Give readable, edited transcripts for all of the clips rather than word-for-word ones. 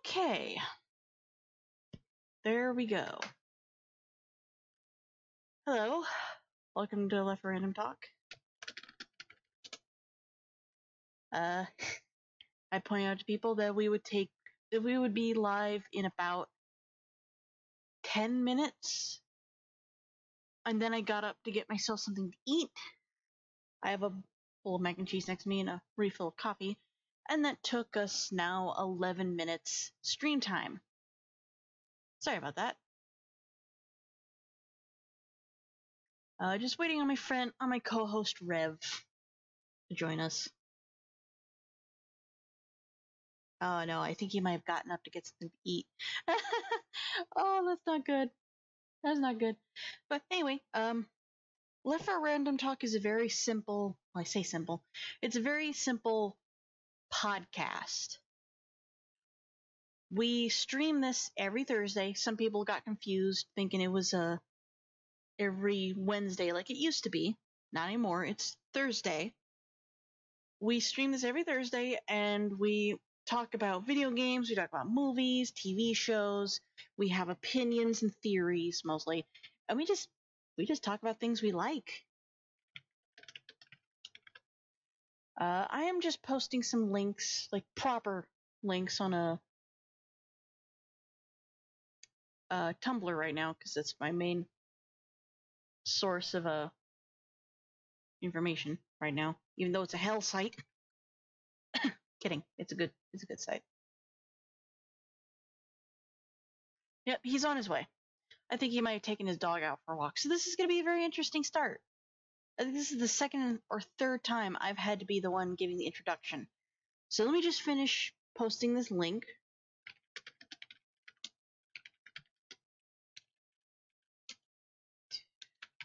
Okay. There we go. Hello. Welcome to Left for Random Talk. I point out to people that we would be live in about 10 minutes. And then I got up to get myself something to eat. I have a bowl of mac and cheese next to me and a refill of coffee. And that took us now 11 minutes stream time. Sorry about that. Just waiting on my co-host Rev to join us. Oh no, I think he might have gotten up to get something to eat. Oh, that's not good. That's not good. But anyway, Left for Random Talk is a very simple, well, I say simple, it's a very simple podcast. We stream this every Thursday. Some people got confused thinking it was every Wednesday like it used to be. Not anymore. It's Thursday. We stream this every Thursday and we talk about video games, we talk about movies, TV shows, we have opinions and theories mostly, and we just talk about things we like. I am just posting some links, like proper links, on a Tumblr right now because that's my main source of information right now. Even though it's a hell site. Kidding. It's a good site. Yep, he's on his way. I think he might have taken his dog out for a walk. So this is going to be a very interesting start. I think this is the second or third time I've had to be the one giving the introduction. So let me just finish posting this link.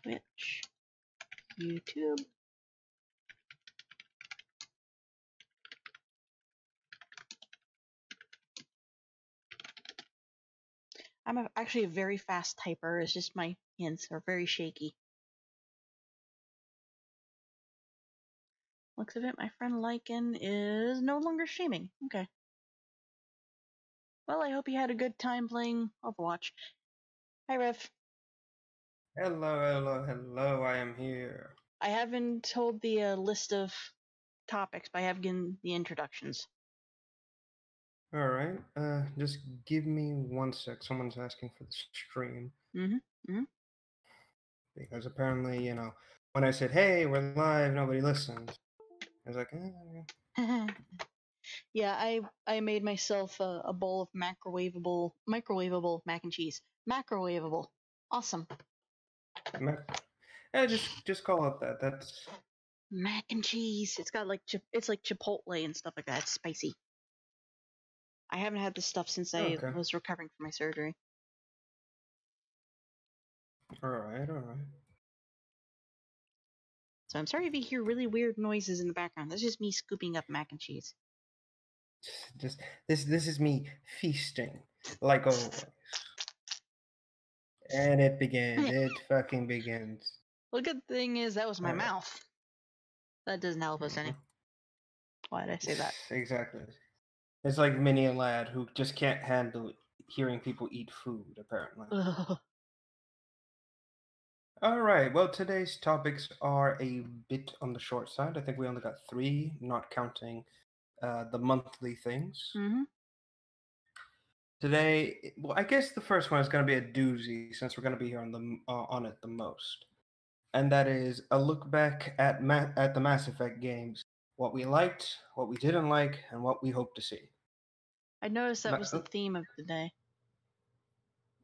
Twitch, YouTube. I'm actually a very fast typer. It's just my hands are very shaky. Looks of it, my friend Lycan is no longer streaming. Okay. Well, I hope you had a good time playing Overwatch. Hi, Rev. Hello, I am here. I haven't told the list of topics, but I have given the introductions. Alright, just give me 1 sec. Someone's asking for the stream. Because apparently, when I said, hey, we're live, nobody listened. I was like, Yeah, I made myself a bowl of microwavable mac and cheese. Macrowavable. Awesome. Just call it that. That's mac and cheese. It's got it's like Chipotle and stuff like that. It's spicy. I haven't had this stuff since I was recovering from my surgery. Alright. So I'm sorry if you hear really weird noises in the background. That's just me scooping up mac and cheese. This is me feasting, like always. And it begins. It fucking begins. Well, the good thing is that was my mouth. That doesn't help us any. Why did I say that? Exactly. It's like mini a lad who just can't handle hearing people eat food, apparently. Alright, well, today's topics are a bit on the short side. I think we only got 3, not counting the monthly things. Mm-hmm. Today, well, I guess the first one is going to be a doozy since we're going to be here on it the most. And that is a look back at the Mass Effect games. What we liked, what we didn't like, and what we hope to see. I noticed that was the theme of the day.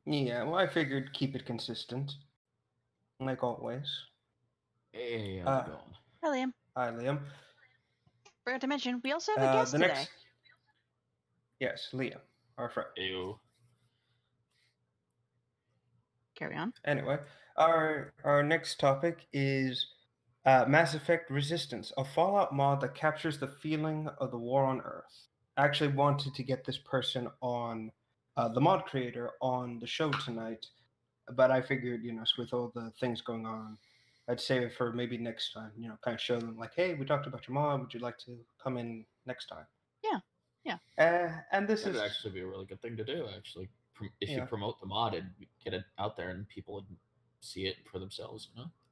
Yeah, well, I figured keep it consistent. Like always. Hey, how's it going? Hi, Liam. Hi, Liam. Forgot to mention, we also have a guest today. Yes, Liam, our friend. Ew. Carry on. Anyway, our next topic is Mass Effect Resistance, a Fallout mod that captures the feeling of the war on Earth. I actually wanted to get this person on, the mod creator, on the show tonight, but I figured, with all the things going on, I'd save it for maybe next time, kind of show them like, hey, we talked about your mod, would you like to come in next time? Yeah. And this That'd is actually be a really good thing to do. Actually, if you Yeah. promote the mod and get it out there, and people would see it for themselves.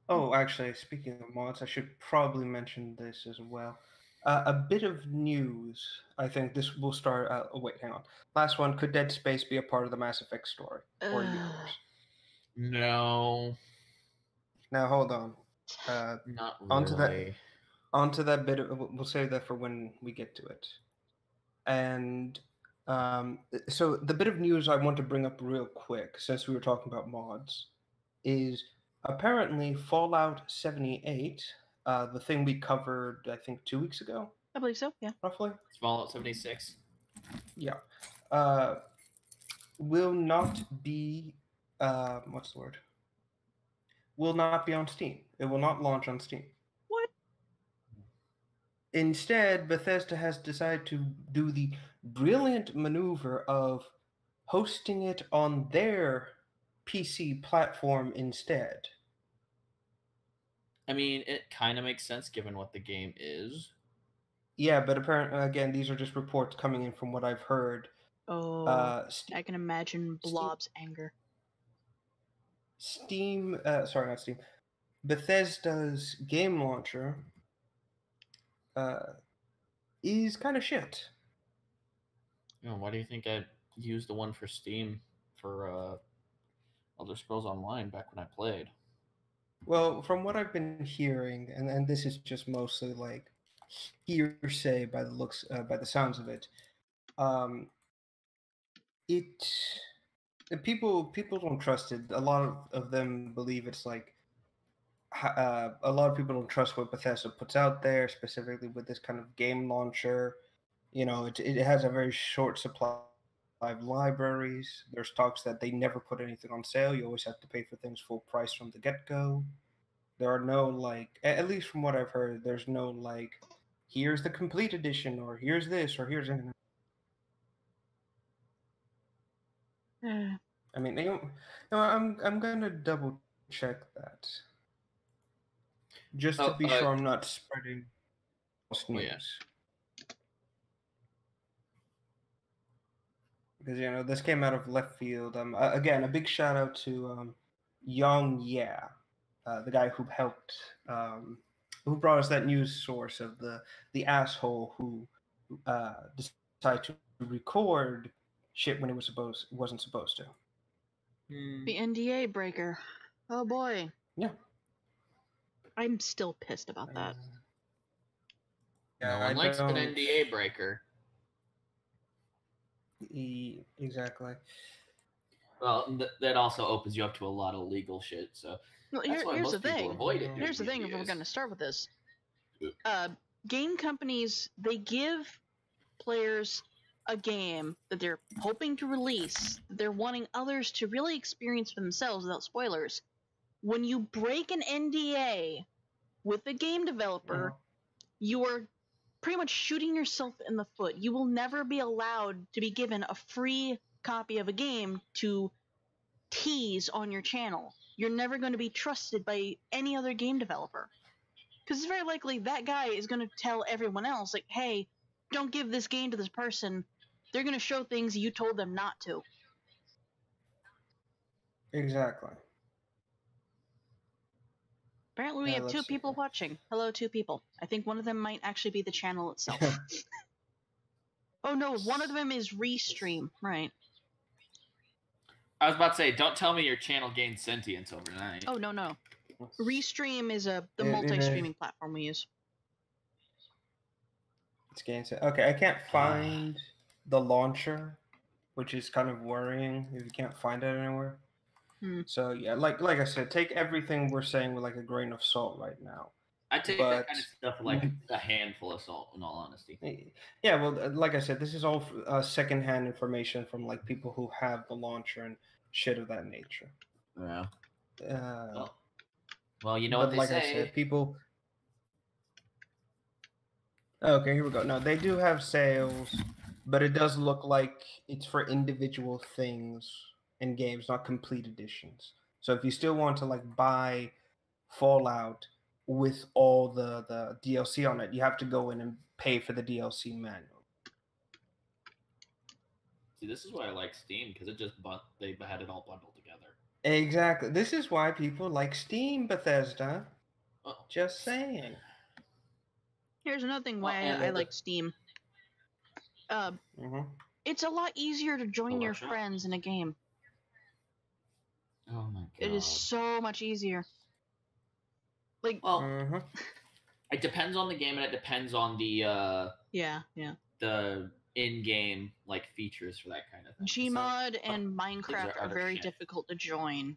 Oh, actually, speaking of mods, I should probably mention this as well. A bit of news. I think this will start. Oh, wait, hang on. Last one. Could Dead Space be a part of the Mass Effect story or universe? No, Now, hold on. not Onto that. really. Onto that bit. We'll save that for when we get to it. And so the bit of news I want to bring up real quick, since we were talking about mods, is apparently Fallout 78, the thing we covered, I think, 2 weeks ago, I believe so. Yeah. roughly. It's Fallout 76. Yeah. Will not be, what's the word? Will not be on Steam. It will not launch on Steam. What? Instead, Bethesda has decided to do the brilliant maneuver of hosting it on their PC platform instead. I mean, it kind of makes sense given what the game is. Yeah, but apparently, again, these are just reports coming in from what I've heard. Oh, I can imagine Blob's anger. Steam, sorry, not Steam. Bethesda's game launcher is kind of shit. Why do you think I used the one for Steam for Elder Scrolls Online back when I played? Well, from what I've been hearing, and this is just mostly like hearsay by the looks, by the sounds of it, people don't trust it. A lot of them believe it's like a lot of people don't trust what Bethesda puts out there, specifically with this kind of game launcher. It has a very short supply of libraries. There's talks that they never put anything on sale. You always have to pay for things full price from the get-go. There are no, like, at least from what I've heard, there's no, like, here's the complete edition, or here's this, or here's anything. I mean, I'm gonna double check that, just to be sure I'm not spreading false news. Yeah. Because this came out of left field. Again, a big shout out to Young Yeah, the guy who helped, who brought us that news source of the asshole who decided to record shit when it wasn't supposed to. The NDA breaker. Oh boy. Yeah. I'm still pissed about that. No one likes an NDA breaker. Exactly. Well, that also opens you up to a lot of legal shit. So that's why most people avoid it. Here's the thing. If we're going to start with this, game companies, they give players a game that they're hoping to release, they're wanting others to really experience for themselves without spoilers. When you break an NDA with the game developer, you are pretty much shooting yourself in the foot. You will never be allowed to be given a free copy of a game to tease on your channel. You're never going to be trusted by any other game developer. Because it's very likely that guy is going to tell everyone else, like, hey, don't give this game to this person. They're going to show things you told them not to. Exactly. Apparently we have 2 people watching. Hello, 2 people. I think one of them might actually be the channel itself. Oh no, one of them is Restream, right. I was about to say, don't tell me your channel gained sentience overnight. Oh, no. Restream is the multi-streaming platform we use. It's gained okay, I can't find the launcher, which is kind of worrying if you can't find it anywhere. So yeah, like I said, take everything we're saying with like a grain of salt right now. I take that kind of stuff with like a handful of salt, in all honesty. Yeah, well, like I said, this is all secondhand information from like people who have the launcher and shit of that nature. Yeah. Well, you know what they like say. I said, people. Okay, here we go. No, they do have sales, but it does look like it's for individual things in games, not complete editions. So if you still want to like buy Fallout with all the DLC on it, you have to go in and pay for the DLC manual. See, this is why I like Steam, because they had it all bundled together. Exactly. This is why people like Steam, Bethesda. Well, Just saying. Here's another thing why and I like Steam. Mm-hmm. It's a lot easier to join your workshop? friends in a game. oh my god. It is so much easier. Like, Well, Mm-hmm. it depends on the game, and it depends on the yeah. the in-game like features for that kind of thing. Gmod and Minecraft are very shit. difficult to join.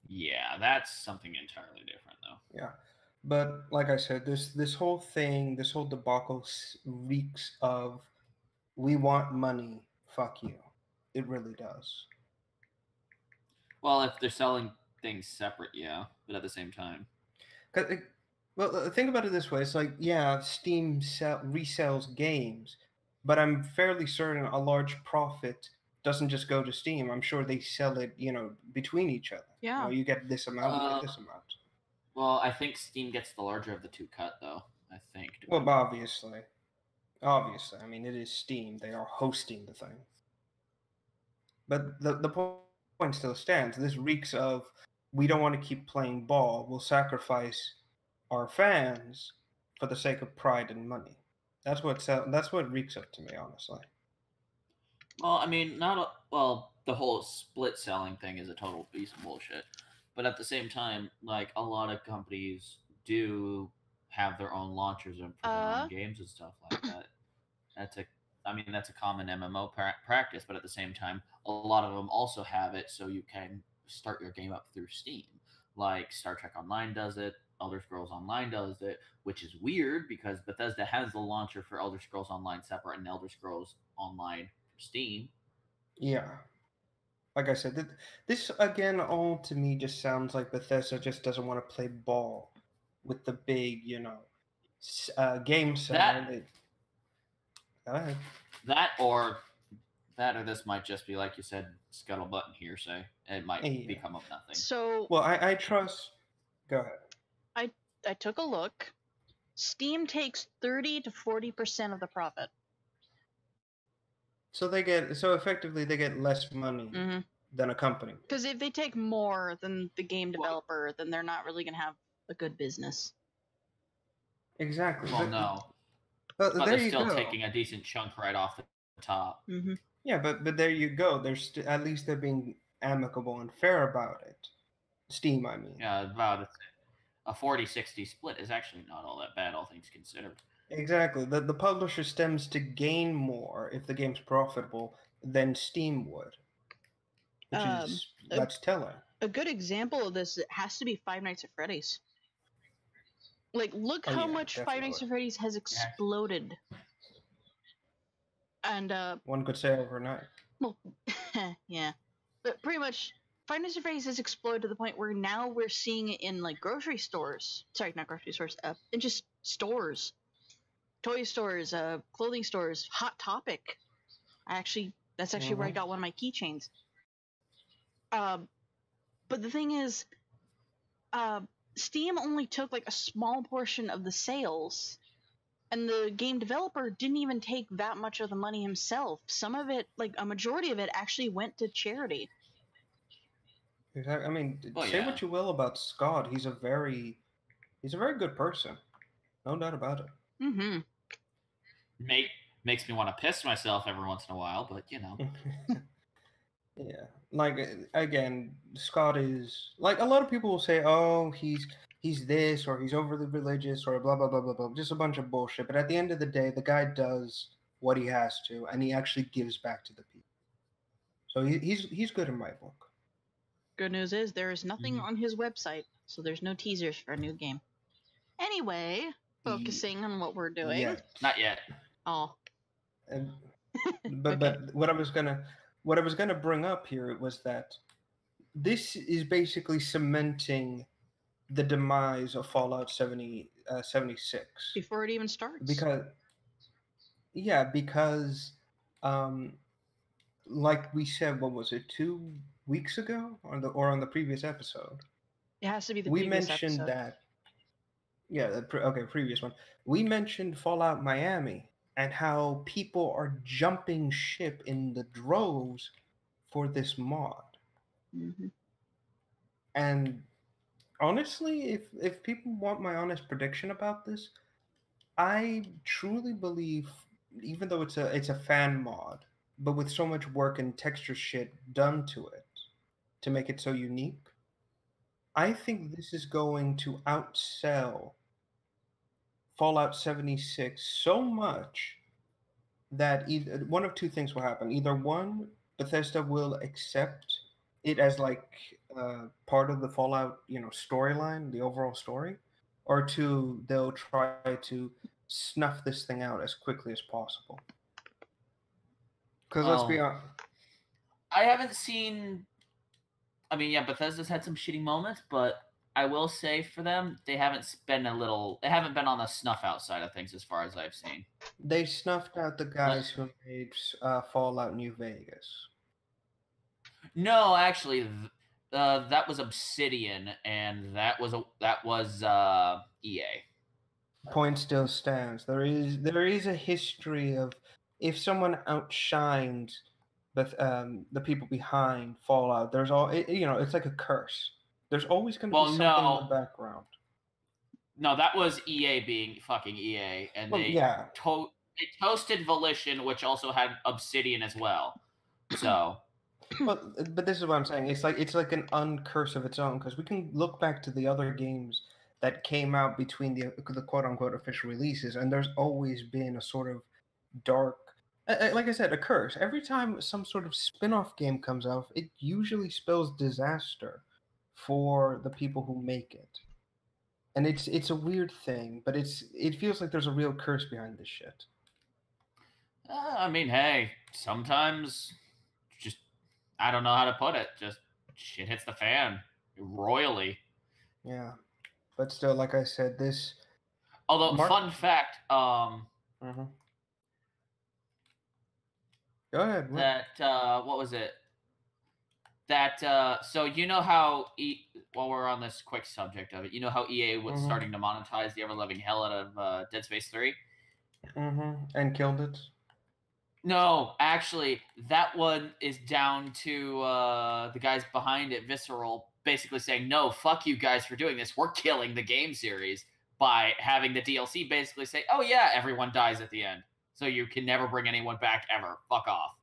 Yeah, that's something entirely different, though. Yeah, but like I said, this whole thing, this whole debacle reeks of we want money. Fuck you. It really does. Well, if they're selling things separate, yeah, but at the same time, Well, think about it this way: it's like, yeah, Steam resells games, but I'm fairly certain a large profit doesn't just go to Steam. I'm sure they sell it, between each other. Yeah. You get this amount, you get this amount. well, I think Steam gets the larger of the two cut, though. I think. Well, obviously. I mean, it is Steam. They are hosting the thing. But the point still stands. This reeks of, we don't want to keep playing ball. We'll sacrifice our fans for the sake of pride and money. That's what it reeks of to me, honestly. Well, I mean, the whole split selling thing is a total piece of bullshit. But at the same time, like, a lot of companies do have their own launchers and for their own games and stuff like that. That's a common MMO practice, but at the same time, a lot of them also have it so you can start your game up through Steam. Like Star Trek Online does it, Elder Scrolls Online does it, which is weird because Bethesda has the launcher for Elder Scrolls Online separate and Elder Scrolls Online for Steam. Yeah. Like I said, this again all to me just sounds like Bethesda just doesn't want to play ball with the big, game seller. Go ahead. That or this might just be, like you said, scuttlebutt and hearsay. It might become of nothing. So, well, I trust. Go ahead. I took a look. Steam takes 30 to 40% of the profit. So effectively they get less money than a company. Because if they take more than the game developer, then they're not really going to have a good business. Exactly. Well, no. But there they're still go. taking a decent chunk right off the top. Mm-hmm. Yeah, but there you go. At least they're being amicable and fair about it. Steam, I mean. Yeah, about a 40-60 split is actually not all that bad, all things considered. Exactly. The publisher stands to gain more if the game's profitable than Steam would. Which that's telling. A good example of this has to be Five Nights at Freddy's. Like, look how much definitely. Five Nights at Freddy's has exploded. And one could say overnight. Well, yeah, but pretty much Five Nights at Freddy's has exploded to the point where now we're seeing it in like grocery stores. Sorry, not grocery stores. In just stores, toy stores, clothing stores. Hot Topic. That's actually where I got one of my keychains. But the thing is, Steam only took like a small portion of the sales. And the game developer didn't even take that much of the money himself. Some of it, like a majority of it, actually went to charity. Exactly. I mean, say what you will about Scott. He's a very good person. No doubt about it. Mm-hmm. Makes me want to piss myself every once in a while, but you know. Yeah. Like, again, Scott is like, a lot of people will say, oh, he's this, or he's overly religious, or blah, blah, blah, blah, blah. Just a bunch of bullshit. But at the end of the day, the guy does what he has to, and he actually gives back to the people. So he's good in my book. Good news is there is nothing on his website, so there's no teasers for a new game. Anyway, focusing on what we're doing. Yeah. Not yet. Oh. But what I was gonna bring up here was that this is basically cementing the demise of Fallout 76 before it even starts. Because like we said, what was it, 2 weeks ago on the previous episode? It has to be the we previous mentioned episode. that. Yeah, previous one. We mentioned Fallout Miami and how people are jumping ship in the droves for this mod. Mm-hmm. And honestly, if people want my honest prediction about this, I truly believe, even though it's a fan mod, but with so much work and texture shit done to it to make it so unique, I think this is going to outsell Fallout 76 so much that either one of two things will happen. Either one, Bethesda will accept it as like part of the Fallout, storyline, the overall story, or two, they'll try to snuff this thing out as quickly as possible. Because let's be honest, I haven't seen. I mean, yeah, Bethesda's had some shitty moments, but I will say for them, they haven't been on the snuff out side of things as far as I've seen. they snuffed out the guys who made Fallout New Vegas. No, actually, that was Obsidian, and that was EA. Point still stands. There is a history of, if someone outshines the people behind Fallout, there's it's like a curse. There's always going to be something in the background. No, that was EA being fucking EA, and they toasted Volition, which also had Obsidian as well. So, but this is what I'm saying. It's like an uncurse of its own, because we can look back to the other games that came out between the quote unquote official releases, and there's always been a sort of dark, like I said, a curse. Every time some sort of spin-off game comes out, it usually spells disaster for the people who make it. And it's a weird thing, but it feels like there's a real curse behind this shit. I mean, hey, sometimes just, I don't know how to put it, just shit hits the fan royally. Yeah. But still, like I said, this... Although, fun fact, Mm-hmm. Go ahead. That, what was it? That, so you know how, while we're on this quick subject of it, you know how EA was starting to monetize the ever-loving hell out of Dead Space 3? Mm-hmm. And killed it? No, actually, that one is down to the guys behind it, Visceral, basically saying, no, fuck you guys for doing this. We're killing the game series by having the DLC basically say, oh yeah, everyone dies at the end. So you can never bring anyone back ever. Fuck off.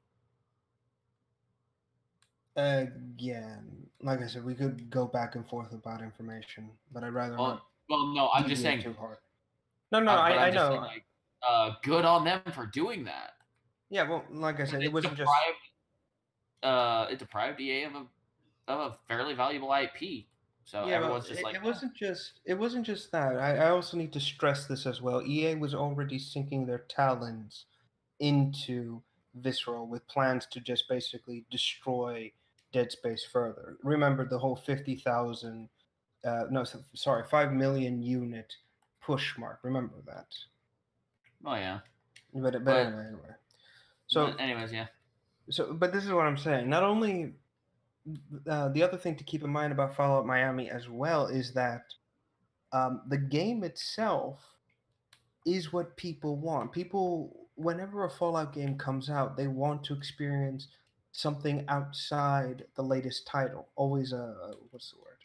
Again, like I said, we could go back and forth about information, but I'd rather not. Well, no, I'm just saying too hard. No, I know. Saying, like, good on them for doing that. Yeah, well, like I said, it wasn't just. It deprived EA of a fairly valuable IP. So yeah, everyone's just it wasn't just that. I also need to stress this as well. EA was already sinking their talons into Visceral with plans to just basically destroy Dead Space further. Remember the whole 50,000, 5 million unit push mark. Remember that. Oh yeah. But anyway. So anyways, yeah. So, but this is what I'm saying. Not only the other thing to keep in mind about Fallout Miami as well is that the game itself is what people want. People, whenever a Fallout game comes out, they want to experience something outside the latest title. Always what's the word?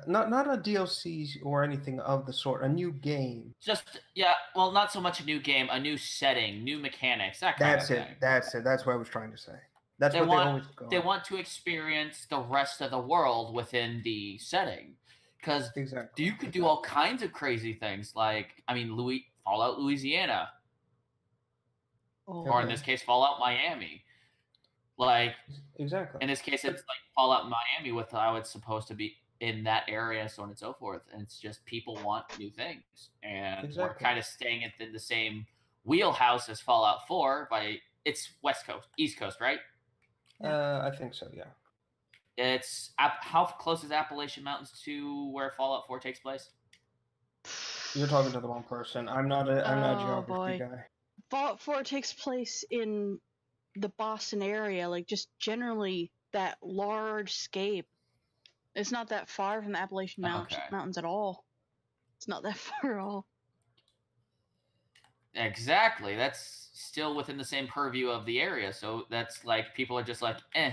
Not a DLC or anything of the sort. A new game. Well, not so much a new game, a new setting, new mechanics. That's it. That's what I was trying to say. That's what they always go. They want to experience the rest of the world within the setting, because you could do all kinds of crazy things. Like, I mean, Fallout Louisiana, or in this case, Fallout Miami. Like, exactly. In this case, it's like Fallout Miami with how it's supposed to be in that area, so on and so forth. And it's just people want new things, and we're kind of staying in the same wheelhouse as Fallout 4. It's West Coast, East Coast, right? I think so. Yeah. It's how close is Appalachian Mountains to where Fallout 4 takes place? You're talking to the wrong person. I'm not a geography guy. Fallout 4 takes place in the Boston area, like just generally that large scape. It's not that far from the Appalachian Mountains at all. It's not that far at all. Exactly. That's still within the same purview of the area, so that's like people are just like, eh.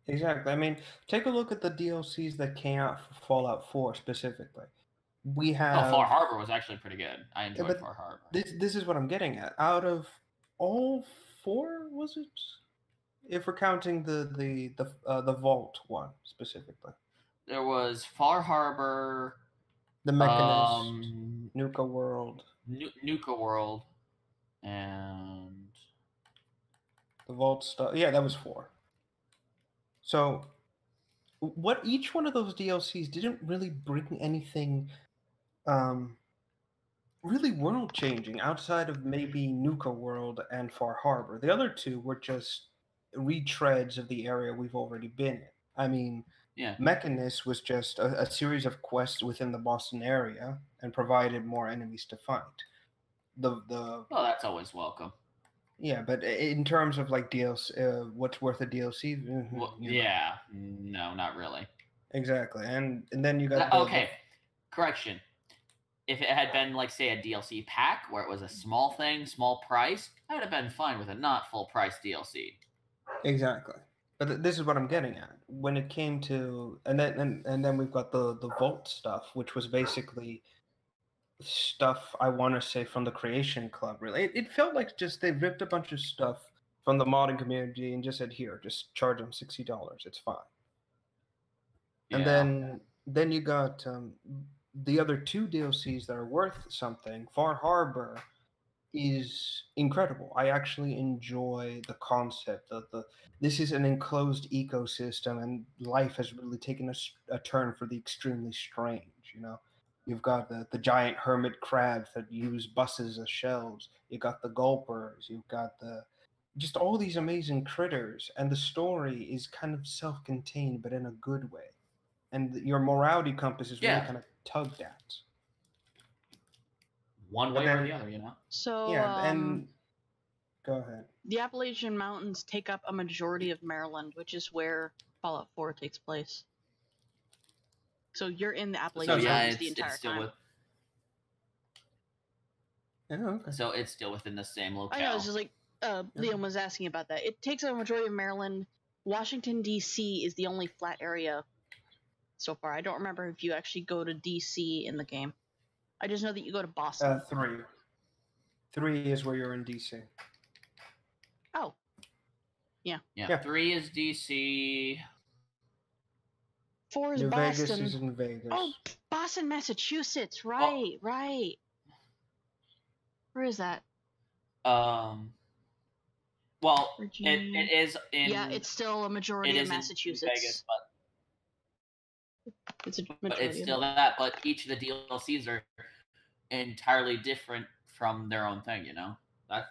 Exactly. I mean, take a look at the DLCs that came out for Fallout 4 specifically. We have Far Harbor was actually pretty good. I enjoyed but Far Harbor. this is what I'm getting at. Out of all 4, was it? If we're counting the Vault one specifically, There was Far Harbor, the Mechanist, Nuka World, Nuka World, and the Vault stuff. Yeah, that was 4. So, what each one of those DLCs didn't really bring anything really world changing outside of maybe Nuka World and Far Harbor. The other 2 were just retreads of the area we've already been in. I mean, yeah. Mechanist was just a series of quests within the Boston area and provided more enemies to fight. Well, that's always welcome. Yeah, but in terms of like DLC, what's worth a DLC? Well, yeah, no, not really. Exactly, and then you got correction. If it had been like say a DLC pack where it was a small thing, small price, I would have been fine with a not full price DLC. Exactly. But this is what I'm getting at. When it came to and then we've got the Vault stuff, which was basically stuff I want to say from the Creation Club. Really, it felt like just they ripped a bunch of stuff from the modding community and just said, "Here, just charge them $60. It's fine." Yeah. And then you got the other 2 DLCs that are worth something. Far Harbor is incredible. I actually enjoy the concept of this is an enclosed ecosystem, and life has really taken a turn for the extremely strange. You know, you've got the giant hermit crabs that use buses as shelves. You got the gulpers. You've got just all these amazing critters, and the story is kind of self-contained, but in a good way. And your morality compass is really kind of tugged at. One way or the other, you know? So, yeah, and go ahead. The Appalachian Mountains take up a majority of Maryland, which is where Fallout 4 takes place. So you're in the Appalachian Mountains the entire time. Okay. So it's still within the same locale. I know, it's just like Liam was asking about that. It takes up a majority of Maryland. Washington, D.C. is the only flat area so far. I don't remember if you actually go to D.C. in the game. I just know that you go to Boston. 3. 3 is where you're in D.C. Oh. Yeah. 3 is D.C. 4 is New Boston. Vegas is in Vegas. Oh, Boston, Massachusetts. Right. Where is that? Well, it is in... Yeah, it's still a majority of Massachusetts. Vegas, but it's still that, but each of the DLCs are entirely different from their own thing, you know?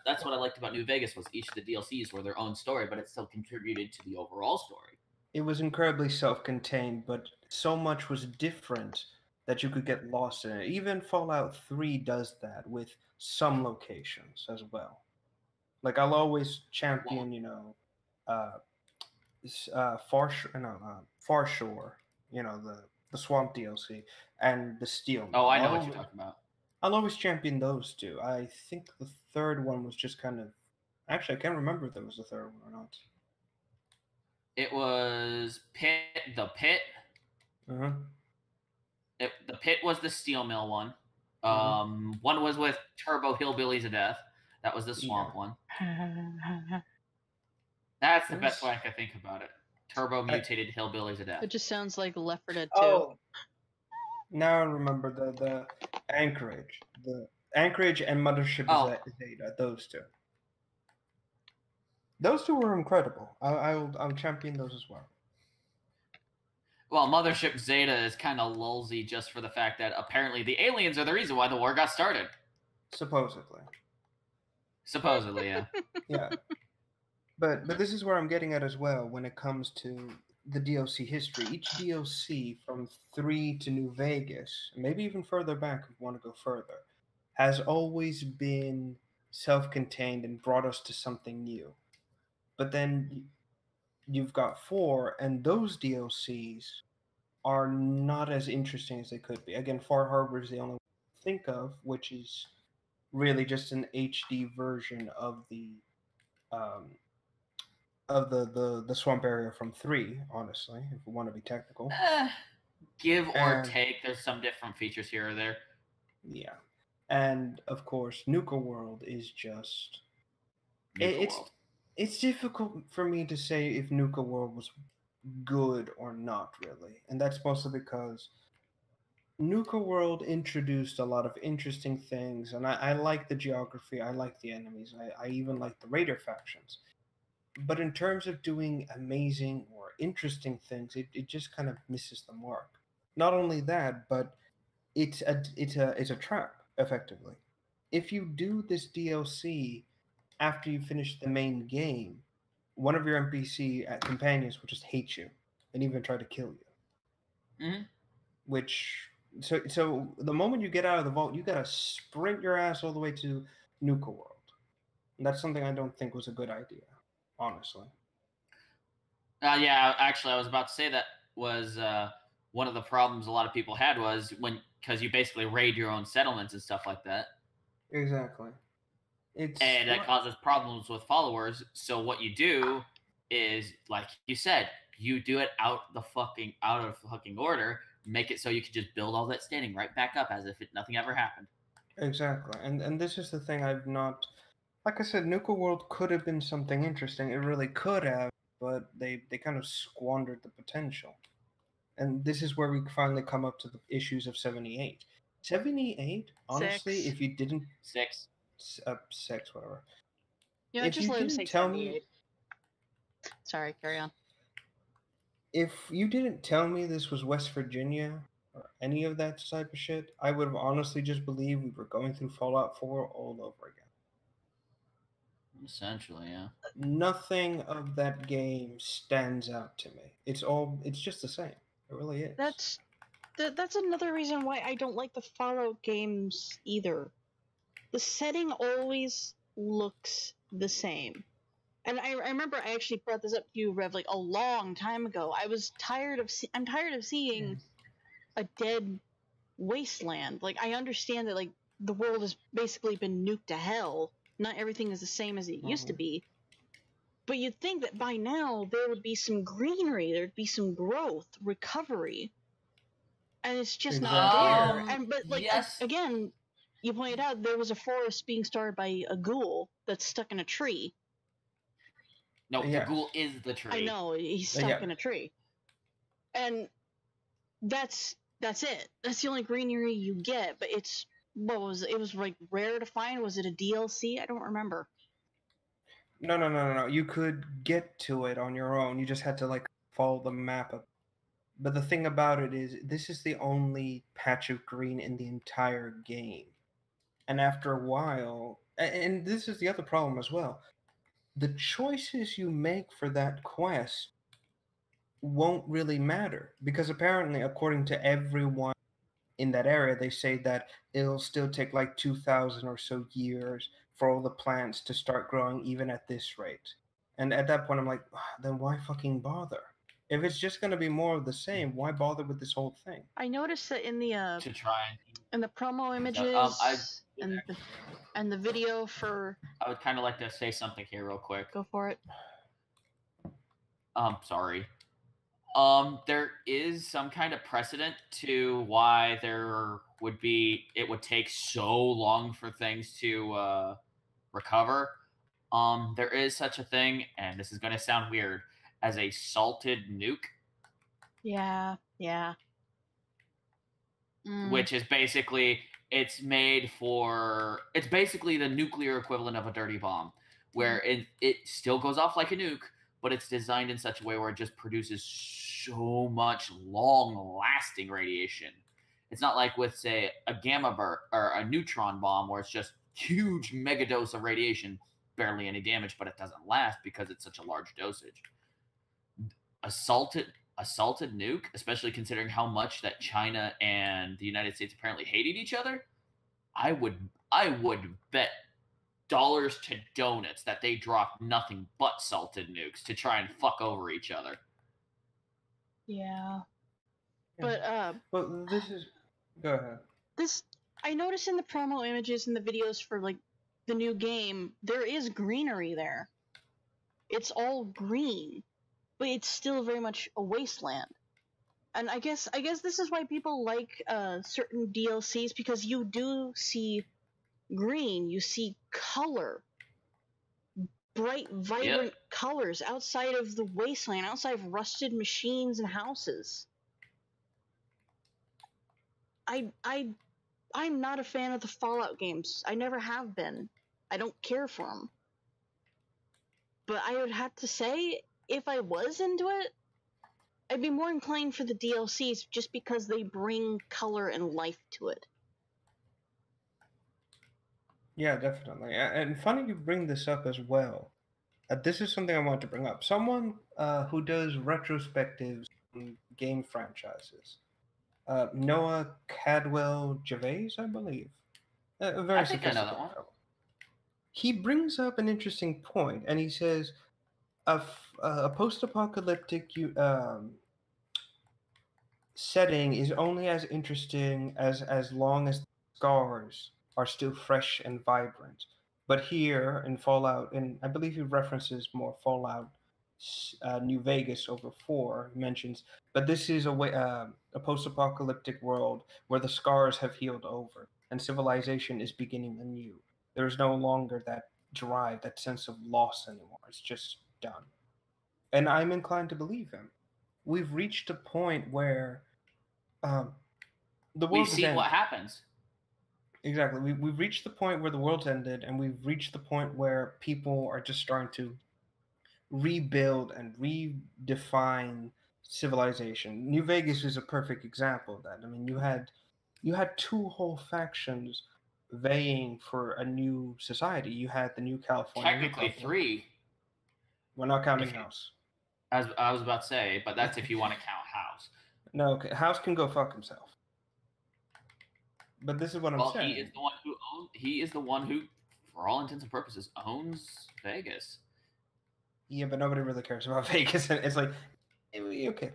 That's what I liked about New Vegas, was each of the DLCs were their own story, but it still contributed to the overall story. It was incredibly self-contained, but so much was different that you could get lost in it. Even Fallout 3 does that with some locations as well. Like, I'll always champion, Far Shore, the Swamp DLC, and the Steel. Oh, I know what you're talking about. I'll always champion those 2. I think the third one was just kind of... Actually, I can't remember if there was a third one or not. It was the Pit. Uh-huh. The Pit was the Steel Mill one. Mm-hmm. One was with Turbo Hillbillies of Death. That was the Swamp one. That's the best way I could think about it. Turbo Mutated Hillbillies of Death. It just sounds like Left 4 Dead 2. Oh. Now I remember the Anchorage. The Anchorage and Mothership Zeta, those 2. Those 2 were incredible. I'll champion those as well. Well, Mothership Zeta is kind of lulzy just for the fact that apparently the aliens are the reason why the war got started. Supposedly, yeah. Yeah. But this is where I'm getting at as well when it comes to the DLC history. Each DLC from 3 to New Vegas, maybe even further back if you want to go further, has always been self-contained and brought us to something new. But then you've got 4, and those DLCs are not as interesting as they could be. Again, Far Harbor is the only one I think of, which is really just an HD version of the swamp area from 3, honestly, if we want to be technical. Give or And- take, there's some different features here or there. Yeah. And of course, Nuka World is just World. It's difficult for me to say if Nuka World was good or not, really. And that's mostly because Nuka World introduced a lot of interesting things, and I like the geography, I like the enemies, I even like the Raider factions. But in terms of doing amazing or interesting things, it just kind of misses the mark. Not only that, but it's a trap, effectively. If you do this DLC after you finish the main game, one of your NPC companions will just hate you and even try to kill you. Mm-hmm. Which so the moment you get out of the vault, you gotta sprint your ass all the way to Nuka World. And that's something I don't think was a good idea, honestly. Yeah, actually, I was about to say that was one of the problems a lot of people had was because you basically raid your own settlements and stuff like that. Exactly. And that causes problems with followers. So what you do is, like you said, you do it out of fucking order. Make it so you can just build all that standing right back up as if nothing ever happened. Exactly. And this is the thing I've not... Like I said, Nuka World could have been something interesting. It really could have, but they kind of squandered the potential. And this is where we finally come up to the issues of 78. 78, honestly, 6. if you didn't... 6. 6, whatever. Yeah, If just you let him didn't say tell 78. me... Sorry, carry on. If you didn't tell me this was West Virginia or any of that type of shit, I would have honestly just believed we were going through Fallout 4 all over again. Essentially, yeah. Nothing of that game stands out to me. It's just the same. It really is. That's another reason why I don't like the Fallout games either. The setting always looks the same. And I remember I actually brought this up to you, Rev, like a long time ago. I'm tired of seeing a dead wasteland. Like, I understand that, like, the world has basically been nuked to hell. Not everything is the same as it used to be. But you'd think that by now there would be some greenery, there'd be some growth, recovery. And it's just not there. But like, yes. Again, you pointed out there was a forest being started by a ghoul that's stuck in a tree. No, the ghoul is the tree. I know, he's stuck in a tree. And that's it. That's the only greenery you get, but it was like rare to find. Was it a DLC? I don't remember. No. You could get to it on your own. You just had to like follow the map up. But the thing about it is, this is the only patch of green in the entire game. And after a while, and this is the other problem as well, the choices you make for that quest won't really matter. Because apparently, according to everyone in that area, they say that it'll still take like 2,000 or so years for all the plants to start growing even at this rate. And at that point, I'm like, then why fucking bother? If it's just going to be more of the same, why bother with this whole thing? I noticed that in the to try in the promo images and the video for... I would kind of like to say something here real quick. Go for it. Sorry. There is some kind of precedent to why it would take so long for things to recover. There is such a thing, and this is going to sound weird, as a salted nuke. Yeah. Which is basically, it's basically the nuclear equivalent of a dirty bomb, where it still goes off like a nuke, but it's designed in such a way where it just produces so much long-lasting radiation. It's not like with, say, a gamma burst or a neutron bomb, where it's just huge mega dose of radiation, barely any damage, but it doesn't last because it's such a large dosage. A salted nuke, especially considering how much that China and the United States apparently hated each other, I would bet dollars to donuts that they dropped nothing but salted nukes to try and fuck over each other. Yeah. But this is... Go ahead. I noticed in the promo images and the videos for like the new game, there is greenery there. It's all green, but it's still very much a wasteland. And I guess this is why people like certain DLCs, because you do see green, you see color, bright, vibrant colors outside of the wasteland, outside of rusted machines and houses. I'm not a fan of the Fallout games. I never have been. I don't care for them. But I would have to say, if I was into it, I'd be more inclined for the DLCs just because they bring color and life to it. Yeah, definitely. And funny you bring this up as well. This is something I want to bring up. Someone who does retrospectives on game franchises, Noah Cadwell Gervais, I believe. A very I think I know that sophisticated one. fellow. He brings up an interesting point, and he says a post-apocalyptic setting is only as interesting as long as the scars are still fresh and vibrant. But here in Fallout, and I believe he references more Fallout New Vegas over 4 mentions, but this is a post-apocalyptic world where the scars have healed over and civilization is beginning anew. There is no longer that drive, that sense of loss anymore. It's just done. And I'm inclined to believe him. We've reached a point where um, the We've world has seen ended. what happens. Exactly. We've reached the point where the world's ended, and we've reached the point where people are just starting to rebuild and redefine civilization. New Vegas is a perfect example of that. I mean, you had two whole factions vying for a new society. You had the New California Technically Republic. 3. We're not counting House. As I was about to say, but that's if you want to count House. No, okay. House can go fuck himself. But this is what I'm saying. He is the one who owns. He is the one who, for all intents and purposes, owns Vegas. Yeah, but nobody really cares about Vegas. And it's like, okay.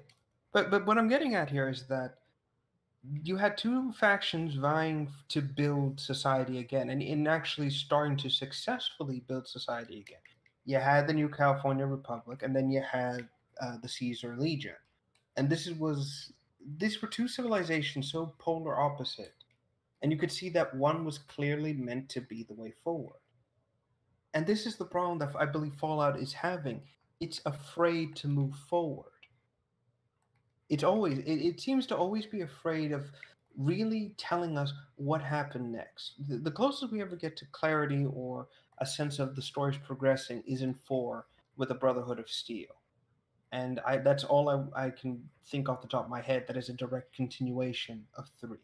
But what I'm getting at here is that you had two factions vying to build society again, and in actually starting to successfully build society again. You had the New California Republic, and then you had the Caesar Legion, and these were two civilizations so polar opposite, and you could see that one was clearly meant to be the way forward. And this is the problem that I believe Fallout is having. It's afraid to move forward. It seems to always be afraid of really telling us what happened next. The closest we ever get to clarity or a sense of the story's progressing is in 4 with the Brotherhood of Steel. And that's all I can think off the top of my head that is a direct continuation of 3.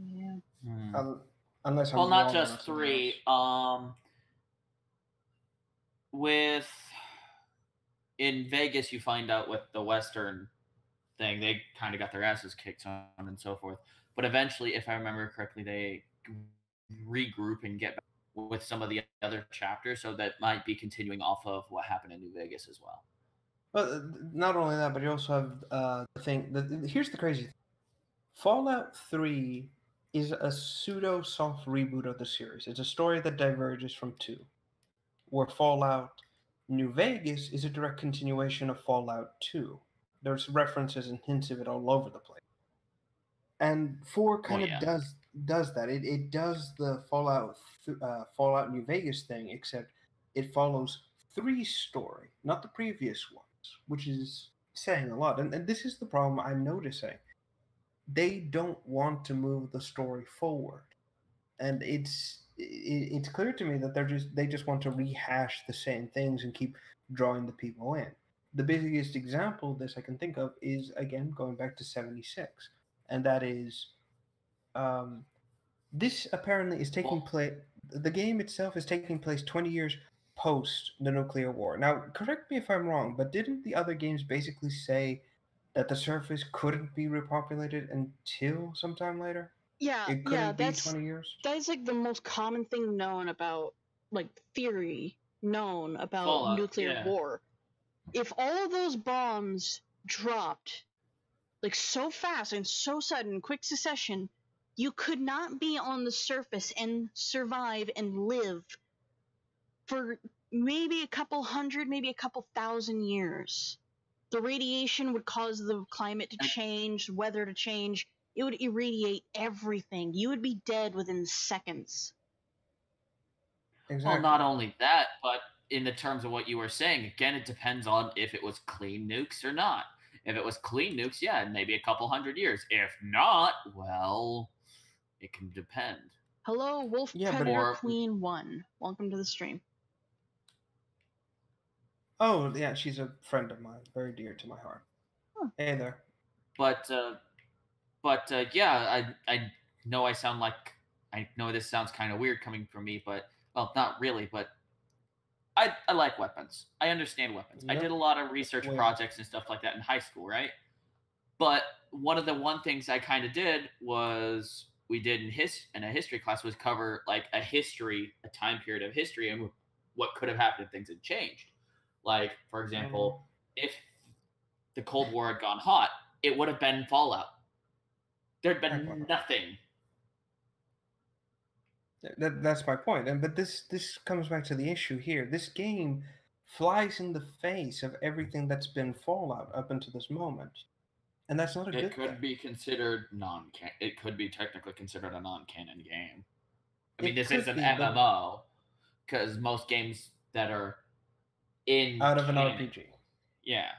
Yeah. Unless I'm Well, not wrong just on something 3. else. With in Vegas, you find out with the Western thing, they kind of got their asses kicked on and so forth. But eventually, if I remember correctly, they regroup and get back with some of the other chapters, so that might be continuing off of what happened in New Vegas as well. Well, not only that, but you also have the thing. Here's the crazy thing. Fallout 3 is a pseudo-soft reboot of the series. It's a story that diverges from 2, where Fallout New Vegas is a direct continuation of Fallout 2. There's references and hints of it all over the place. And 4 kind of does that. It does the Fallout New Vegas thing, except it follows 3's story, not the previous ones, which is saying a lot. And this is the problem I'm noticing. They don't want to move the story forward, and it's clear to me that they just want to rehash the same things and keep drawing the people in. The biggest example of this I can think of is, again, going back to 76, and that is this apparently is taking place. The game itself is taking place 20 years post the nuclear war. Now, correct me if I'm wrong, but didn't the other games basically say that the surface couldn't be repopulated until sometime later? Yeah, It couldn't be 20 years? That's like the most common thing known about, like, theory known about Fallout, nuclear war. If all of those bombs dropped like so fast and so sudden, quick succession, you could not be on the surface and survive and live for maybe a couple hundred, maybe a couple thousand years. The radiation would cause the climate to change, weather to change. It would irradiate everything. You would be dead within seconds. Exactly. Well, not only that, but in the terms of what you were saying, again, it depends on if it was clean nukes or not. If it was clean nukes, yeah, maybe a couple hundred years. If not, well, it can depend. Hello, Wolf Predator Queen 1. Welcome to the stream. Oh, yeah, she's a friend of mine, very dear to my heart. Huh. Hey there. But yeah, I know I know this sounds kind of weird coming from me, but, well, not really, but I like weapons. I understand weapons. Yep. I did a lot of research projects and stuff like that in high school, right? But one of the things I kind of did was we did in a history class was cover like a time period of history and what could have happened if things had changed. Like, for example, if the Cold War had gone hot, it would have been Fallout. There'd been nothing. That's my point. But this comes back to the issue here. This game flies in the face of everything that's been Fallout up until this moment. And that's not a good thing. It could be considered it could be technically considered a non-canon game. I mean, this is an MMO, because most games that are out of an RPG. Yeah.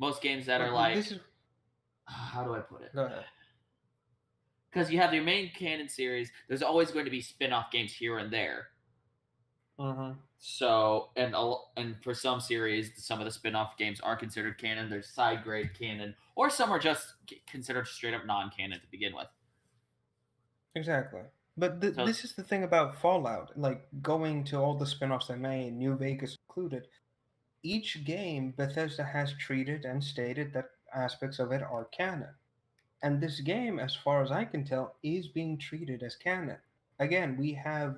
Most games that are like... How do I put it? Go ahead. Because you have your main canon series, there's always going to be spin-off games here and there. So, and for some series, some of the spin-off games are considered canon. There's side-grade canon, or some are just considered straight-up non-canon to begin with. Exactly. But this is the thing about Fallout. Like, going to all the spin-offs they made, New Vegas included, each game Bethesda has treated and stated that aspects of it are canon. And this game, as far as I can tell, is being treated as canon. Again, we have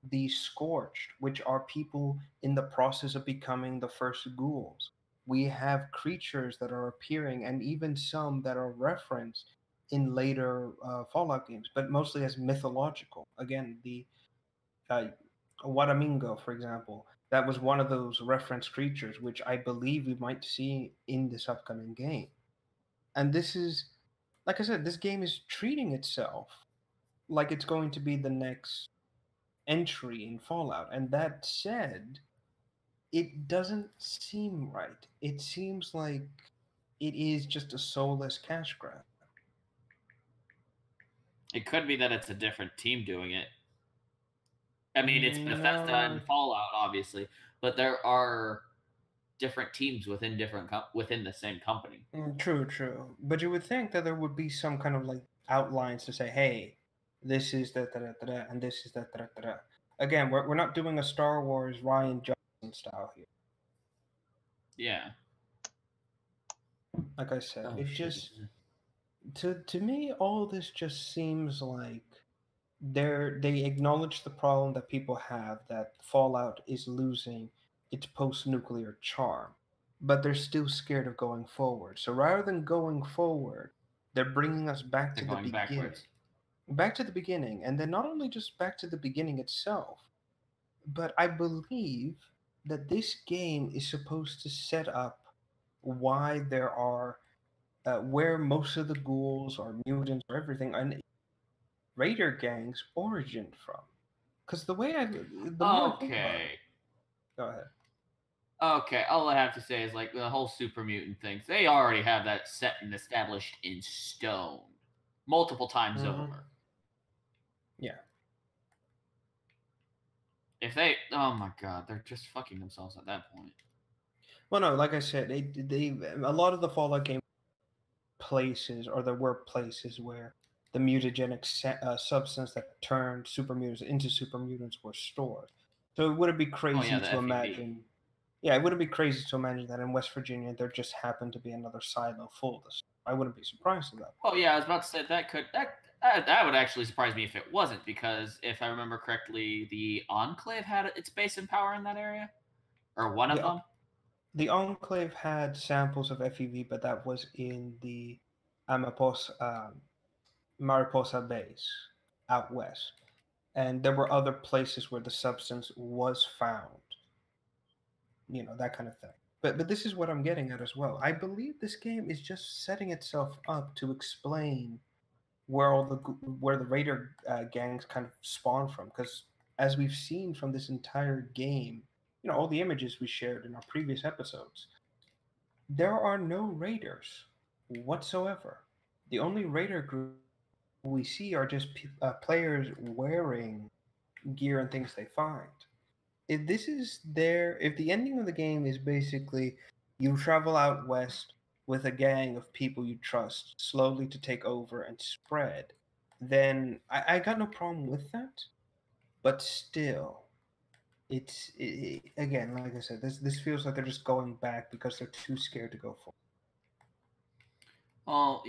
the Scorched, which are people in the process of becoming the first ghouls. We have creatures that are appearing, and even some that are referenced in later Fallout games, but mostly as mythological. Again, the Wadamingo, for example, that was one of those reference creatures, which I believe we might see in this upcoming game. And this is, like I said, this game is treating itself like it's going to be the next entry in Fallout. And that said, it doesn't seem right. It seems like it is just a soulless cash grab. It could be that it's a different team doing it. I mean, it's Bethesda and Fallout, obviously, but there are different teams within within the same company. True. But you would think that there would be some kind of like outlines to say, hey, this is da-da-da-da-da, and this is da-da-da-da-da. Again, we're not doing a Star Wars Rian Johnson style here. Yeah. Like I said, it just... To me, all this just seems like they acknowledge the problem that people have, that Fallout is losing its post-nuclear charm, but they're still scared of going forward. So rather than going forward, they're bringing us back to the beginning. Backwards. Back to the beginning, and then not only just back to the beginning itself, but I believe that this game is supposed to set up why there are where most of the ghouls or mutants or everything and raider gangs origined from. Because the way go ahead. Okay, all I have to say is like the whole super mutant things. They already have that set and established in stone multiple times over. Yeah. If they, oh my god, they're just fucking themselves at that point. Well, no, like I said, they a lot of the Fallout game places, or there were places where the mutagenic substance that turned super mutants into super mutants was stored. So it wouldn't be crazy to imagine. Yeah, it wouldn't be crazy to imagine that in West Virginia there just happened to be another silo full of this. I wouldn't be surprised at that. Oh yeah, I was about to say that would actually surprise me if it wasn't, because if I remember correctly, the Enclave had its base and power in that area, or one of them. The Enclave had samples of FEV, but that was in the Mariposa base out west. And there were other places where the substance was found. That kind of thing. But this is what I'm getting at as well. I believe this game is just setting itself up to explain where the raider gangs kind of spawn from, because as we've seen from this entire game, all the images we shared in our previous episodes, there are no raiders whatsoever. The only raider group we see are just players wearing gear and things they find. If the ending of the game is basically you travel out west with a gang of people you trust slowly to take over and spread, then I got no problem with that. But still, again, like I said, this feels like they're just going back because they're too scared to go for. Well,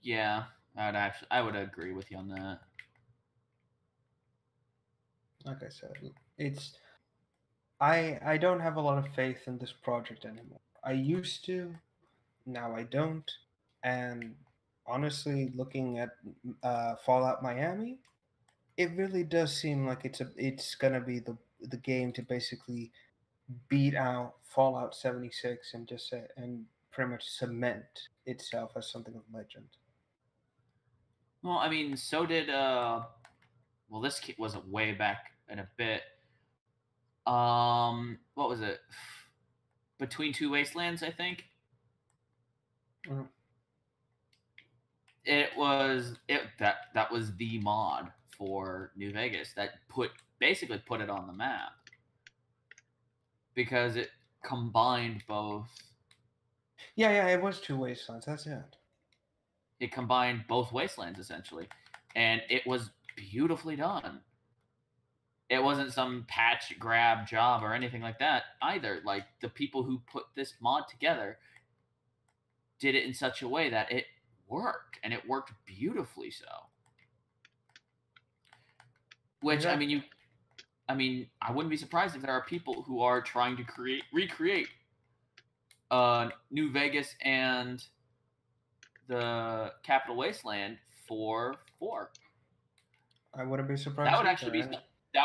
yeah, I would agree with you on that. Like I said, I don't have a lot of faith in this project anymore. I used to, now I don't. And honestly, looking at Fallout Miami, it really does seem like it's gonna be the game to basically beat out Fallout 76 and and pretty much cement itself as something of legend. Well, I mean, so did well, this wasn't way back in a bit. What was it? Between Two Wastelands, I think. Mm. It was that was the mod for New Vegas that basically put it on the map, because it combined both. Yeah, it was Two Wastelands. That's it. It combined both wastelands essentially, and it was beautifully done. It wasn't some patch grab job or anything like that either. Like, the people who put this mod together did it in such a way that it worked, and it worked beautifully so. Which, Exactly. I wouldn't be surprised if there are people who are trying to recreate New Vegas and the Capital Wasteland for 4. I wouldn't be surprised. That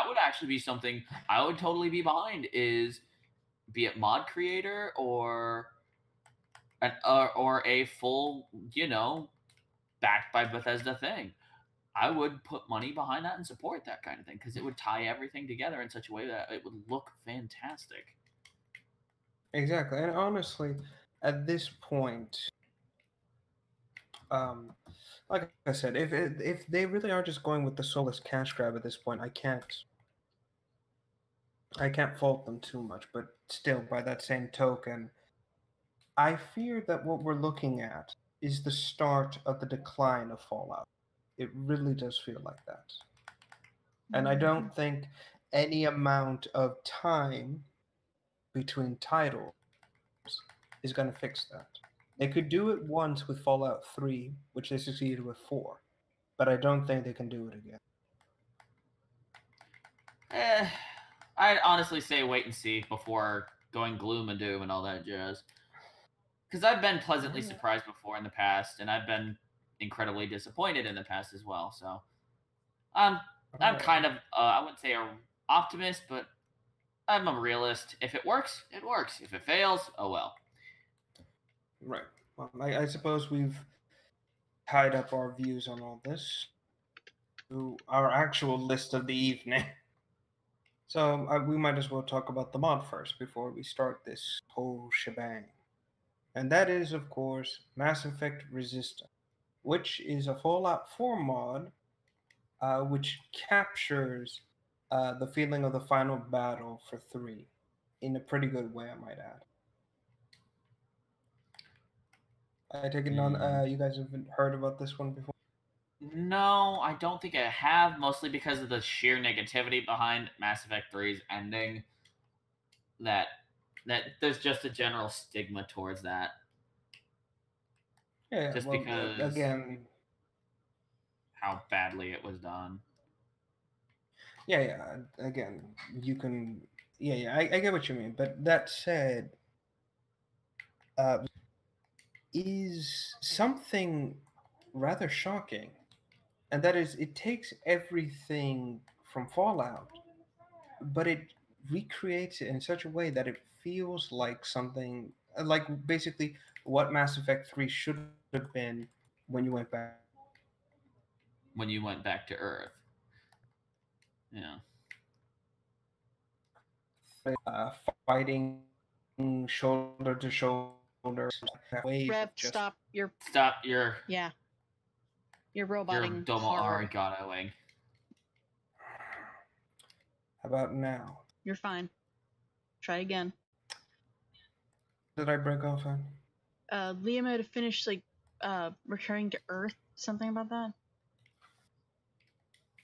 would actually be something I would totally be behind. Is, be it mod creator or a full, backed by Bethesda thing. I would put money behind that and support that kind of thing, because it would tie everything together in such a way that it would look fantastic. Exactly, and honestly, at this point, like I said, if they really are just going with the soulless cash grab at this point, I can't fault them too much. But still, by that same token, I fear that what we're looking at is the start of the decline of Fallout. It really does feel like that. And I don't think any amount of time between titles is going to fix that. They could do it once with Fallout 3, which they succeeded with 4, but I don't think they can do it again. I'd honestly say wait and see before going gloom and doom and all that jazz. Because I've been pleasantly surprised before in the past, and I've been incredibly disappointed in the past as well. So I'm kind of I wouldn't say an optimist, but I'm a realist. If it works, it works. If it fails, oh well. Right. Well, I suppose we've tied up our views on all this to our actual list of the evening. So we might as well talk about the mod first before we start this whole shebang. And that is, of course, Mass Effect Resistance, which is a Fallout 4 mod which captures the feeling of the final battle for 3 in a pretty good way, I might add. I take it on. You guys haven't heard about this one before? No, I don't think I have, mostly because of the sheer negativity behind Mass Effect 3's ending. That there's just a general stigma towards that. Yeah, just well, because again, how badly it was done. Yeah. Again, you can. Yeah. I get what you mean. But that said, is something rather shocking, and that is it takes everything from Fallout, but it recreates it in such a way that it feels like something like basically what Mass Effect 3 should have been when you went back. When you went back to Earth. Yeah. Fighting shoulder to shoulder, wave of Rep, just stop your Stop your yeah. You're your roboting domo hard. arigato-ing. How about now? You're fine. Try again. Did I break off on? Liam had to finish like returning to Earth. Something about that.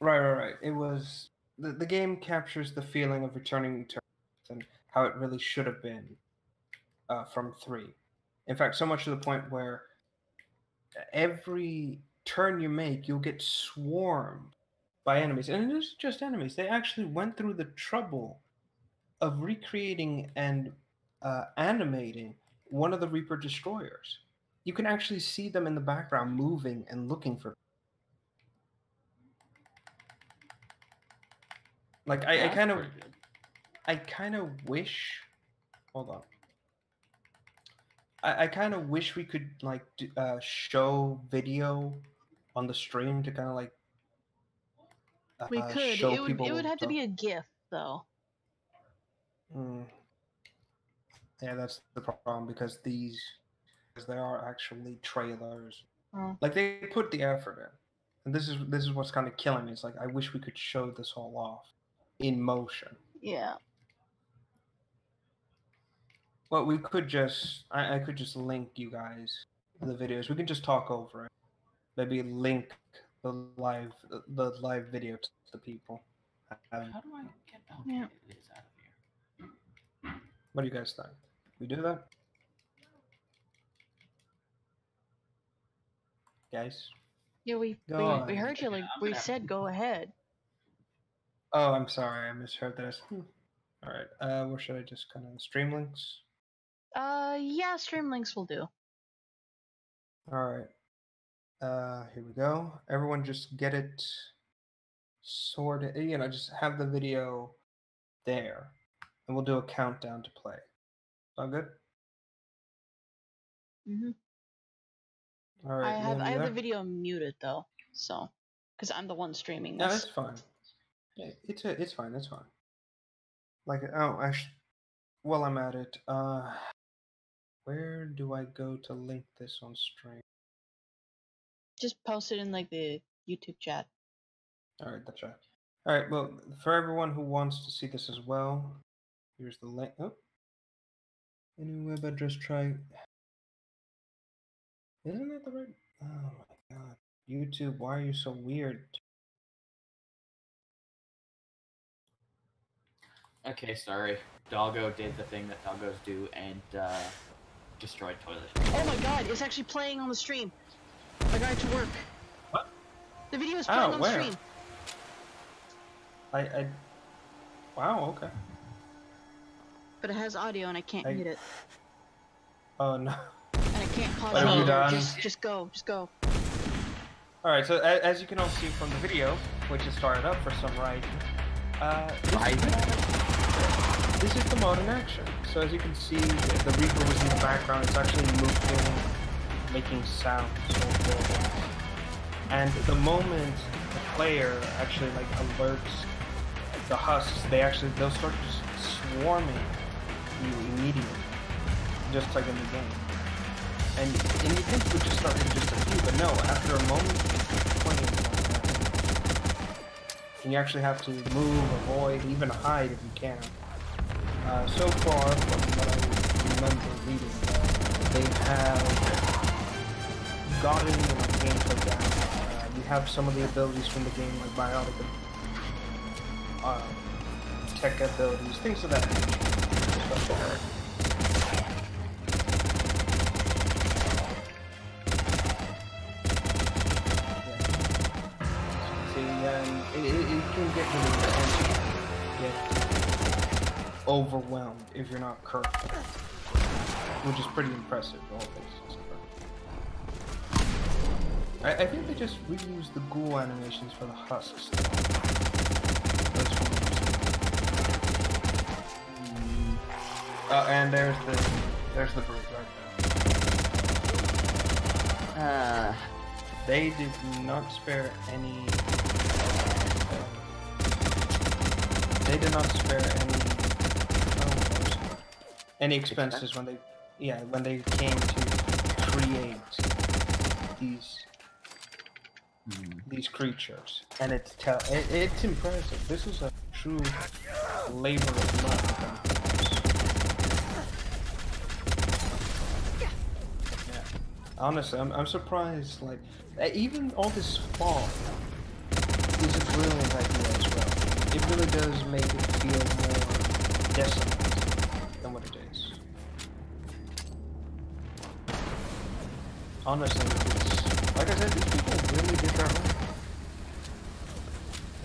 Right. It was the game captures the feeling of returning to Earth and how it really should have been from 3. In fact, so much to the point where every turn you make, you'll get swarmed by enemies. And it isn't just enemies. They actually went through the trouble of recreating and animating one of the Reaper destroyers. You can actually see them in the background moving and looking for. Like I kind of wish. Hold on. I kind of wish we could like show video on the stream to kind of like. We could. Show It people would have to be a GIF though. Yeah, that's the problem because they are actually trailers. Oh. Like they put the effort in, and this is what's kind of killing me. It's like I wish we could show this all off in motion. Yeah. Well, we could just I could just link you guys the videos. We can just talk over it. Maybe link the live video to the people. How do I get out of here? What do you guys think? We do that, guys? Yeah, we heard you. Like we said, go ahead. Oh, I'm sorry, I misheard that. All right. Where should I just kind of stream links? Yeah, stream links will do. All right. Here we go. Everyone, just get it sorted. Just have the video there, and we'll do a countdown to play. Sound good? Mhm. All right. I have the video muted though, so because I'm the one streaming this. Yeah, that's fine. Yeah, it's fine. It's fine. Like while I'm at it, where do I go to link this on stream? Just post it in like the YouTube chat. All right, that's right. All right. Well, for everyone who wants to see this as well, here's the link. Oh, any web address try. Isn't that the right? Oh my god, YouTube! Why are you so weird? Okay, sorry. Doggo did the thing that doggos do and destroyed toilet. Oh my god, it's actually playing on the stream. I got it to work. What? The video is playing on the stream. Wow, okay. But it has audio and I can't mute it. Oh no. And I can't pause What have you it. done? Just go. Alright, so as you can all see from the video, which is started up for some right, this is the mode in action. So as you can see, the Reaper was in the background. It's actually moving, making sounds. And the moment the player actually like alerts the husks, they'll start just swarming you immediately, just like in the game. And you think it would just start with just a few, but no. After a moment, it's 20. And you actually have to move, avoid, even hide if you can. So far, from what I remember reading, they have gotten the gameplay down. You have some of the abilities from the game, like biotic tech abilities, things of that nature. It can get really intense, get overwhelmed if you're not careful. which is pretty impressive. All things considered. I think they just reused the ghoul animations for the husks. That's what and there's the brute right there. They did not spare any. They did not spare any expenses when they came to create these creatures, and it's impressive. This is a true labor of love. Yeah, honestly, I'm surprised. Like, even all this fall is a brilliant idea as well. It really does make it feel more desolate than what it is. Honestly, it's, like I said, these people really did their homework.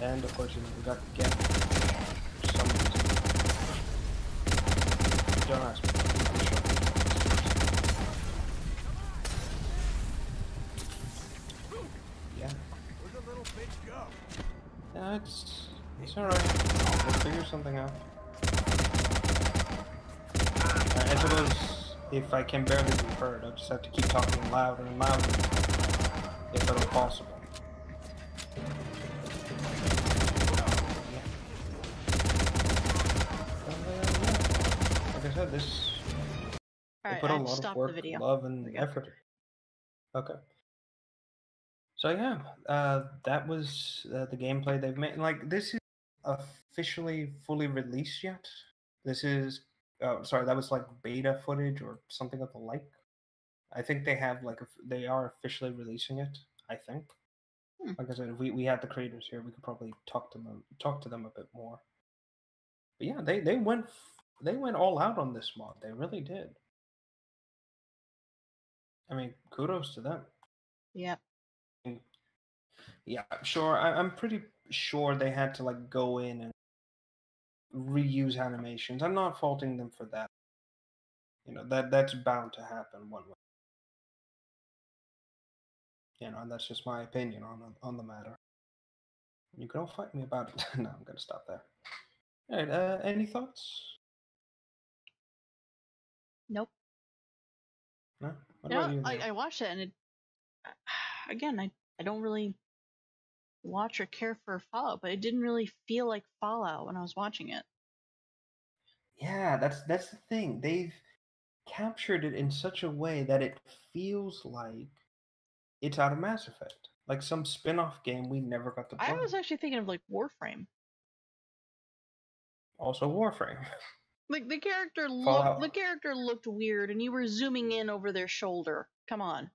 And of course, we got Geth for some reason. Don't ask me. I'm sure. Yeah. Where'd the little bitch go? Yeah, it's alright. We'll figure something out. I suppose if I can barely be heard, I'll just have to keep talking louder and louder, if at all possible. Like I said, they put a lot of work, love, and effort. Okay. So yeah, that was the gameplay they've made. Like, this is officially fully released yet. This is, sorry, that was like beta footage or something of the like. I think they have they are officially releasing it. I think. Like I said, if we had the creators here, we could probably talk to them a bit more. But yeah, they went all out on this mod. They really did. I mean, kudos to them. Yep. Yeah, sure. I'm pretty sure they had to like go in and reuse animations. I'm not faulting them for that. You know, that's bound to happen one way. You know, and that's just my opinion on the matter. You can all fight me about it. No, I'm gonna stop there. All right. Any thoughts? Nope. No. What about you? I watched it, and it again, I don't really watch or care for Fallout, but it didn't really feel like Fallout when I was watching it. Yeah, that's the thing. They've captured it in such a way that it feels like it's out of Mass Effect, like some spin-off game we never got to play. I was actually thinking of like Warframe. Also Warframe. Like the character looked weird, and you were zooming in over their shoulder. Come on.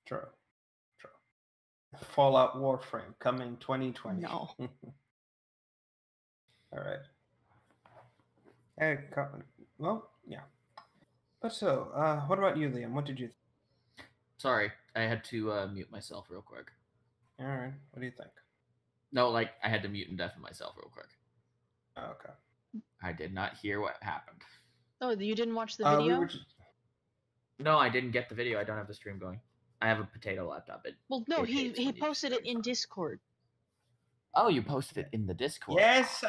True. Fallout Warframe coming 2020. No. All right. Hey, well, yeah. But so, what about you, Liam? What did you think? Sorry, I had to mute myself real quick. All right. What do you think? No, like, I had to mute and deafen myself real quick. Oh, okay. I did not hear what happened. Oh, you didn't watch the video? No, I didn't get the video. I don't have the stream going. I have a potato laptop. Well, no, he posted it in Discord. Oh, you posted it in the Discord? Yes,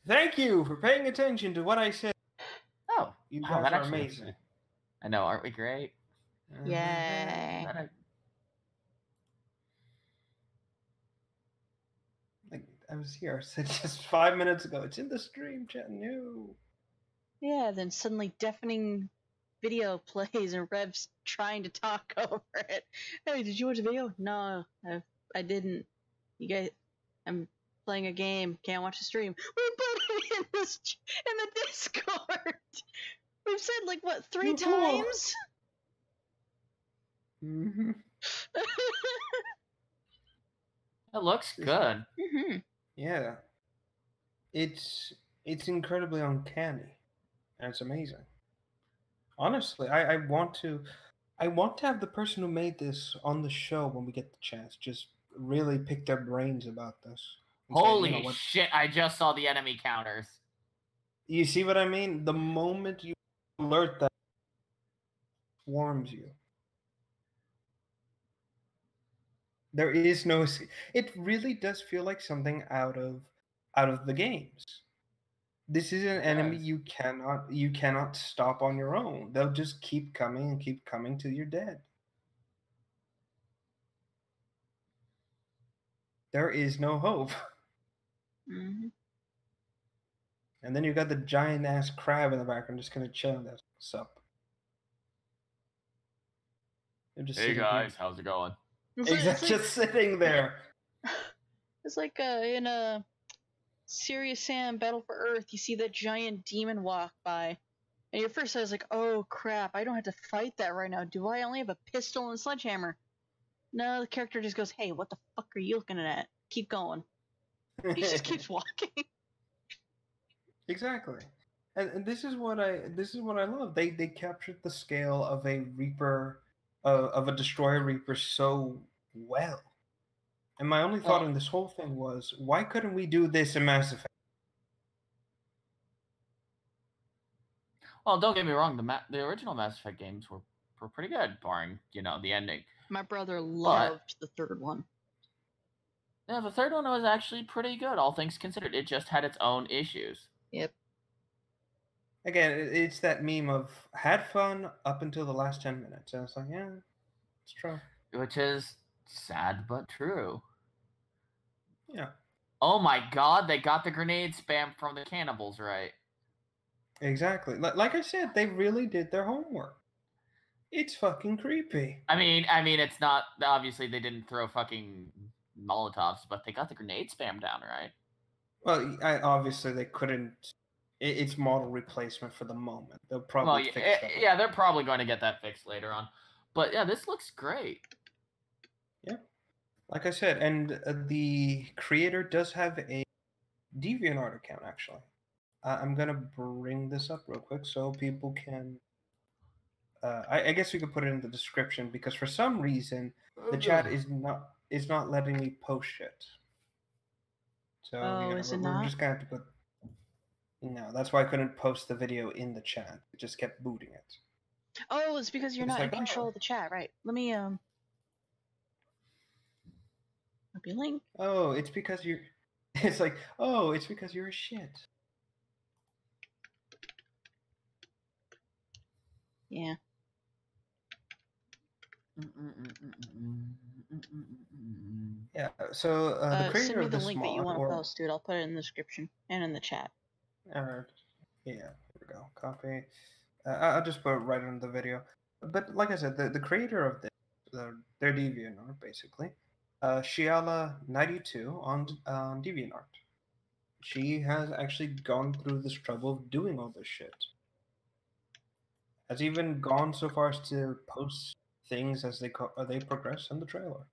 Thank you for paying attention to what I said. Oh, you guys are amazing. Actually, I know, aren't we great? Yay. Like, I was here. I said just 5 minutes ago. It's in the stream chat. No. Yeah, then suddenly deafening video plays and Rev's trying to talk over it. Hey, did you watch the video? No, I didn't. You guys, I'm playing a game. Can't watch the stream. We're putting it in the Discord. We've said like what 3 times? Mm-hmm. It looks good. Mm-hmm. Yeah. It's incredibly uncanny, and it's amazing. Honestly, I want to have the person who made this on the show when we get the chance. Just really pick their brains about this. Holy shit! I just saw the enemy counters. You see what I mean? The moment you alert that, swarms you. There is no. It really does feel like something out of the games. This is an enemy does. you cannot stop on your own. They'll just keep coming and keep coming till you're dead. There is no hope. Mm-hmm. And then you got the giant ass crab in the background just kind of chilling there. What's up? They're just Hey sitting guys, how's it going? here. Exactly, just sitting there. It's like in a Serious Sam Battle for Earth, you see that giant demon walk by, and your first thought is like, "Oh crap! I don't have to fight that right now, do I? Only have a pistol and a sledgehammer." No, the character just goes, "Hey, what the fuck are you looking at? Keep going." He just keeps walking. Exactly. And this is what I love. They captured the scale of a Reaper, of a Destroyer Reaper so well. And my only thought in this whole thing was, why couldn't we do this in Mass Effect? Well, don't get me wrong. The original Mass Effect games were pretty good, barring the ending. My brother loved the third one. Yeah, the third one was actually pretty good, all things considered. It just had its own issues. Yep. Again, it's that meme of had fun up until the last 10 minutes. And it's like, yeah, it's true. Which is sad but true. Yeah. Oh my god, they got the grenade spam from the cannibals right. Exactly. Like I said, they really did their homework. It's fucking creepy. I mean, it's not, obviously they didn't throw fucking Molotovs, but they got the grenade spam down right. Well, obviously they couldn't. It's model replacement for the moment. They'll probably fix that. Yeah, they're probably going to get that fixed later on. But yeah, this looks great. Yeah. Like I said, and the creator does have a DeviantArt account, actually. I'm going to bring this up real quick so people can... I guess we could put it in the description, because for some reason, the chat is not letting me post shit. So is it we're not? just going to have to put... No, that's why I couldn't post the video in the chat. It just kept booting it. Oh, it's because you're It's not like, in control of the chat, right? Let me copy link. Oh, it's because you're... It's like, oh, it's because you're a shit. Yeah. Yeah, so the creator send me of the this link mod, that you want to post, dude. I'll put it in the description and in the chat. Yeah, here we go. Copy. I'll just put it right under the video. But like I said, the creator of this, their DeviantArt, basically, Shiala92 on DeviantArt. She has actually gone through this trouble of doing all this shit. Has even gone so far as to post things as they progress in the trailer.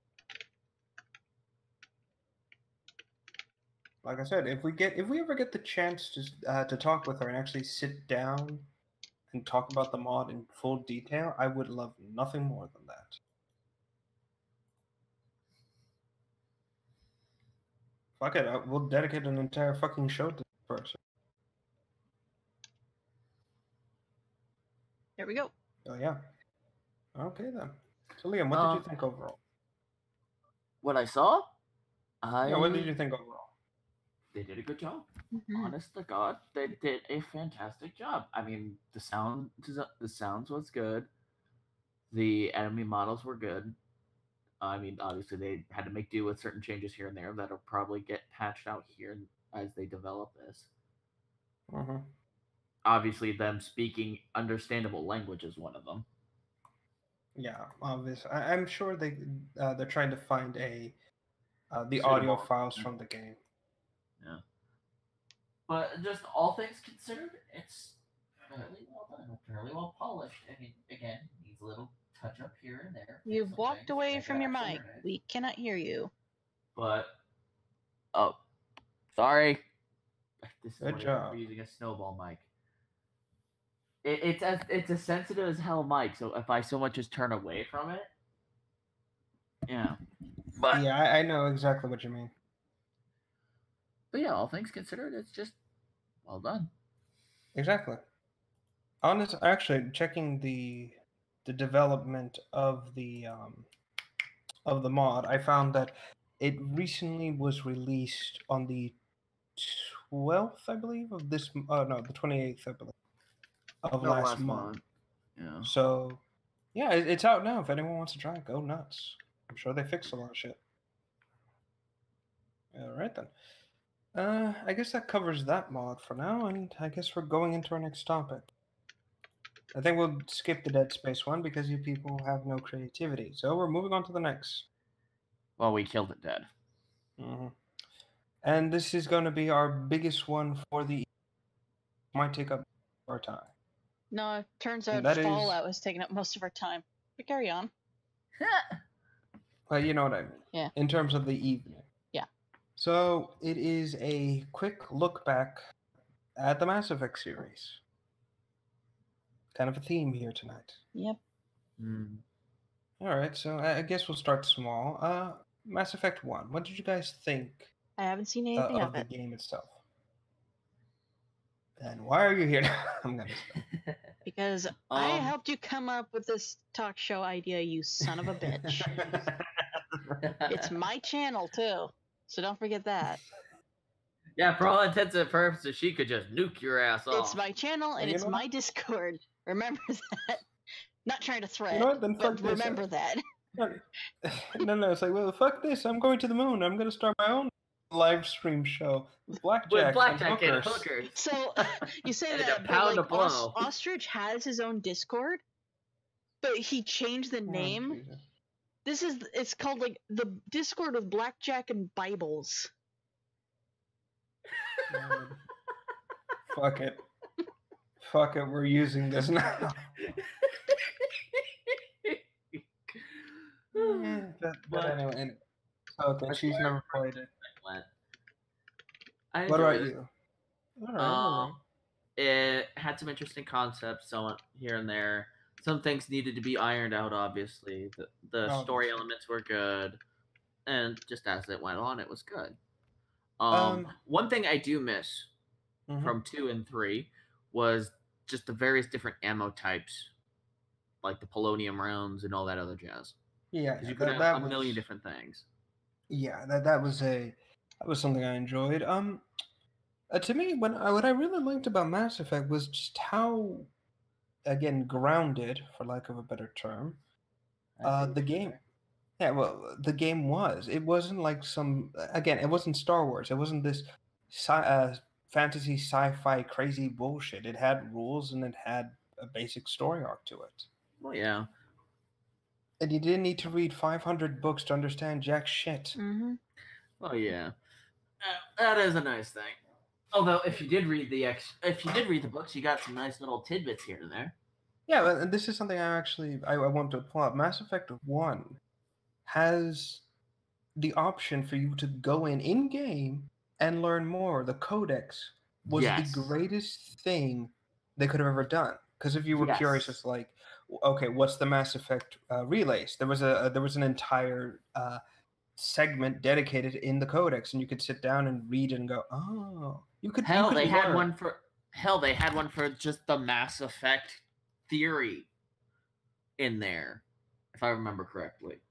Like I said, if we ever get the chance to talk with her and actually sit down and talk about the mod in full detail, I would love nothing more than that. Fuck it, we'll dedicate an entire fucking show to this person. There we go. Oh yeah. Okay then. So Liam, what did you think overall? What I saw? Yeah, what did you think overall? They did a good job. Honest to God, they did a fantastic job. I mean, the sounds was good. The enemy models were good. I mean, obviously they had to make do with certain changes here and there that'll probably get patched out here as they develop this. Obviously, them speaking understandable language is one of them. Yeah, obviously. I'm sure they're trying to find the Suitable. audio files from the game. Yeah. But just all things considered, it's fairly well done, fairly well polished. I mean, again, needs a little touch up here and there. You've walked away from your mic. We cannot hear you. But sorry. This is Good job. We're using a snowball mic. It's as sensitive as hell mic. So if I so much as turn away from it, yeah. But yeah, I know exactly what you mean. But yeah, all things considered, it's just well done. Exactly. Actually, checking the development of the mod, I found that it recently was released on the 12th, I believe, of this. No, the 28th, I believe, of last month. Yeah. So, yeah, it's out now. If anyone wants to try it, go nuts. I'm sure they fixed a lot of shit. All right then. I guess that covers that mod for now, and I guess we're going into our next topic. I think we'll skip the Dead Space one because you people have no creativity. So we're moving on to the next. Well, we killed it dead. Mm-hmm. And this is going to be our biggest one for the. Might take up our time. No, it turns And out that is- Fallout was taking up most of our time. But carry on. Well, you know what I mean. Yeah. In terms of the evening. Yeah. So it is a quick look back at the Mass Effect series. Kind of a theme here tonight. Yep. All right, so I guess we'll start small. Mass Effect 1. What did you guys think I haven't seen anything of of the it. game itself? And why are you here? I'm gonna stop. Because I helped you come up with this talk show idea, you son of a bitch. It's my channel, too. So don't forget that. Yeah, for all intents and purposes, she could just nuke your ass off. It's my channel and You it's know my what? Discord. Remember that. Not trying to threat, You know what? Then fuck but this. remember that. No, it's like, well, fuck this. I'm going to the moon. I'm gonna start my own live stream show with blackjack, With and and hookers. hookers. So you say And a that, but pound like of blow. Ostrich has his own Discord, but he changed the Oh, name. Jesus. It's called like the Discord of Blackjack and Bibles. Fuck it. Fuck it. We're using this now. But anyway. Okay, she's never played it. I What enjoyed about it. you? All right. It had some interesting concepts, so here and there. Some things needed to be ironed out. Obviously, the story Obviously. elements were good, and just as it went on, it was good. Um, One thing I do miss Mhm. from 2 and 3 was just the various different ammo types, like the polonium rounds and all that other jazz. Yeah, Because you could have a million different things. Yeah, that was something I enjoyed. To me, what I really liked about Mass Effect was just how, again, grounded, for lack of a better term, the game. Yeah, well, the game was. It wasn't like it wasn't Star Wars. It wasn't this fantasy sci-fi crazy bullshit. It had rules and it had a basic story arc to it. Well, yeah. And you didn't need to read 500 books to understand jack shit. Mm-hmm. Well, yeah. That is a nice thing. Although, if you did read the books, you got some nice little tidbits here and there. Yeah, and this is something I want to pull up. Mass Effect 1 has the option for you to go in game and learn more. The Codex was Yes. the greatest thing they could have ever done. Because if you were curious, it's like, okay, what's the Mass Effect relays? There was an entire segment dedicated in the Codex, and you could sit down and read and go, oh, They had one for just the Mass Effect theory in there, if I remember correctly.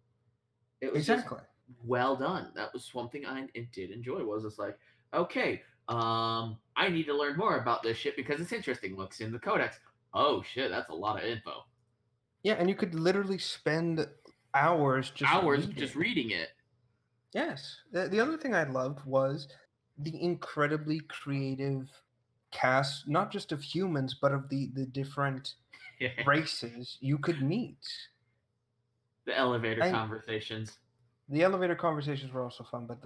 It was exactly well done. That was one thing I did enjoy. Was it's like, okay, I need to learn more about this shit because it's interesting. Looks in the Codex. Oh shit, that's a lot of info. Yeah, and you could literally spend hours just reading it. Yes. The other thing I loved was the incredibly creative cast, not just of humans, but of the different races you could meet. The elevator conversations. The elevator conversations were also fun, but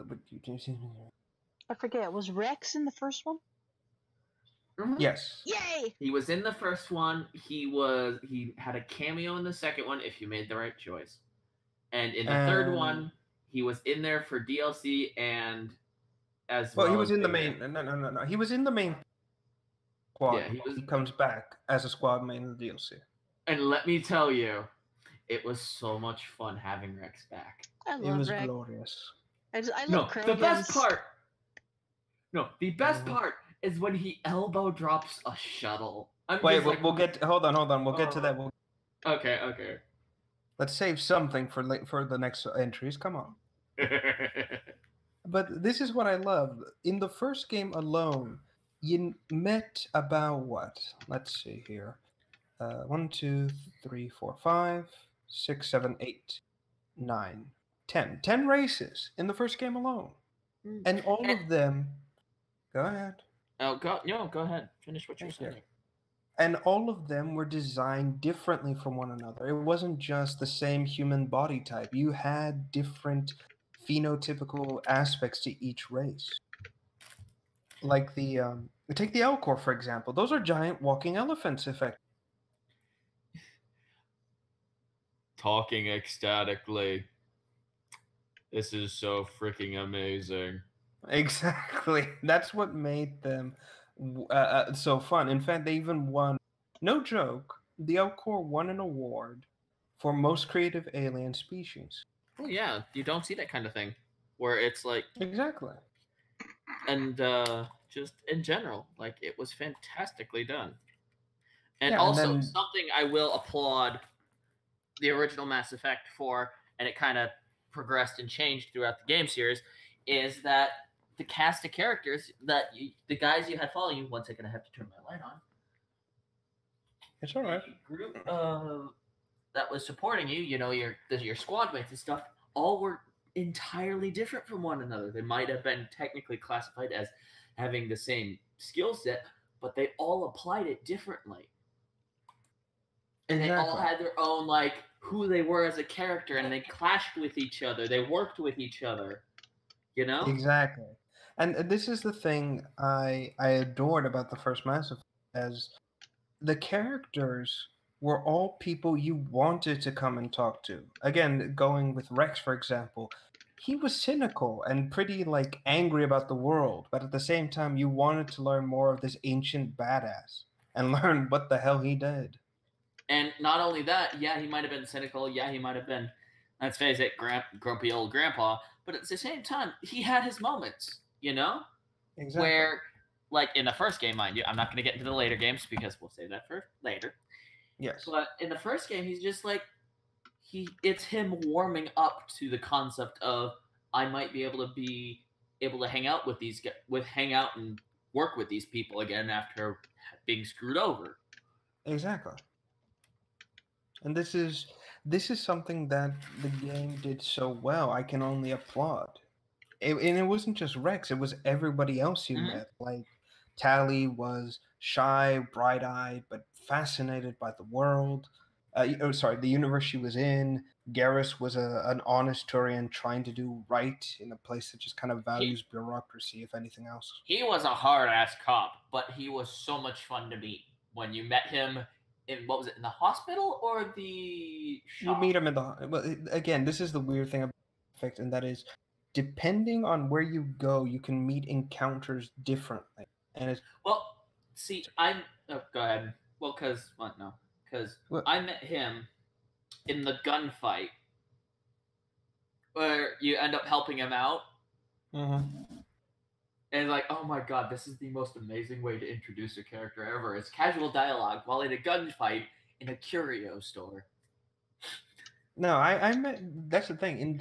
I forget. Was Rex in the first one? Mm-hmm. Yes. Yay! He was in the first one. He had a cameo in the second one if you made the right choice. And in the third one, he was in there for DLC and as well. Well, he was in the main. No. He was in the main squad. Yeah, he comes back as a squad mate in the DLC. And let me tell you, it was so much fun having Rex back. I love Rex. It was glorious. I love Krogans. The best part is when he elbow drops a shuttle. Wait, we'll get. Hold on. We'll get to that. Okay. Let's save something for the next entries. Come on. But this is what I love. In the first game alone, you met about what? Let's see here. 1, 2, 3, 4, 5, 6, 7, 8, 9, 10. 10 races in the first game alone. And all of them. Go ahead. Go ahead. Finish what you're saying. And all of them were designed differently from one another. It wasn't just the same human body type. You had different phenotypical aspects to each race. Like take the Elcor, for example. Those are giant walking elephants, effectively. Talking ecstatically. This is so freaking amazing. Exactly. That's what made them so fun. In fact, they even won, no joke, the Elcor won an award for most creative alien species. Well, yeah, you don't see that kind of thing where it's like exactly. And just in general, like it was fantastically done. And Yeah, also and then... something I will applaud the original Mass Effect for, and it kind of progressed and changed throughout the game series, is that the cast of characters that the guys you had following you. One second, I have to turn my light on. It's all right. The group that was supporting you, your squad mates and stuff, all were entirely different from one another. They might have been technically classified as having the same skill set, but they all applied it differently. And they all had their own, like, who they were as a character, and they clashed with each other. They worked with each other, you know? Exactly. And this is the thing I adored about the first Mass Effect, as the characters were all people you wanted to come and talk to. Again, going with Rex, for example, he was cynical and pretty, like, angry about the world, but at the same time, you wanted to learn more of this ancient badass and learn what the hell he did. And not only that, yeah, he might have been cynical, yeah, he might have been, let's face it, grumpy old grandpa, but at the same time, he had his moments, you know? Exactly. Where, like, in the first game, mind you, I'm not going to get into the later games because we'll save that for later. Yes. But in the first game, he's just like, it's him warming up to the concept of, I might be able to hang out with hang out and work with these people again after being screwed over. Exactly. And this is something that the game did so well. I can only applaud. And it wasn't just Rex; it was everybody else you met. Like Tally was shy, bright-eyed, but fascinated by the world. The universe she was in. Garrus was an honest Turian trying to do right in a place that just kind of values bureaucracy, if anything else. He was a hard-ass cop, but he was so much fun to meet. When you met him in, what was it, in the hospital or the shop? You meet him in the... Well, again, this is the weird thing about Effect, and that is, depending on where you go, you can meet encounters differently. And it's... Well, see, go ahead. Well, because I met him in the gunfight where you end up helping him out. Mm-hmm. And like, oh my god, this is the most amazing way to introduce a character ever. It's casual dialogue while in a gunfight in a curio store. No, I met... That's the thing. In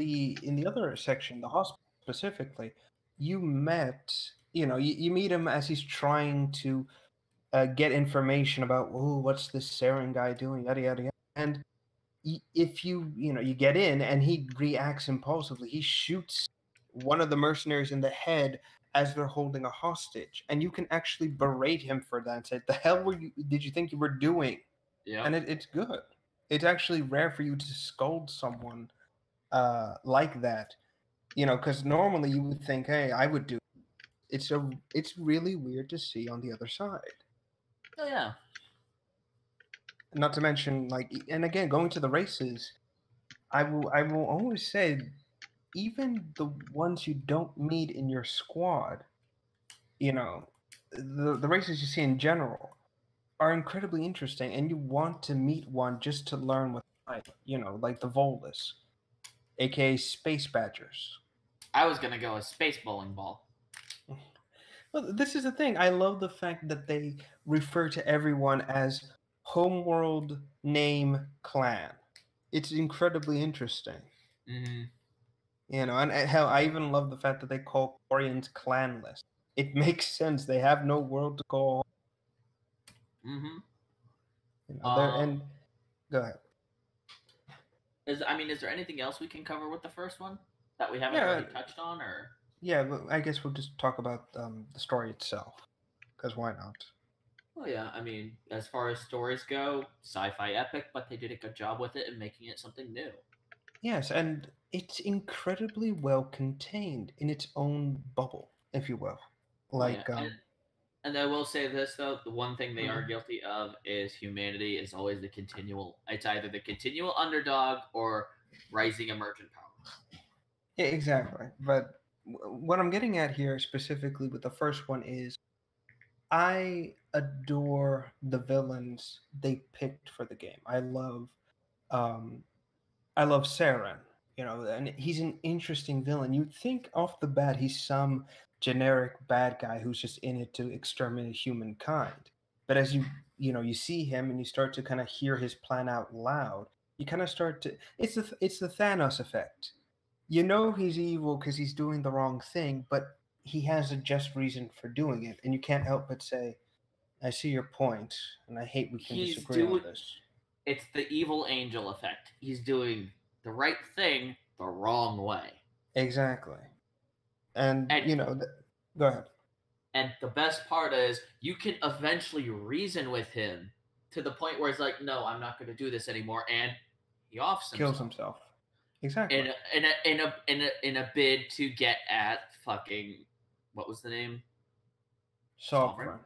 the other section, the hospital specifically, you met... you meet him as he's trying to get information about, what's this Saren guy doing, yada, yada, yada. And if you get in and he reacts impulsively, he shoots one of the mercenaries in the head as they're holding a hostage. And you can actually berate him for that and say, the hell did you think you were doing? Yeah. And it's good. It's actually rare for you to scold someone like that. Because normally you would think, hey, I would do it. It's really weird to see on the other side. Oh, yeah. Not to mention, and again, going to the races, I will always say, even the ones you don't meet in your squad, the races you see in general are incredibly interesting, and you want to meet one just to learn what like the Volus, aka Space Badgers. I was gonna go a space bowling ball. Well, this is the thing. I love the fact that they refer to everyone as homeworld name clan. It's incredibly interesting. Mm-hmm. And hell, I even love the fact that they call Koreans clanless. It makes sense. They have no world to call. Mm-hmm. They're and go ahead. Is there anything else we can cover with the first one that we haven't Yeah, already touched on, or? yeah. But I guess we'll just talk about the story itself, because why not? Well, yeah. As far as stories go, sci-fi epic, but they did a good job with it and making it something new. Yes, and it's incredibly well contained in its own bubble, if you will. Like, Oh, yeah. And I will say this though: the one thing they are Mhm. guilty of is humanity is always the continual. It's either the continual underdog or rising emergent power. Yeah, exactly. But what I'm getting at here specifically with the first one is I adore the villains they picked for the game. Um I love Saren, and he's an interesting villain. You'd think off the bat he's some generic bad guy who's just in it to exterminate humankind. But as you see him and you start to kind of hear his plan out loud, you kind of start to it's the Thanos effect. You know he's evil because he's doing the wrong thing, but he has a just reason for doing it, and you can't help but say, "I see your point, and I hate we can He's disagree on doing. this." It's the evil angel effect. He's doing the right thing the wrong way. Exactly, and And go ahead. and the best part is you can eventually reason with him to the point where it's like, no, I'm not going to do this anymore, and he offs Kills himself. himself. Exactly. In a bid to get at fucking what was the name? Sovereign.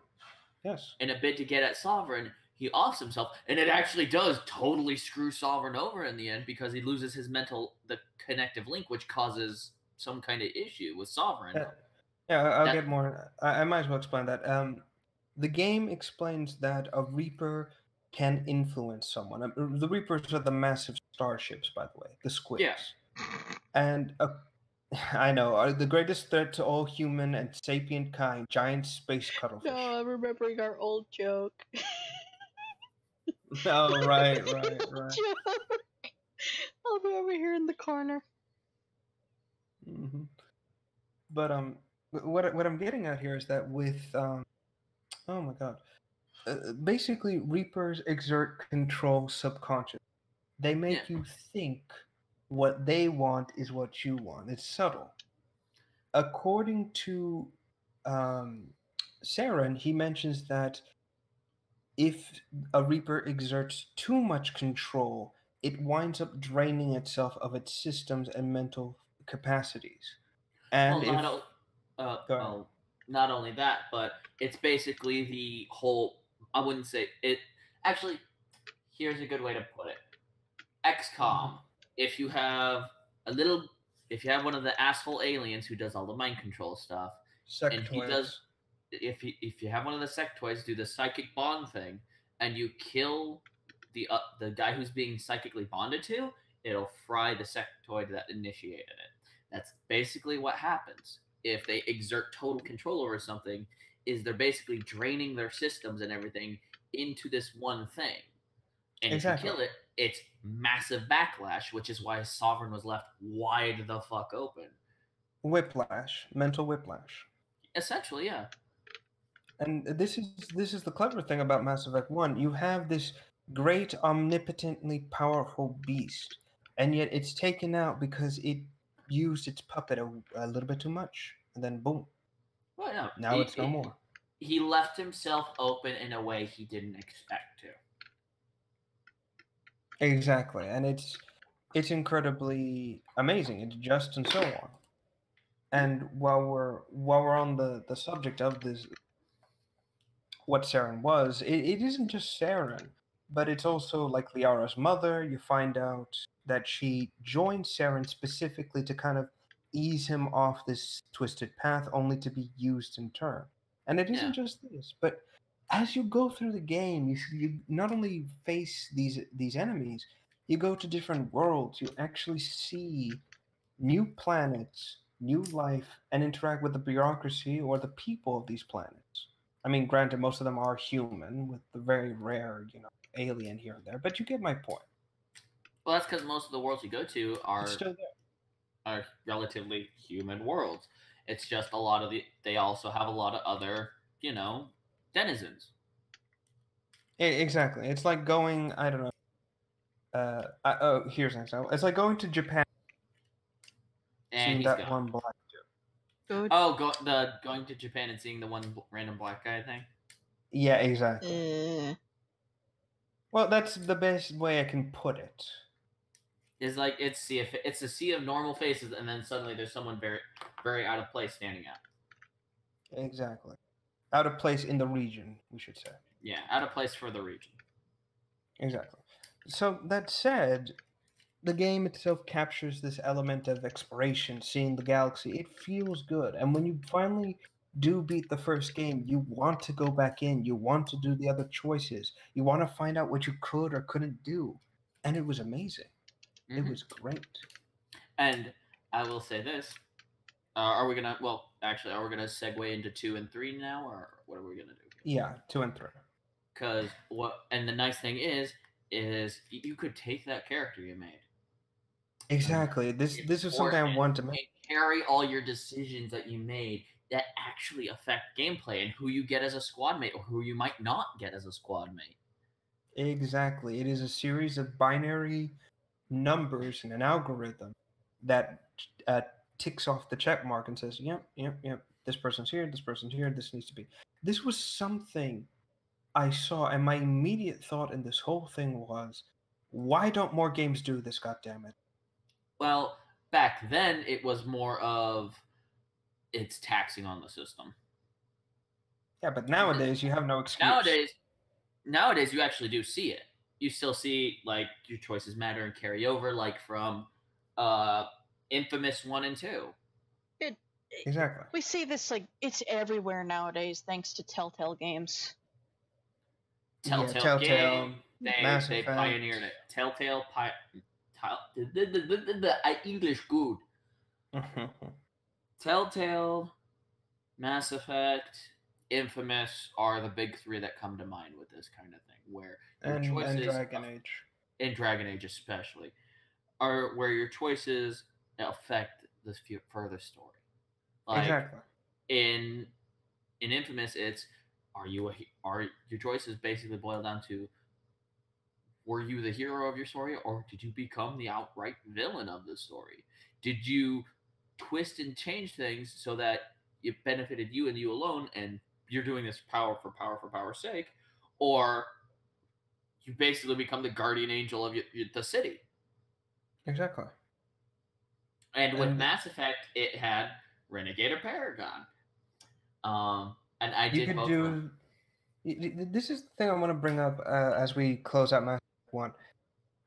Yes. In a bid to get at Sovereign, he offs himself, and it actually does totally screw Sovereign over in the end because he loses the connective link, which causes some kind of issue with Sovereign. Yeah, I'll get more. I might as well explain that. The game explains that a Reaper can influence someone. The Reapers are the massive starships, by the way, the squids. Yeah. And I know, are the greatest threat to all human and sapient kind, giant space cuttlefish. No, I'm remembering our old joke. Oh, right. Joke. I'll be over here in the corner. Mm-hmm. But what I'm getting at here is that with oh my god, basically Reapers exert control subconsciously. They make you think what they want is what you want. It's subtle. According to Saren, he mentions that if a Reaper exerts too much control, it winds up draining itself of its systems and mental capacities. And not only that, but it's basically the whole. I wouldn't say it. Actually, here's a good way to put it. XCOM. If you have one of the asshole aliens who does all the mind control stuff, sectoids. And he does. If you have one of the sectoids do the psychic bond thing, and you kill the guy who's being psychically bonded to, it'll fry the sectoid that initiated it. That's basically what happens if they exert total control over something. Is they're basically draining their systems and everything into this one thing, and exactly. If you kill it, it's massive backlash, which is why Sovereign was left wide the fuck open. Whiplash, mental whiplash. Essentially, yeah. And this is the clever thing about Mass Effect 1. You have this great, omnipotently powerful beast, and yet it's taken out because it used its puppet a little bit too much, and then boom. Well, yeah. Now it's no more. He left himself open in a way he didn't expect to. Exactly, and it's incredibly amazing. It's just and so on. And while we're on the subject of this, what Saren was, it isn't just Saren, but it's also like Liara's mother. You find out that she joined Saren specifically to kind of ease him off this twisted path, only to be used in turn. And it isn't just this, but as you go through the game, you not only face these enemies, you go to different worlds. You actually see new planets, new life and interact with the bureaucracy or the people of these planets. I mean, granted, most of them are human, with the very rare, alien here and there, but you get my point. Well, that's because most of the worlds you go to It's are still there. relatively human worlds. It's just a lot of they also have a lot of other, denizens. Exactly. It's like going, I don't know. Here's an example. It's like going to Japan, And seeing he's that gone. one black dude. Good. Oh, going to Japan and seeing the one random black guy thing. Yeah, exactly. Well, that's the best way I can put it. It's like it's a sea of normal faces, and then suddenly there's someone very, very out of place standing out. Exactly. Out of place in the region, we should say. Yeah, out of place for the region. Exactly. So that said, the game itself captures this element of exploration, seeing the galaxy. It feels good. And when you finally do beat the first game, you want to go back in. You want to do the other choices. You want to find out what you could or couldn't do. And it was amazing. Mm-hmm. It was great. And I will say this. Are we gonna? Well, actually, are we gonna segue into 2 and 3 now, or what are we gonna do? Yeah, 2 and 3. Because and the nice thing is you could take that character you made. Exactly. This is something I want to make. Carry all your decisions that you made that actually affect gameplay and who you get as a squad mate or who you might not get as a squad mate. Exactly. It is a series of binary numbers and an algorithm that ticks off the check mark and says, yep, this person's here, this needs to be. This was something I saw, and my immediate thought in this whole thing was, why don't more games do this, goddammit? Well, back then it was more of it's taxing on the system. Yeah, but nowadays you have no excuse. Nowadays you actually do see it. You still see like your choices matter and carry over, like from Infamous 1 and 2. Exactly. We see this like it's everywhere nowadays, thanks to Telltale Games. Telltale Game, Mass they Effect. pioneered it. Telltale, English good. Telltale, Mass Effect, Infamous are the big 3 that come to mind with this kind of thing, where your choices and Dragon Age. In Dragon Age especially, are where your choices affect this further story. Like, exactly. In Infamous, it's are your choices basically boil down to were you the hero of your story or did you become the outright villain of the story? Did you twist and change things so that it benefited you and you alone and you're doing this power for power's sake, or you basically become the guardian angel of the city? Exactly. And with Mass Effect, it had Renegade or Paragon. And I did both of them. This is the thing I want to bring up as we close out Mass Effect 1.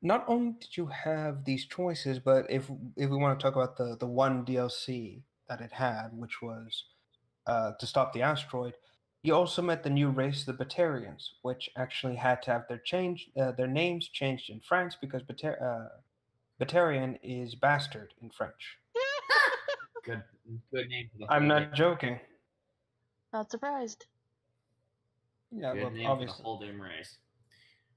Not only did you have these choices, but if we want to talk about the one DLC that it had, which was to stop the asteroid, you also met the new race, the Batarians, which actually had to have their names changed in France because Batarian is bastard in French. Good name for the whole I'm not damn joking. Not surprised. Yeah, Good well, name obviously. for the whole damn race.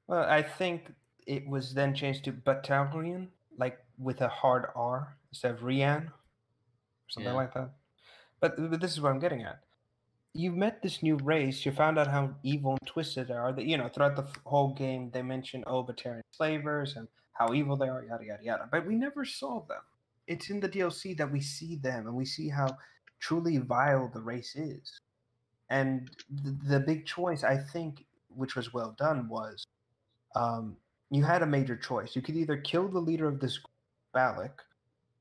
Well, I think it was then changed to Batarian, like with a hard R instead of Rian, or something like that. But this is what I'm getting at. You met this new race. You found out how evil and twisted they are. That throughout the whole game, they mention Batarian slavers and how evil they are, yada yada yada. But we never saw them. It's in the DLC that we see them, and we see how truly vile the race is. And the big choice, I think, which was well done, was you had a major choice. You could either kill the leader of this Balak,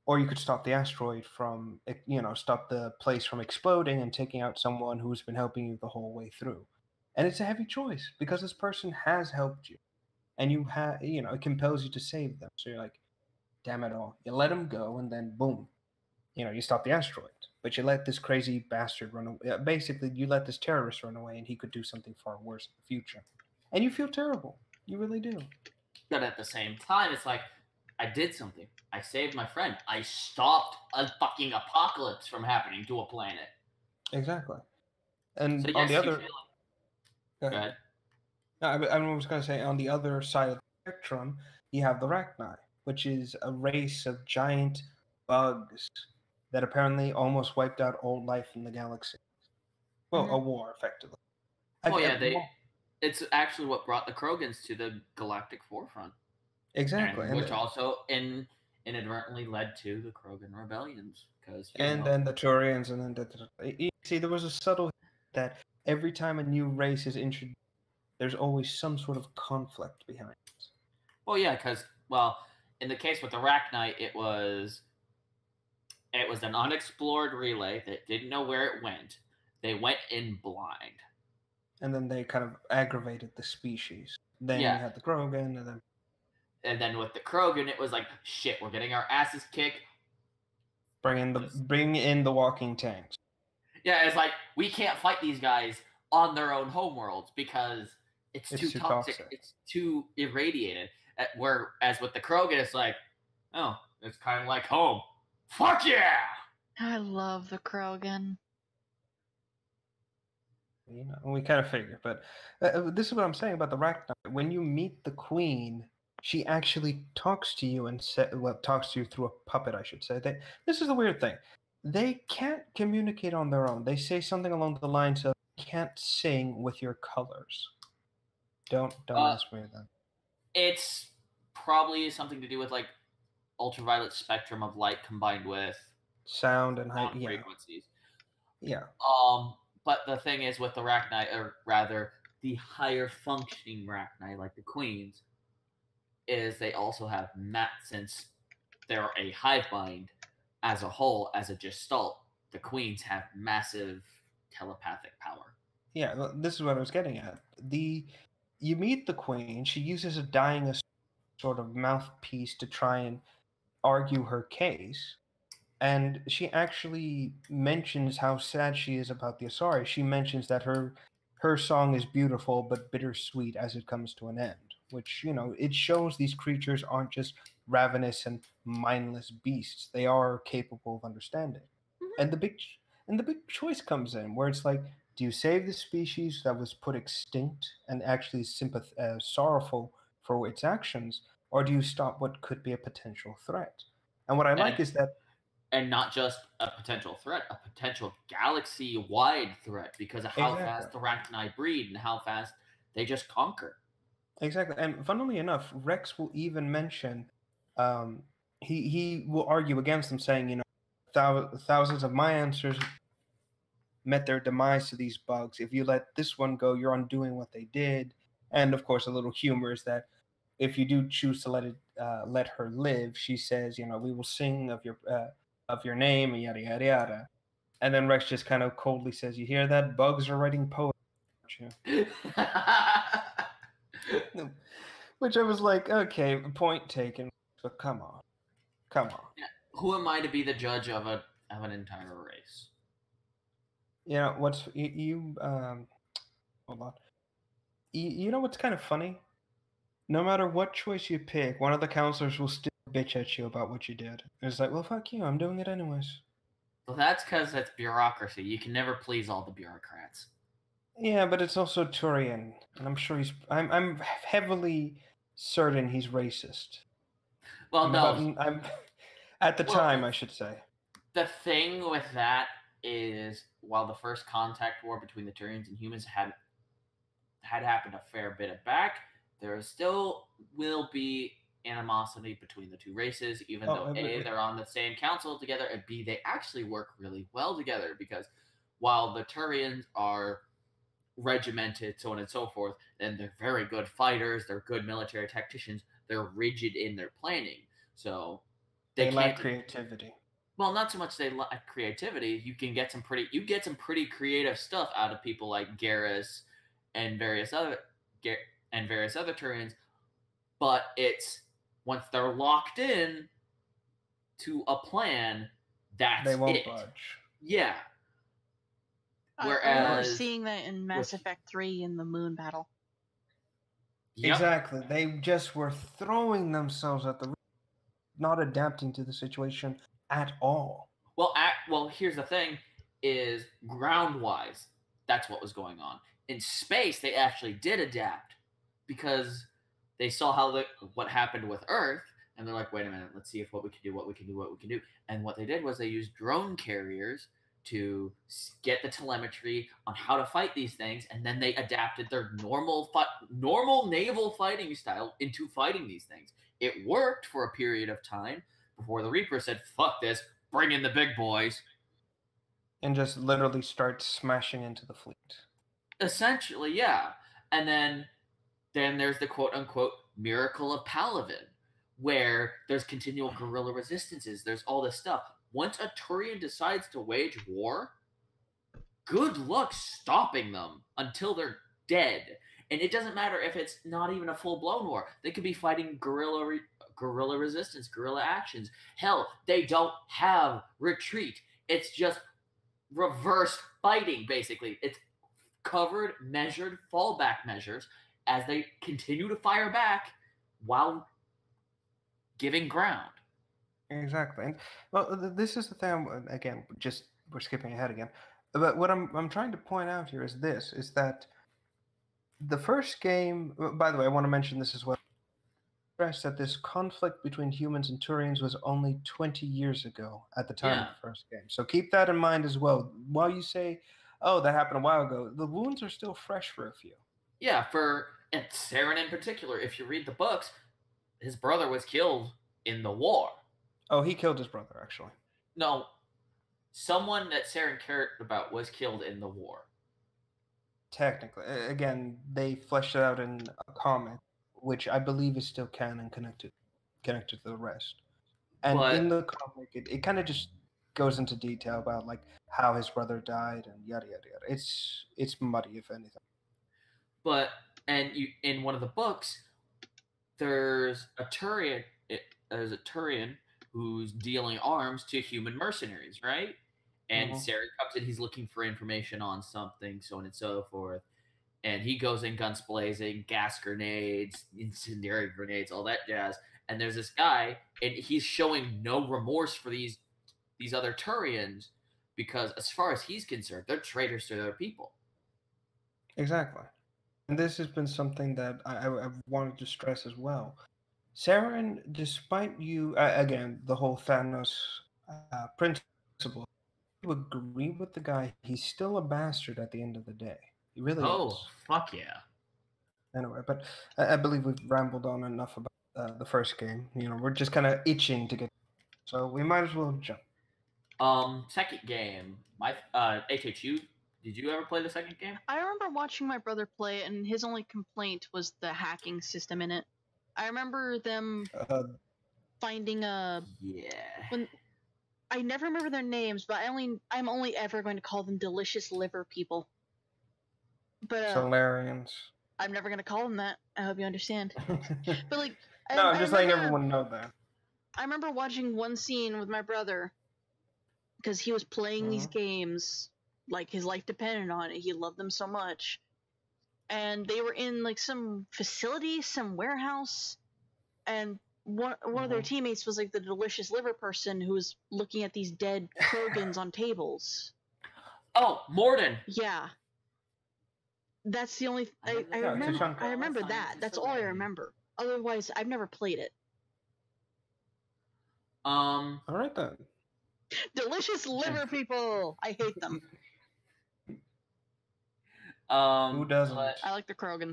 or you could stop the asteroid from, stop the place from exploding and taking out someone who's been helping you the whole way through. And it's a heavy choice because this person has helped you, and it compels you to save them. So you're like, damn it all. You let them go, and then boom, you stop the asteroid. But you let this crazy bastard run away. Basically, you let this terrorist run away, and he could do something far worse in the future. And you feel terrible. You really do. But at the same time, it's like I did something. I saved my friend. I stopped a fucking apocalypse from happening to a planet. Exactly. So And yes, on the you other, feel go it. Go ahead. ahead. No, I was going to say, on the other side of the spectrum, you have the Rachni, which is a race of giant bugs that apparently almost wiped out all life in the galaxy. Well, Mhm. a war, effectively. Oh yeah, it's actually what brought the Krogans to the galactic forefront. Exactly. And which also inadvertently led to the Krogan rebellions. Because and then the Turians, and then you see, there was a subtle that every time a new race is introduced, there's always some sort of conflict behind it. Well, yeah, because in the case with the Rachni, it was an unexplored relay that didn't know where it went. They went in blind. And then they kind of aggravated the species. Then you had the Krogan, and then with the Krogan, it was like, shit, we're getting our asses kicked. bring in the walking tanks. Yeah, it's like, we can't fight these guys on their own homeworlds because it's too toxic. It's too irradiated. Whereas with the Krogan, it's like, oh, it's kind of like home. Fuck yeah! I love the Krogan. You know, we kind of figure, but this is what I'm saying about the Rachni. When you meet the Queen, she actually talks to you and talks to you through a puppet, I should say. This is the weird thing. They can't communicate on their own. They say something along the lines of, "Can't sing with your colors." Don't ask me that. It's probably something to do with like ultraviolet spectrum of light combined with sound and high frequencies. Yeah. But the thing is with the Rachni, or rather the higher functioning Rachni, like the Queens, is they also have since they're a hive mind as a whole, as a gestalt, the Queens have massive telepathic power. Yeah, this is what I was getting at. You meet the Queen, she uses a dying sort of mouthpiece to try and argue her case. And she actually mentions how sad she is about the Asari. She mentions that her song is beautiful but bittersweet as it comes to an end, which, you know, it shows these creatures aren't just ravenous and mindless beasts. They are capable of understanding. Mm-hmm. And the big choice comes in where it's like, do you save the species that was put extinct and actually sorrowful for its actions, or do you stop what could be a potential threat? And what I like is that, and not just a potential threat, a potential galaxy-wide threat, because of how fast the Rachni breed and how fast they just conquer. Exactly. And funnily enough, Rex will even mention, he will argue against them, saying, you know, thousands of my ancestors met their demise to these bugs. If you let this one go, you're undoing what they did. And of course, a little humor is that if you do choose to let her live, she says, you know, we will sing of your name, and yada yada yada. And then Rex just kind of coldly says, "You hear that? Bugs are writing poetry, aren't you?" Which I was like, okay, point taken, but come on. Yeah. Who am I to be the judge of an entire race? Yeah, hold on. You know what's kind of funny? No matter what choice you pick, one of the counselors will still bitch at you about what you did. It's like, well, fuck you, I'm doing it anyways. Well, that's because that's bureaucracy. You can never please all the bureaucrats. Yeah, but it's also Turian, and I'm sure I'm heavily certain he's racist. Well, I'm at the time, I should say. The thing with that is, while the first contact war between the Turians and humans had happened a fair bit back, there still will be animosity between the two races, even though A, they're on the same council together, and B, they actually work really well together, because while the Turians are regimented, so on and so forth, and they're very good fighters, they're good military tacticians, they're rigid in their planning. So they lack creativity. Well, not so much they lack creativity. You get some pretty creative stuff out of people like Garrus and various other Turians, but it's once they're locked in to a plan, they won't budge. Yeah. Whereas I remember seeing that in Mass Effect 3 in the moon battle. Yep. Exactly. They just were throwing themselves at the not adapting to the situation at all. Well, here's the thing: is ground-wise, that's what was going on. In space, they actually did adapt because they saw what happened with Earth, and they're like, wait a minute, let's see what we can do. And what they did was they used drone carriers to get the telemetry on how to fight these things, and then they adapted their normal naval fighting style into fighting these things. It worked for a period of time before the Reaper said, fuck this, bring in the big boys. And just literally start smashing into the fleet. Essentially, yeah. And then there's the quote-unquote miracle of Palavin, where there's continual guerrilla resistances, there's all this stuff. Once a Turian decides to wage war, good luck stopping them until they're dead. And it doesn't matter if it's not even a full-blown war. They could be fighting guerrilla resistance, guerrilla actions. Hell, they don't have retreat. It's just reverse fighting, basically. It's covered, measured fallback measures as they continue to fire back while giving ground. Exactly. And well, this is the thing. Again, just we're skipping ahead again. But what I'm trying to point out here is that the first game. By the way, I want to mention this as well. Stress that this conflict between humans and Turians was only 20 years ago at the time of the first game. So keep that in mind as well. While you say, "Oh, that happened a while ago," the wounds are still fresh for a few. Yeah, and Saren in particular. If you read the books, his brother was killed in the war. Oh, he killed his brother, actually. No, someone that Saren cared about was killed in the war. Technically, again, they fleshed it out in a comic, which I believe is still canon, connected to the rest. And in the comic, it kind of just goes into detail about like how his brother died and yada yada yada. It's muddy, if anything. But in one of the books, there's a Turian. There's a Turian who's dealing arms to human mercenaries, right? And Saren comes in, he's looking for information on something, so on and so forth. And he goes in guns blazing, gas grenades, incendiary grenades, all that jazz. And there's this guy, and he's showing no remorse for these other Turians because, as far as he's concerned, they're traitors to their people. Exactly. And this has been something that I wanted to stress as well. Saren, despite again, the whole Thanos principle, you agree with the guy, he's still a bastard at the end of the day. He really is. Oh, fuck yeah. Anyway, but I believe we've rambled on enough about the first game. We're just kind of itching to get, so we might as well jump. Second game. HHU, did you ever play the second game? I remember watching my brother play, and his only complaint was the hacking system in it. I remember them finding a... Yeah. I never remember their names, but I'm only ever going to call them delicious liver people. But Solarians. I'm never going to call them that. I hope you understand. But like, no, I'm just letting everyone know that. I remember watching one scene with my brother because he was playing these games like his life depended on it. He loved them so much, and they were in like some facility, some warehouse, and one of their teammates was like the delicious liver person who was looking at these dead Krogans on tables. Oh, Morden. Yeah. That's the only I remember that. That's all I remember. Otherwise, I've never played it. All right then. Delicious liver people. I hate them. Who doesn't? I like the Krogans.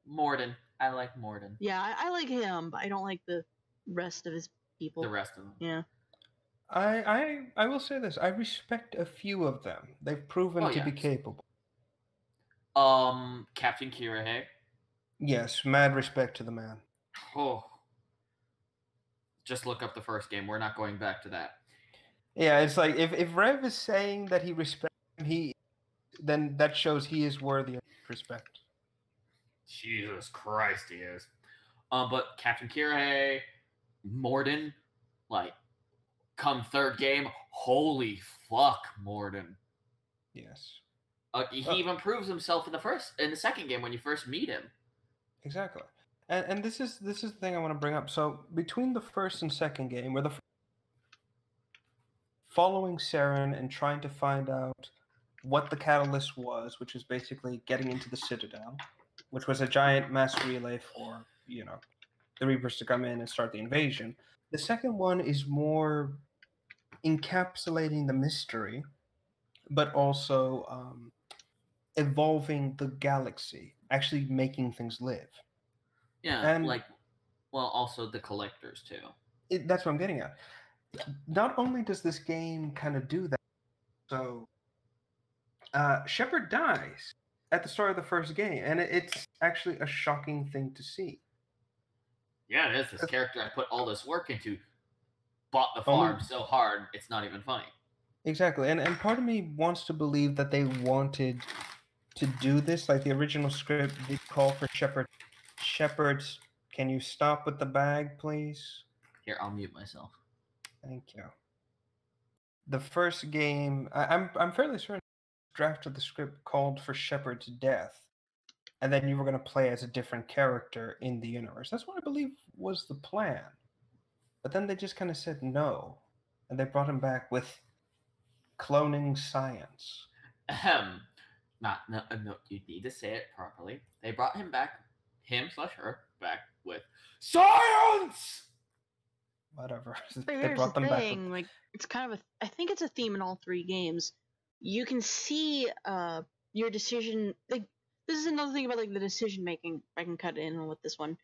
Morden. I like Morden. Yeah, I like him, but I don't like the rest of his people. The rest of them. Yeah. I will say this. I respect a few of them. They've proven to be capable. Captain Kirihei. Yes, mad respect to the man. Oh. Just look up the first game. We're not going back to that. Yeah, it's like if Rev is saying that he respects him, then that shows he is worthy of respect. Jesus Christ, he is. But Captain Kirihei, Morden, like, come third game, holy fuck, Morden. Yes. He even proves himself in the second game when you first meet him. Exactly. And this is the thing I want to bring up. So between the first and second game, where the following Saren and trying to find out what the catalyst was, which is basically getting into the Citadel, which was a giant mass relay for the Reapers to come in and start the invasion. The second one is more encapsulating the mystery, but also evolving the galaxy, actually making things live. Yeah, And also the collectors too. That's what I'm getting at. Not only does this game kind of do that, so Shepard dies at the start of the first game, and it's actually a shocking thing to see. Yeah, it is. This character I put all this work into bought the farm so hard, it's not even funny. Exactly, and part of me wants to believe that they wanted to do this, like the original script did call for Shepard. Shepard's, can you stop with the bag, please? Here, I'll mute myself. Thank you. The first game, I'm fairly certain the draft of the script called for Shepard's death, and then you were going to play as a different character in the universe. That's what I believe was the plan. But then they just kind of said no, and they brought him back with cloning science. No, you need to say it properly. They brought him back, him/her, back with science! Whatever. But They here's brought the them back thing, with... like, it's kind of I think it's a theme in all three games. You can see your decision, like, this is another thing about, like, the decision making, if I can cut in with this one.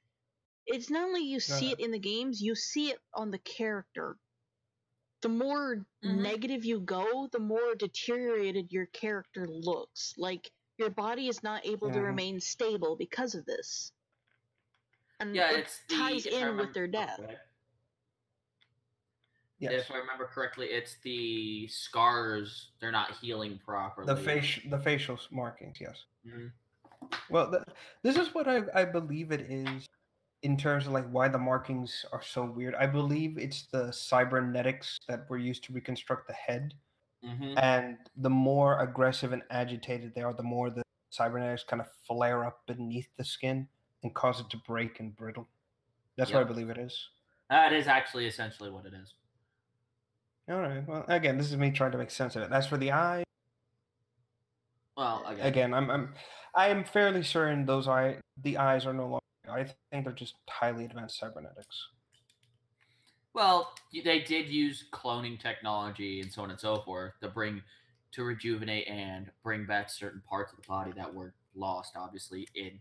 It's not only you see it in the games, you see it on the character. The more negative you go, the more deteriorated your character looks. Like, your body is not able to remain stable because of this. And it ties in with their death. Yes. If I remember correctly, it's the scars, they're not healing properly. The facial markings, yes. Mm-hmm. Well, this is what I believe it is in terms of like why the markings are so weird. I believe it's the cybernetics that were used to reconstruct the head. Mm-hmm. And the more aggressive and agitated they are, the more the cybernetics kind of flare up beneath the skin and cause it to break and brittle. That's what I believe it is. That is actually essentially what it is. All right. Well, again, this is me trying to make sense of it. As for the eye, well, again, I am fairly certain the eyes are no longer. I think they're just highly advanced cybernetics. Well, they did use cloning technology and so on and so forth to rejuvenate and bring back certain parts of the body that were lost, obviously, in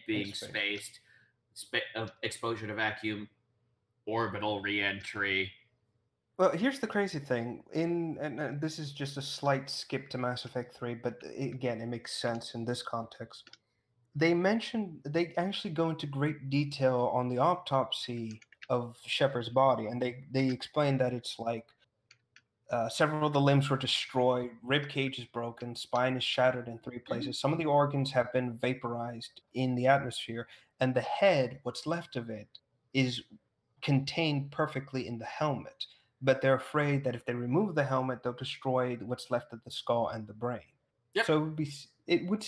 being spaced, exposure to vacuum, orbital re-entry. Well, here's the crazy thing. And this is just a slight skip to Mass Effect 3, but again, it makes sense in this context. They actually go into great detail on the autopsy of Shepard's body, and they explain that it's like several of the limbs were destroyed, rib cage is broken, spine is shattered in 3 places. Some of the organs have been vaporized in the atmosphere, and the head, what's left of it, is contained perfectly in the helmet. But they're afraid that if they remove the helmet, they'll destroy what's left of the skull and the brain. Yep. So it would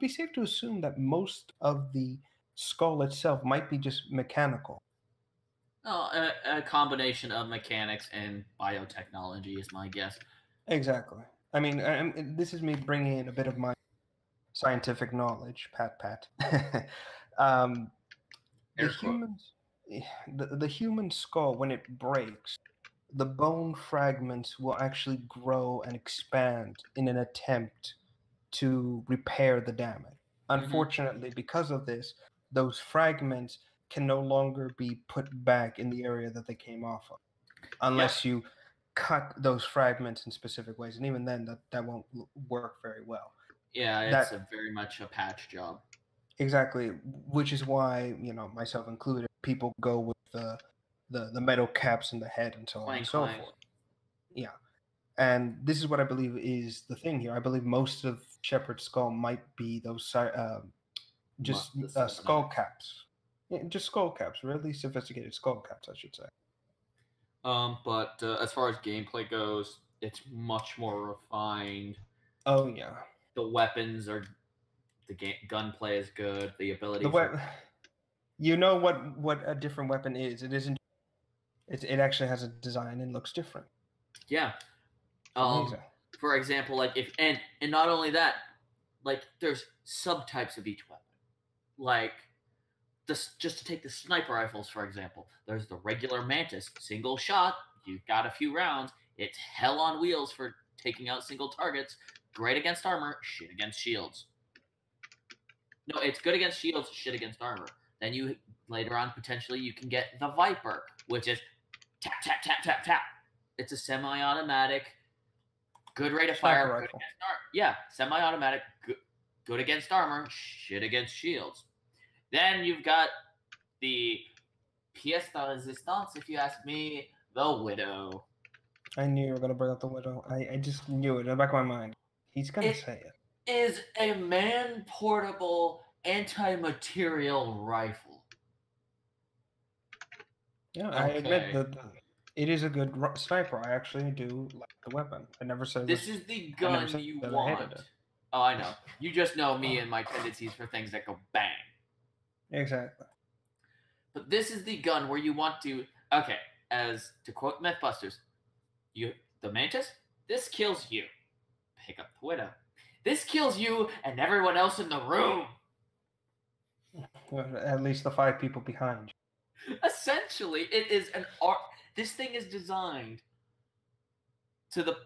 be safe to assume that most of the skull itself might be just mechanical. Oh, a combination of mechanics and biotechnology is my guess. Exactly. I mean, this is me bringing in a bit of my scientific knowledge. Pat. The human skull, when it breaks, the bone fragments will actually grow and expand in an attempt to repair the damage. Unfortunately, because of this, those fragments can no longer be put back in the area that they came off of, unless you cut those fragments in specific ways, and even then, that won't work very well. Yeah, it's very much a patch job. Exactly, which is why, myself included, people go with the metal caps in the head and so on and so forth. Yeah. And this is what I believe is the thing here. I believe most of Shepard's skull might be those skull caps. Yeah, just skull caps, really sophisticated skull caps, I should say. But as far as gameplay goes, it's much more refined. Oh yeah. The weapons are, the gunplay is good. The abilities. You know what a different weapon is. It isn't. It actually has a design and looks different. Yeah. Amazing. For example, like if and not only that, like there's subtypes of each weapon. Like just to take the sniper rifles for example, there's the regular Mantis, single shot. You've got a few rounds. It's hell on wheels for taking out single targets. Great against armor, shit against shields. No, it's good against shields, shit against armor. Then you later on potentially you can get the Viper, which is tap tap tap tap tap. It's a semi-automatic, good rate of fire. Good against yeah, semi-automatic, good against armor, shit against shields. Then you've got the pièce de résistance, if you ask me, the Widow. I knew you were going to bring up the Widow. I just knew it in the back of my mind. He's going to say it. Is a man-portable anti-material rifle. Yeah, okay. I admit that it is a good sniper. I actually do like the weapon. I never said this is the gun you want. Oh, I know. You just know me and my tendencies for things that go bang. Exactly. But this is the gun where you want to. Okay, as to quote Mythbusters, the Mantis. This kills you. Pick up the Widow. This kills you and everyone else in the room. Well, at least the 5 people behind you. Essentially, it is an art. This thing is designed to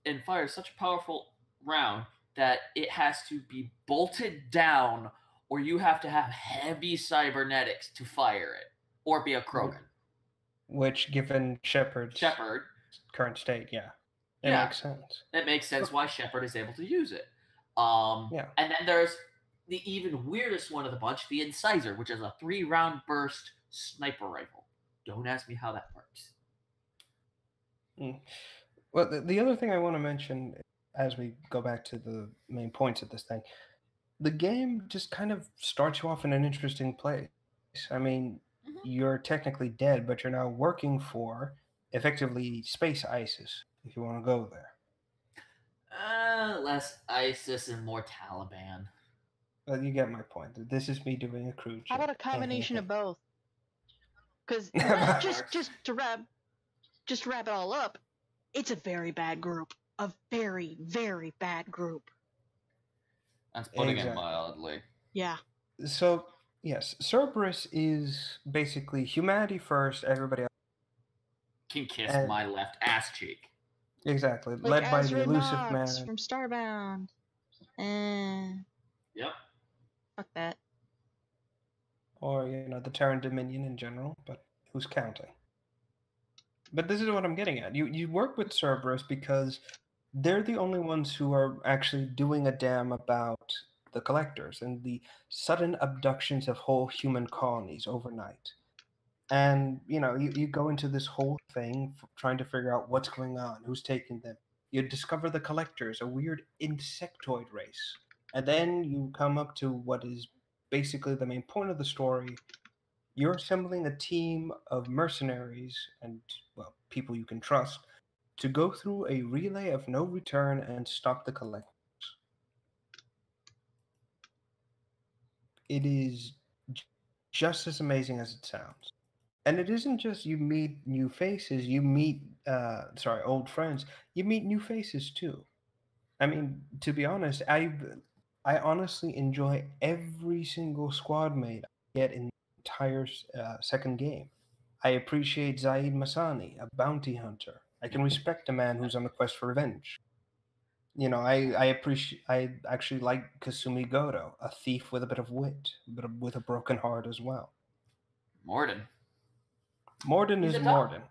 and fire such a powerful round that it has to be bolted down, or you have to have heavy cybernetics to fire it, or be a Krogan. Which, given Shepard's current state, it makes sense. It makes sense why Shepard is able to use it. And then there's the even weirdest one of the bunch, the Incisor, which is a 3-round burst sniper rifle. Don't ask me how that works. Well, the other thing I want to mention, as we go back to the main points of this thing, the game just kind of starts you off in an interesting place. I mean, you're technically dead, but you're now working for, effectively, Space ISIS, if you want to go there. Less ISIS and more Taliban. Well, you get my point. This is me doing a crude How about a combination of both? Because just to wrap it all up, it's a very bad group. A very, very bad group. That's putting it mildly. Yeah. So, yes, Cerberus is basically humanity first, everybody else can kiss my left ass cheek. Exactly. Like led by Ezra the elusive Knox man from Starbound. Yep. Fuck that. Or, the Terran Dominion in general, but who's counting? But this is what I'm getting at. You work with Cerberus because they're the only ones who are actually doing a damn about the collectors and the sudden abductions of whole human colonies overnight. And, you go into this whole thing trying to figure out what's going on, who's taking them. You discover the collectors, a weird insectoid race. And then you come up to what is basically the main point of the story. You're assembling a team of mercenaries and, people you can trust to go through a relay of no return and stop the collectors. It is just as amazing as it sounds. And it isn't just you meet new faces, you meet, old friends. You meet new faces too. I mean, to be honest, I honestly enjoy every single squad mate I get in the entire second game. I appreciate Zaid Masani, a bounty hunter. I can respect a man who's on a quest for revenge. I actually like Kasumi Goto, a thief with a bit of wit, but with a broken heart as well. Morden is Morden.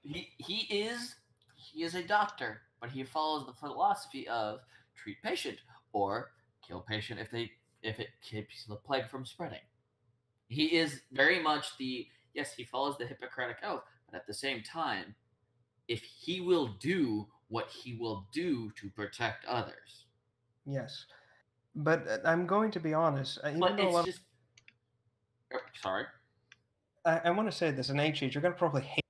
he is a doctor, but he follows the philosophy of treat patient or kill patient if it keeps the plague from spreading. He is very much he follows the Hippocratic Oath, but at the same time, if he will do what he will do to protect others. Yes. But I'm going to be honest. Sorry. I want to say this, in HH, you're going to probably hate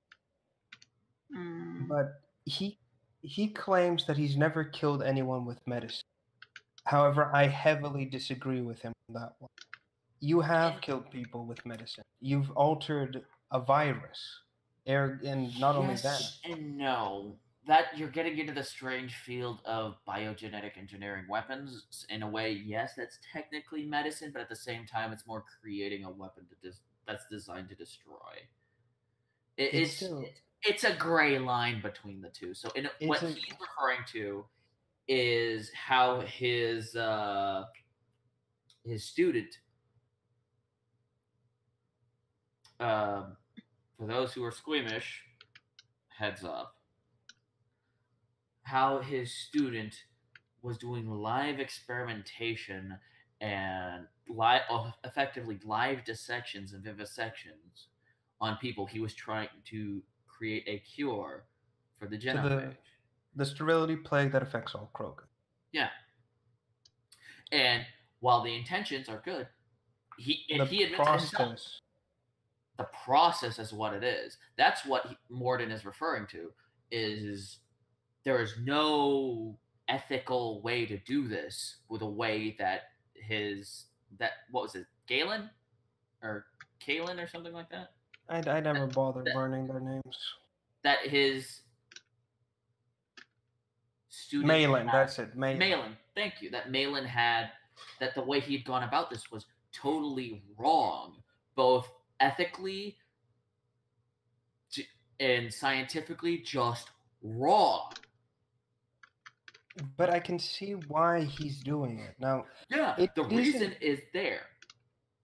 but he claims that he's never killed anyone with medicine. However, I heavily disagree with him on that one. You have killed people with medicine. You've altered a virus. And not only that. Yes and no. That you're getting into the strange field of biogenetic engineering weapons. In a way, yes, that's technically medicine, but at the same time, it's more creating a weapon that's designed to destroy. It's a gray line between the two. So what he's referring to is how his student, for those who are squeamish, heads up, how his student was doing live experimentation and effectively live dissections and vivisections on people. He was trying to create a cure for the genophage. The sterility plague that affects all Krogan. Yeah. And while the intentions are good, he admits himself, the process is what it is. That's what Morden is referring to, is there is no ethical way to do this with a way that what was it, Galen? Or Kalen or something like that? I never bothered learning their names. That his student Malin, that's it. Malin, thank you. That Malin had, that the way he had gone about this was totally wrong, both ethically and scientifically, just wrong. But I can see why he's doing it. Now, yeah, the reason is there.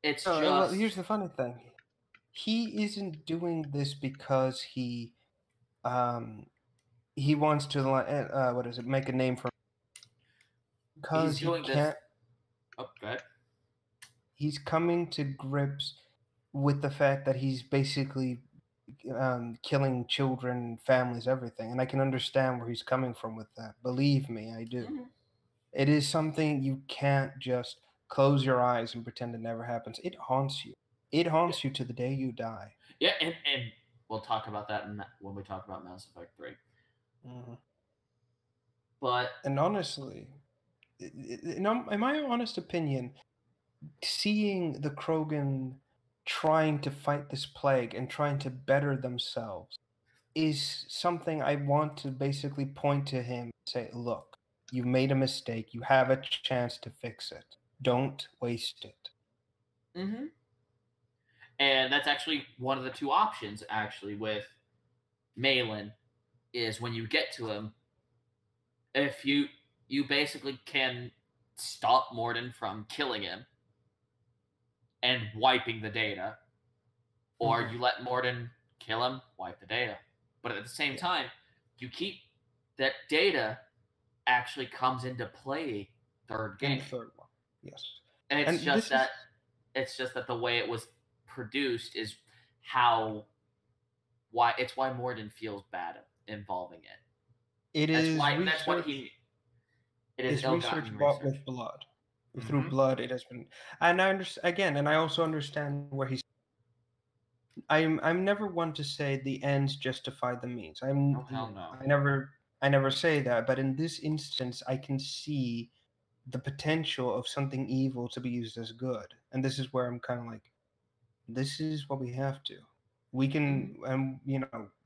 It's just... Well, here's the funny thing. He isn't doing this because he wants to make a name for him. Because he can't. This... Oh, go ahead. He's coming to grips with the fact that he's basically killing children, families, everything. And I can understand where he's coming from with that. Believe me, I do. Mm-hmm. It is something you can't just close your eyes and pretend it never happens. It haunts you. It haunts you to the day you die. Yeah, and we'll talk about that when we talk about Mass Effect 3. Mm-hmm. But... And honestly, in my honest opinion, seeing the Krogan trying to fight this plague and trying to better themselves is something I want to basically point to him and say, look, you've made a mistake. You have a chance to fix it. Don't waste it. Mm-hmm. And that's actually one of the two options, actually, with Malin, is when you get to him, if you basically can stop Morden from killing him and wiping the data, or you let Morden kill him, wipe the data. But at the same time, you keep that data actually comes into play third game. Third one, yes. And it's just that the way it was produced is why Morden feels bad involving it. It is research bought with blood. Mm-hmm. Through blood, it has been, and I understand again, and I also understand where he's. I'm never one to say the ends justify the means. Oh, hell no. I never say that, but in this instance, I can see the potential of something evil to be used as good, and this is where I'm kind of like, this is what we have to. We can,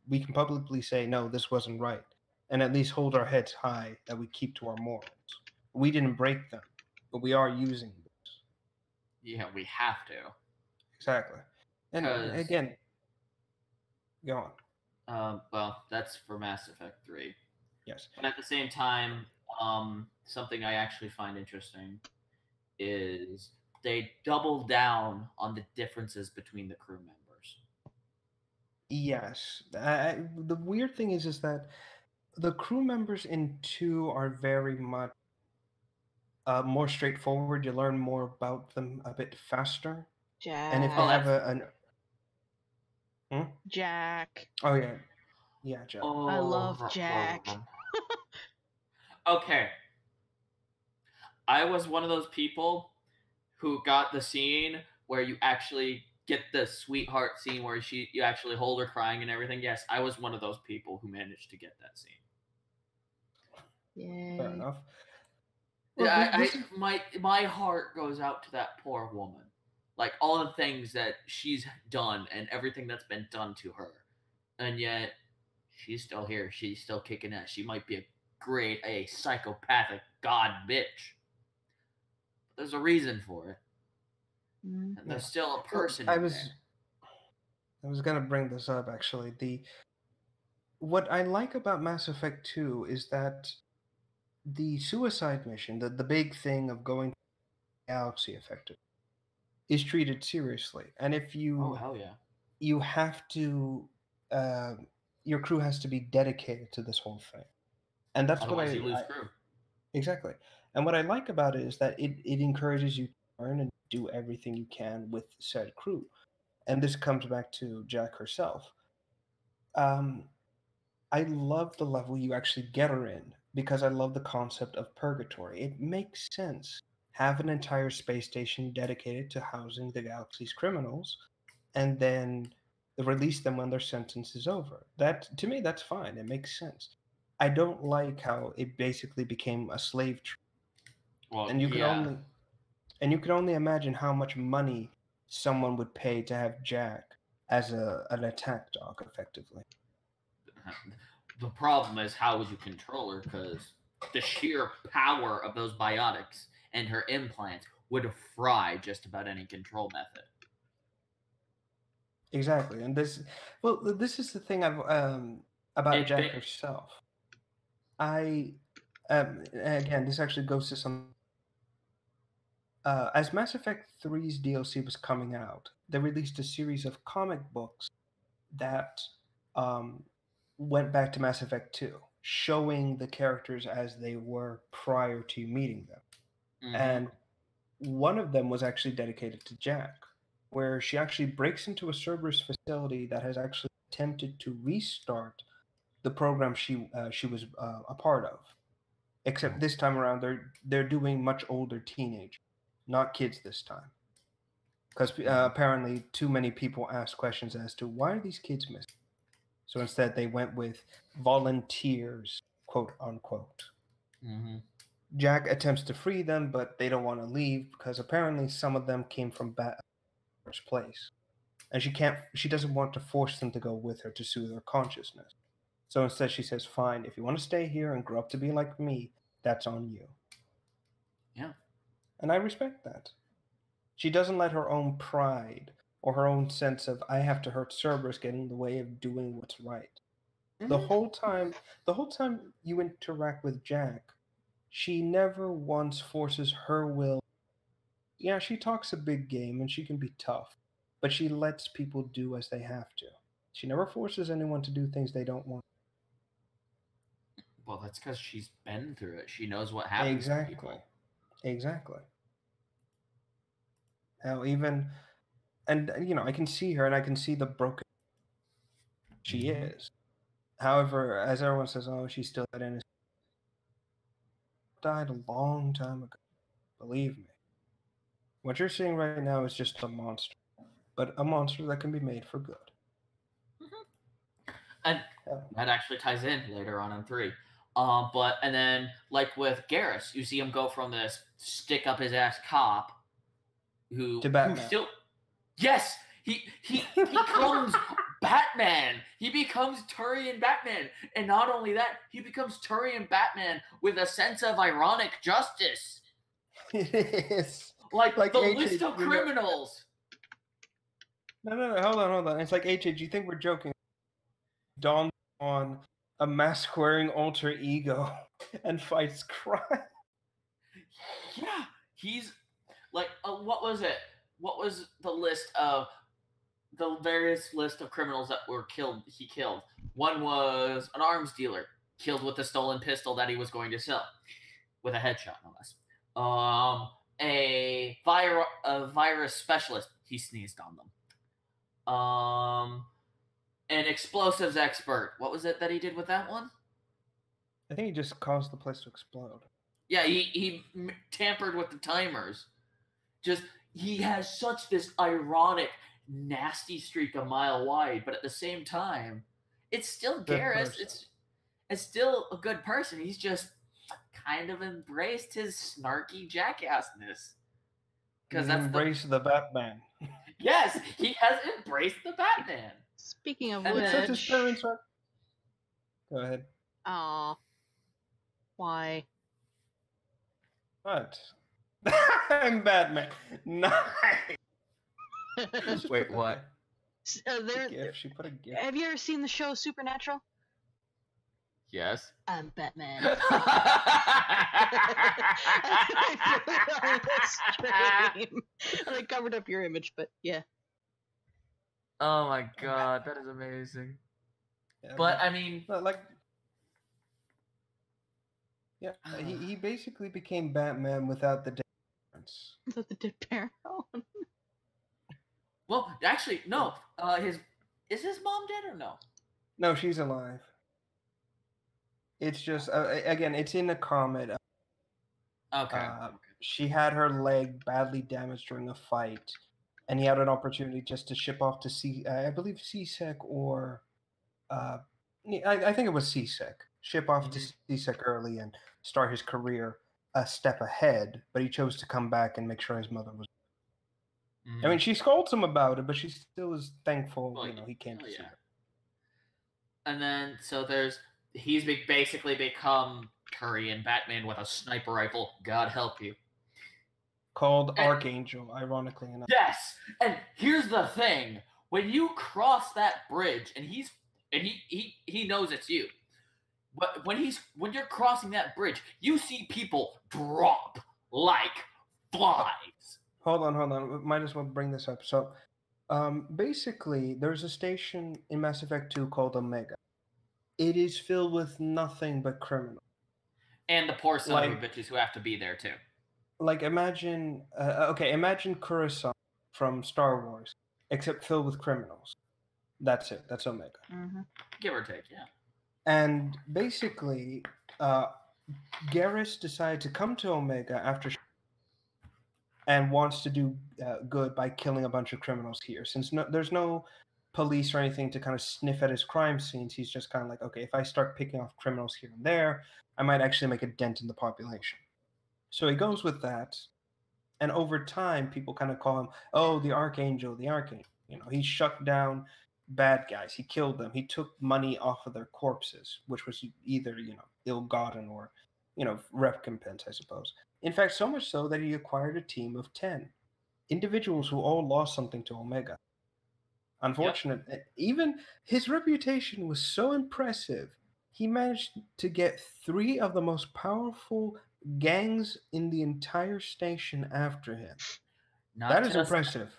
we can publicly say no, this wasn't right, and at least hold our heads high that we keep to our morals. We didn't break them, but we are using this. Yeah, we have to. Exactly. And again, go on. Well, that's for Mass Effect 3. Yes. But at the same time, something I actually find interesting is they double down on the differences between the crew members. Yes. The weird thing is that the crew members in 2 are very much more straightforward. You learn more about them a bit faster. Jack. And if they have Jack. Oh, yeah. Yeah, Jack. Oh, I love Jack. Okay. I was one of those people who got the scene where you actually get the sweetheart scene where you actually hold her crying and everything. Yes, I was one of those people who managed to get that scene. Yay. Fair enough. Well, my heart goes out to that poor woman. like all the things that she's done and everything that's been done to her, and yet she's still here. She's still kicking ass. She might be a psychopathic god bitch. But there's a reason for it, Mm. and there's still a person I in was there. I was gonna bring this up actually. What I like about Mass Effect 2 is that the suicide mission, the big thing of going to the galaxy effectively, is treated seriously. And if Oh hell yeah! you have to, uh, your crew has to be dedicated to this whole thing, and that's what Otherwise, you lose crew. exactly. And what I like about it is that it encourages you to learn and do everything you can with said crew. And this comes back to Jack herself. Um, I love the level you actually get her in because I love the concept of purgatory. It makes sense. Have an entire space station dedicated to housing the galaxy's criminals, and then release them when their sentence is over. That, to me, that's fine. It makes sense. I don't like how it basically became a slave trade, Well, and yeah. you can only imagine how much money someone would pay to have Jack as an attack dog, effectively. The problem is, how would you control her? Because the sheer power of those biotics and her implants would fry just about any control method. Exactly, and this is the thing about Jack herself. Again, this actually goes to some. As Mass Effect 3's DLC was coming out, they released a series of comic books that went back to Mass Effect 2, showing the characters as they were prior to meeting them. Mhm. And one of them was actually dedicated to Jack, where she actually breaks into a Cerberus facility that has actually attempted to restart the program she was a part of. Except this time around, they're doing much older teenagers, not kids this time, because apparently too many people asked questions as to why are these kids missing. So instead, they went with volunteers, quote unquote. Mm-hmm. Jack attempts to free them, but they don't want to leave because apparently some of them came from Barrett's place, and she doesn't want to force them to go with her to soothe their consciousness. So instead, she says, "Fine, if you want to stay here and grow up to be like me, that's on you." Yeah. And I respect that. She doesn't let her own pride or her own sense of I have to hurt Cerberus get in the way of doing what's right. The whole time you interact with Jack, she never once forces her will. Yeah, she talks a big game and she can be tough, but she lets people do as they have to. She never forces anyone to do things they don't want. Well, that's because she's been through it. She knows what happens to people. Exactly. How even, and I can see her and I can see the broken she is. However, as everyone says, oh, she's still that innocent. Died a long time ago. Believe me. What you're seeing right now is just a monster, but a monster that can be made for good. And that actually ties in later on in 3. And then like with Garrus, you see him go from this stick up his ass cop who still, yes, he becomes Batman. He becomes Turian Batman, and not only that, he becomes Turian Batman with a sense of ironic justice. It is like the AJ, list of criminals. No, hold on. It's like AJ. Do you think we're joking? Dawn on a mask-wearing alter ego and fights crime. Yeah, he's like, what was it? What was the list of the various list of criminals that were killed? He killed. One was an arms dealer, killed with a stolen pistol that he was going to sell, with a headshot, no less. A virus specialist, he sneezed on them. An explosives expert. What was it that he did with that one? I think he just caused the place to explode. Yeah, he tampered with the timers. Just, he has such this ironic, nasty streak a mile wide, but at the same time, it's still Garrus. It's still a good person. He's just kind of embraced his snarky jackassness. because He that's embraced the Batman. yes, he has embraced the Batman. Speaking of And It's such his which, parents are. Go ahead. aw, why? What? I'm Batman. Nice. Let's just Wait, put that what? there. GIF. She put a GIF. Have you ever seen the show Supernatural? Yes. I'm Batman. I put it on the stream, and I covered up your image, but yeah. Oh my god, that is amazing. Yeah, But I mean, like, yeah, he basically became Batman without the difference. Is that the dead parent? Oh. well, actually, no. Is his mom dead or no? No, she's alive. It's just again, it's in a comet. Okay. She had her leg badly damaged during a fight, and he had an opportunity just to ship off to I believe CSEC or I think it was CSEC. Ship off to CSEC early and start his career a step ahead, but he chose to come back and make sure his mother was. I mean, she scolds him about it, but she still is thankful. Well, he came to see her. And then he's basically become Korean Batman with a sniper rifle. God help you. Called Archangel, ironically enough. Yes, and here's the thing: when you cross that bridge, and he knows it's you. But when you're crossing that bridge, you see people drop like flies. Hold on. Might as well bring this up. So, basically, there's a station in Mass Effect 2 called Omega. It is filled with nothing but criminals. And the poor son of a bitches who have to be there too. Like, imagine Coruscant from Star Wars, except filled with criminals. That's it. That's Omega. Mm-hmm. Give or take, yeah. And basically, Garrus decided to come to Omega after and wants to do good by killing a bunch of criminals here. Since there's no police or anything to kind of sniff at his crime scenes, he's just kind of like, okay, if I start picking off criminals here and there, I might actually make a dent in the population. So he goes with that, and over time, people kind of call him, oh, the Archangel, the Archangel. He shut down bad guys. He killed them. He took money off of their corpses, which was either, ill-gotten or, recompense, I suppose. In fact, so much so that he acquired a team of 10 individuals who all lost something to Omega. Unfortunately, even his reputation was so impressive, he managed to get 3 of the most powerful gangs in the entire station after him. That is impressive.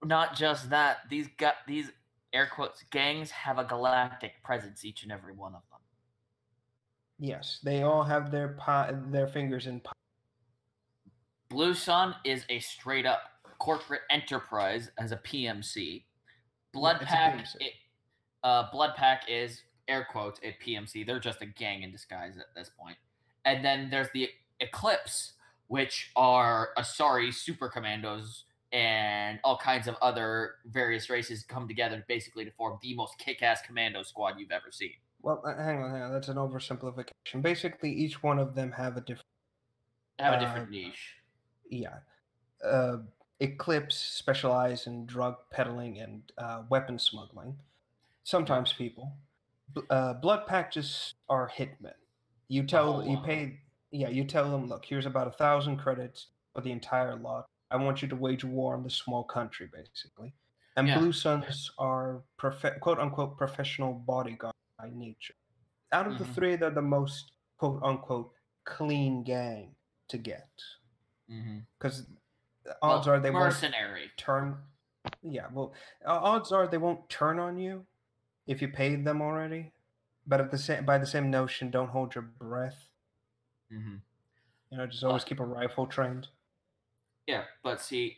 Not just that, these air quotes gangs have a galactic presence, each and every one of them. Yes, they all have their fingers in pie. Blue Sun is a straight up corporate enterprise as a PMC. Blood Pack is air quotes a PMC. They're just a gang in disguise at this point. And then there's the Eclipse, which are Asari super commandos and all kinds of other various races come together basically to form the most kick-ass commando squad you've ever seen. Well, hang on. That's an oversimplification. Basically, each one of them have a different niche. Yeah. Eclipse specialize in drug peddling and weapon smuggling. Sometimes people. Blood Pack just are hitmen. You tell them, look, here's about 1,000 credits for the entire lot. I want you to wage war on this small country, basically. And Blue Suns are quote unquote professional bodyguards by nature. Out of the 3, they're the most quote unquote clean gang to get. Because odds are they mercenary. won't turn. Yeah, well, odds are they won't turn on you if you paid them already. But by the same notion, don't hold your breath. Just always keep a rifle trained. Yeah, but see,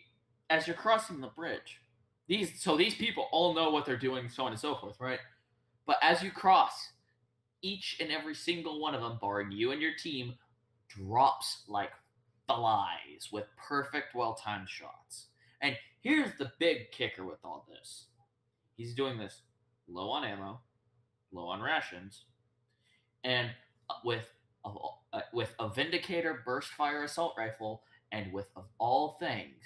as you're crossing the bridge, these people all know what they're doing, so on and so forth, right? But as you cross, each and every single one of them, barring you and your team, drops like flies with perfect, well-timed shots. And here's the big kicker with all this. He's doing this low on ammo, low on rations, and with a Vindicator burst fire assault rifle, and with, of all things,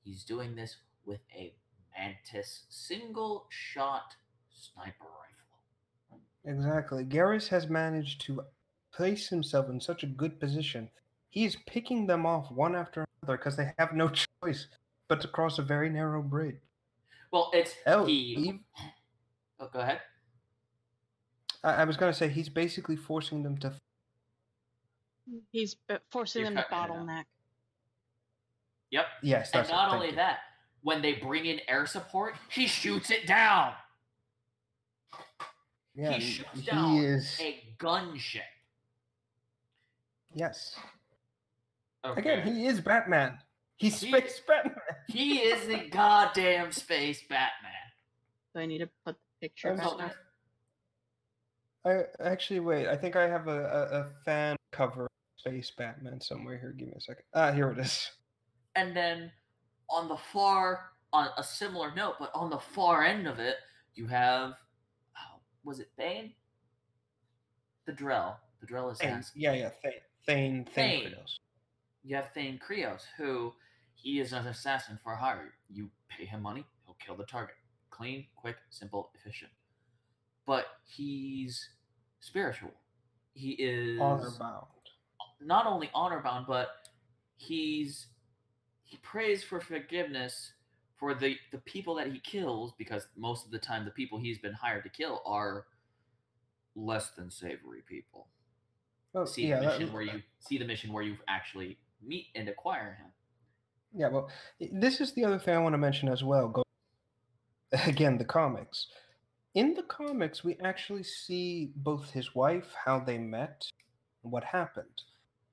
He's doing this with a Mantis single-shot sniper rifle. Exactly. Garrus has managed to place himself in such a good position. He is picking them off one after another because they have no choice but to cross a very narrow bridge. Well, it's Oh, go ahead. I was going to say he's basically forcing them to. He's forcing You're them to cutting in and bottleneck. Yep. Yes, And that's not it. only that, when they bring in air support, he shoots it down. Yeah, he shoots down is. a gunship. Yes. Okay. Again, he is Batman. He's Space Batman. He is the goddamn Space Batman. So I need to put the picture back up. I actually wait. I think I have a fan cover of Space Batman somewhere here. Give me a second. Here it is. And then on a similar note, but on the far end of it, you have, was it Bane? The Drell assassin. Yeah. Thane Krios. You have Thane Krios, who he is an assassin for hire. You pay him money, he'll kill the target. Clean, quick, simple, efficient. But he's spiritual. He is honor bound. Not only honor bound, but he prays for forgiveness for the people that he kills, because most of the time the people he's been hired to kill are less than savory people. See the mission where you actually meet and acquire him. Yeah, well, this is the other thing I want to mention as well. Again, the comics. In the comics, we actually see both his wife, how they met, and what happened.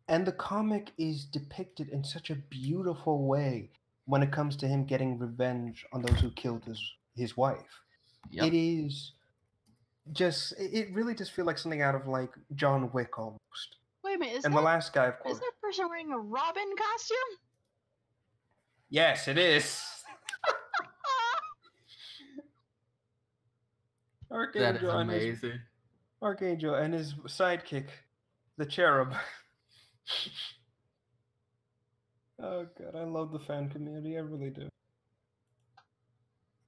And the comic is depicted in such a beautiful way when it comes to him getting revenge on those who killed his wife. Yep. It is just, it really just feels like something out of like John Wick almost. Wait a minute, the last guy, of course. Is that person wearing a Robin costume? Yes, it is. Archangel, that is amazing. Archangel and his sidekick, the Cherub. Oh god, I love the fan community. I really do.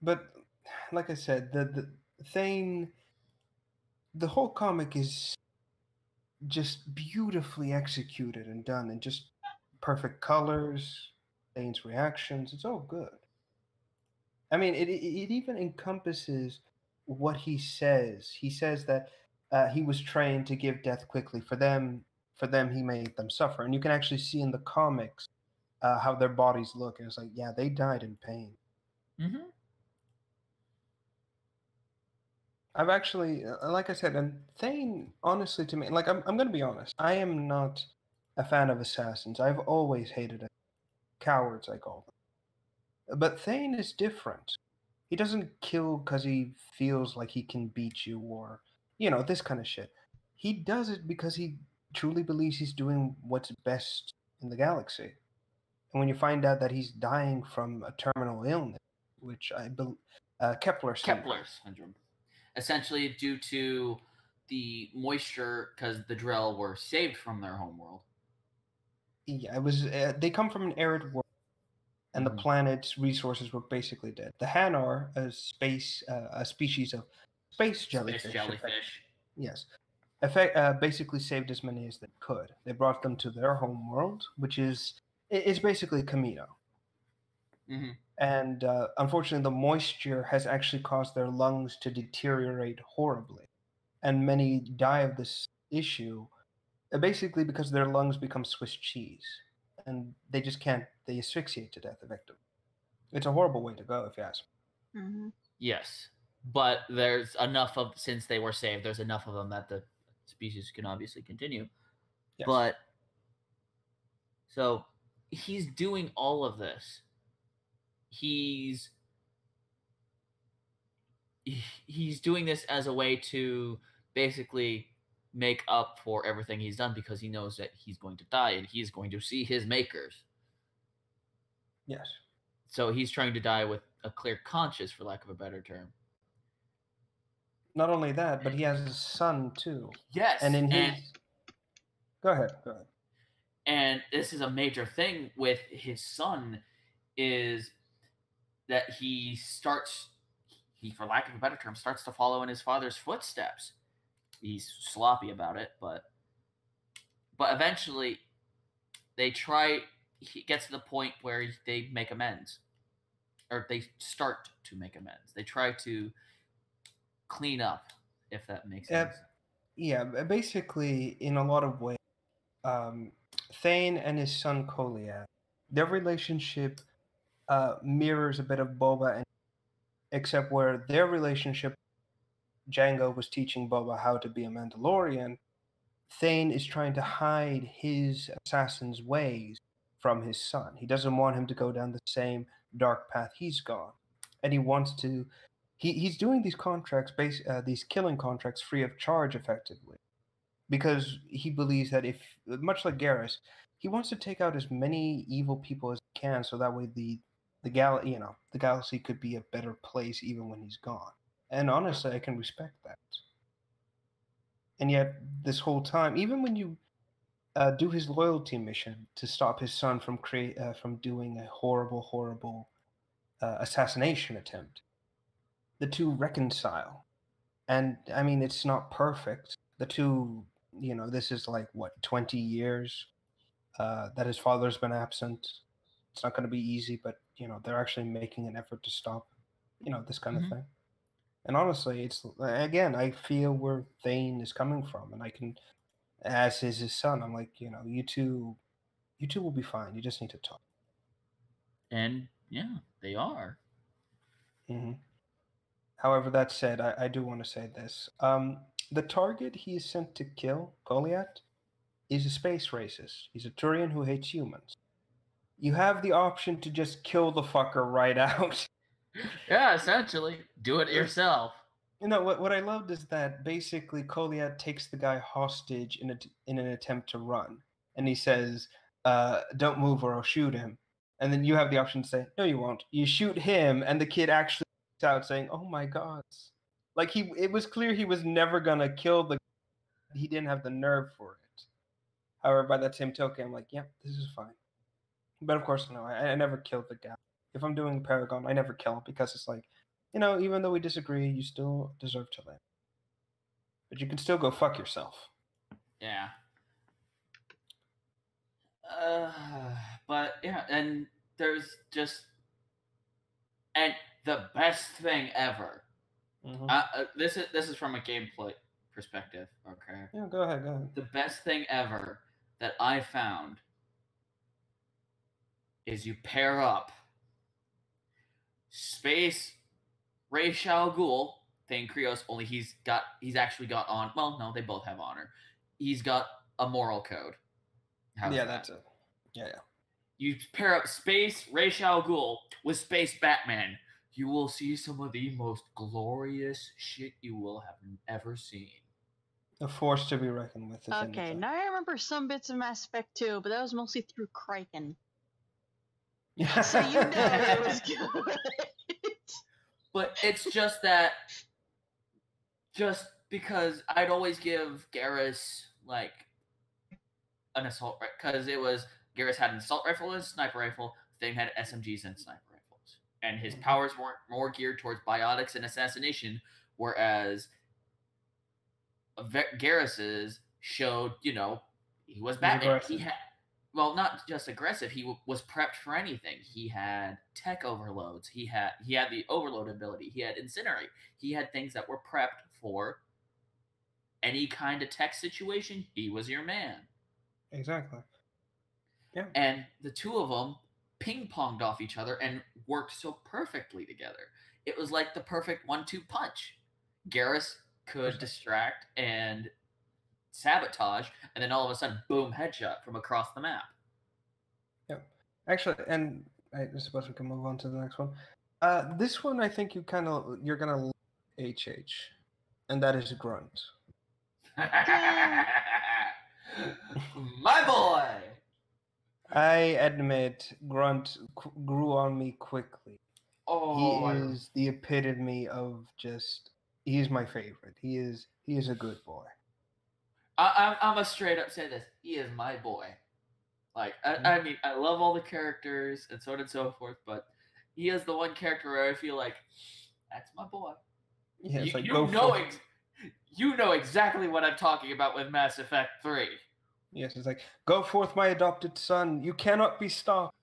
But like I said, the Thane, the whole comic is just beautifully executed and done, and just perfect colors, Thane's reactions. It's all good. I mean, it even encompasses what he says. He says that he was trained to give death quickly. For them, he made them suffer. And you can actually see in the comics how their bodies look. And it's like, yeah, they died in pain. Mm-hmm. I've actually, like I said, and Thane, honestly, to me, like, I'm going to be honest. I am not a fan of assassins. I've always hated it. Cowards, I call them. But Thane is different. He doesn't kill because he feels like he can beat you or, this kind of shit. He does it because he truly believes he's doing what's best in the galaxy. And when you find out that he's dying from a terminal illness, which I believe, Kepler syndrome. Essentially due to the moisture, because the Drell were saved from their homeworld. Yeah, it was. They come from an arid world. And the planet's resources were basically dead. The Hanar, a species of space jellyfish. Yes. Basically saved as many as they could. They brought them to their home world, which is basically Camino. Mm-hmm. And unfortunately, the moisture has actually caused their lungs to deteriorate horribly. And many die of this issue, basically because their lungs become Swiss cheese. And they just can't, they asphyxiate to death effectively. It's a horrible way to go, if you ask me. Mm-hmm. Yes. But there's enough of, since they were saved, there's enough of them that the species can obviously continue. Yes. But, so, he's doing all of this. He's doing this as a way to basically make up for everything he's done, because he knows that he's going to die and he's going to see his makers. Yes. So he's trying to die with a clear conscience, for lack of a better term. Not only that, but he has a son too. Yes. And in his... Go ahead. And this is a major thing with his son. is that he, for lack of a better term, starts to follow in his father's footsteps. He's sloppy about it, but eventually he gets to the point where they make amends, or they start to make amends. They try to clean up, if that makes sense. Yeah, basically, in a lot of ways, Thane and his son Koliad, their relationship mirrors a bit of Boba, except where their relationship, Jango was teaching Boba how to be a Mandalorian, Thane is trying to hide his assassin's ways from his son. He doesn't want him to go down the same dark path he's gone, and he wants to. He's doing these contracts, these killing contracts, free of charge, effectively, because he believes that if, much like Garrus, he wants to take out as many evil people as he can, so that way the galaxy could be a better place even when he's gone. And honestly, I can respect that. And yet, this whole time, even when you do his loyalty mission to stop his son from doing a horrible assassination attempt, the two reconcile. And I mean, it's not perfect. The two, this is like what, 20 years that his father's been absent. It's not going to be easy, but they're actually making an effort to stop, this kind of thing. And honestly, it's, again, I feel where Thane is coming from, and I can, as is his son, I'm like, you two will be fine. You just need to talk. And yeah, they are. Mm-hmm. However, that said, I do want to say this. The target he is sent to kill, Goliath, is a space racist. He's a Turian who hates humans. You have the option to just kill the fucker right out. Yeah, essentially. Do it yourself. What I loved is that basically Goliath takes the guy hostage in an attempt to run. And he says, don't move or I'll shoot him. And then you have the option to say, no, you won't. You shoot him, and the kid actually out saying, "Oh my God!" Like it was clear he was never gonna kill the. He didn't have the nerve for it. However, by that same token, I'm like, "Yep, this is fine." But of course, no, I never killed the guy. If I'm doing Paragon, I never kill him because it's like, even though we disagree, you still deserve to live. But you can still go fuck yourself. Yeah. But yeah, and there's just, and the best thing ever. Mm-hmm. This is from a gameplay perspective. Okay. Yeah, go ahead. The best thing ever that I found is you pair up Space Ra's al Ghul, Thane Krios, only he's actually got on. Well, no, they both have honor. He's got a moral code. How's that? That's it. Yeah. You pair up Space Ra's al Ghul with Space Batman, you will see some of the most glorious shit you will have ever seen. A force to be reckoned with. Okay, now I remember some bits of Mass Effect 2, but that was mostly through Kraken. So it was good. But it's just that, just because I'd always give Garrus like an assault, because it was Garrus had an assault rifle and a sniper rifle. Thane had SMGs and sniper rifles, and his powers were more geared towards biotics and assassination, whereas Garrus's showed, he was Batman. He had, well, not just aggressive. He was prepped for anything. He had tech overloads. He had the overload ability. He had incinerate. He had things that were prepped for any kind of tech situation. He was your man. Exactly. Yeah. And the two of them ping-ponged off each other and worked so perfectly together. It was like the perfect 1-2 punch. Garrus could distract and sabotage, and then all of a sudden, boom, headshot from across the map. Yeah. Actually, and I suppose we can move on to the next one. This one, I think you're gonna love HH, and that is Grunt. My boy! I admit, Grunt grew on me quickly. Oh, he is the epitome of just. He's my favorite. He is a good boy. I'm a straight up say this. He is my boy. Like, I mean, I love all the characters and so on and so forth, but he is the one character where I feel like, that's my boy. Yeah, it's like You know exactly what I'm talking about with Mass Effect 3. Yes, it's like, go forth, my adopted son. You cannot be stopped.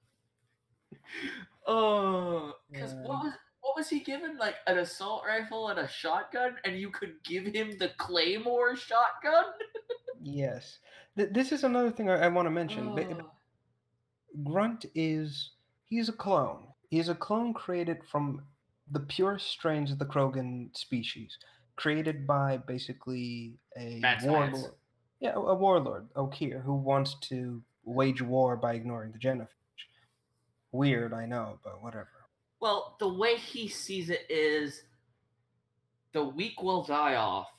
Oh, because what was he given? Like an assault rifle and a shotgun, and you could give him the Claymore shotgun? Yes. This is another thing I want to mention. Oh. Grunt he's a clone. He's a clone created from the purest strains of the Krogan species, created by basically a warlord. Science. Yeah, a warlord, Okir, who wants to wage war by ignoring the genophage. Weird, I know, but whatever. Well, the way he sees it is the weak will die off,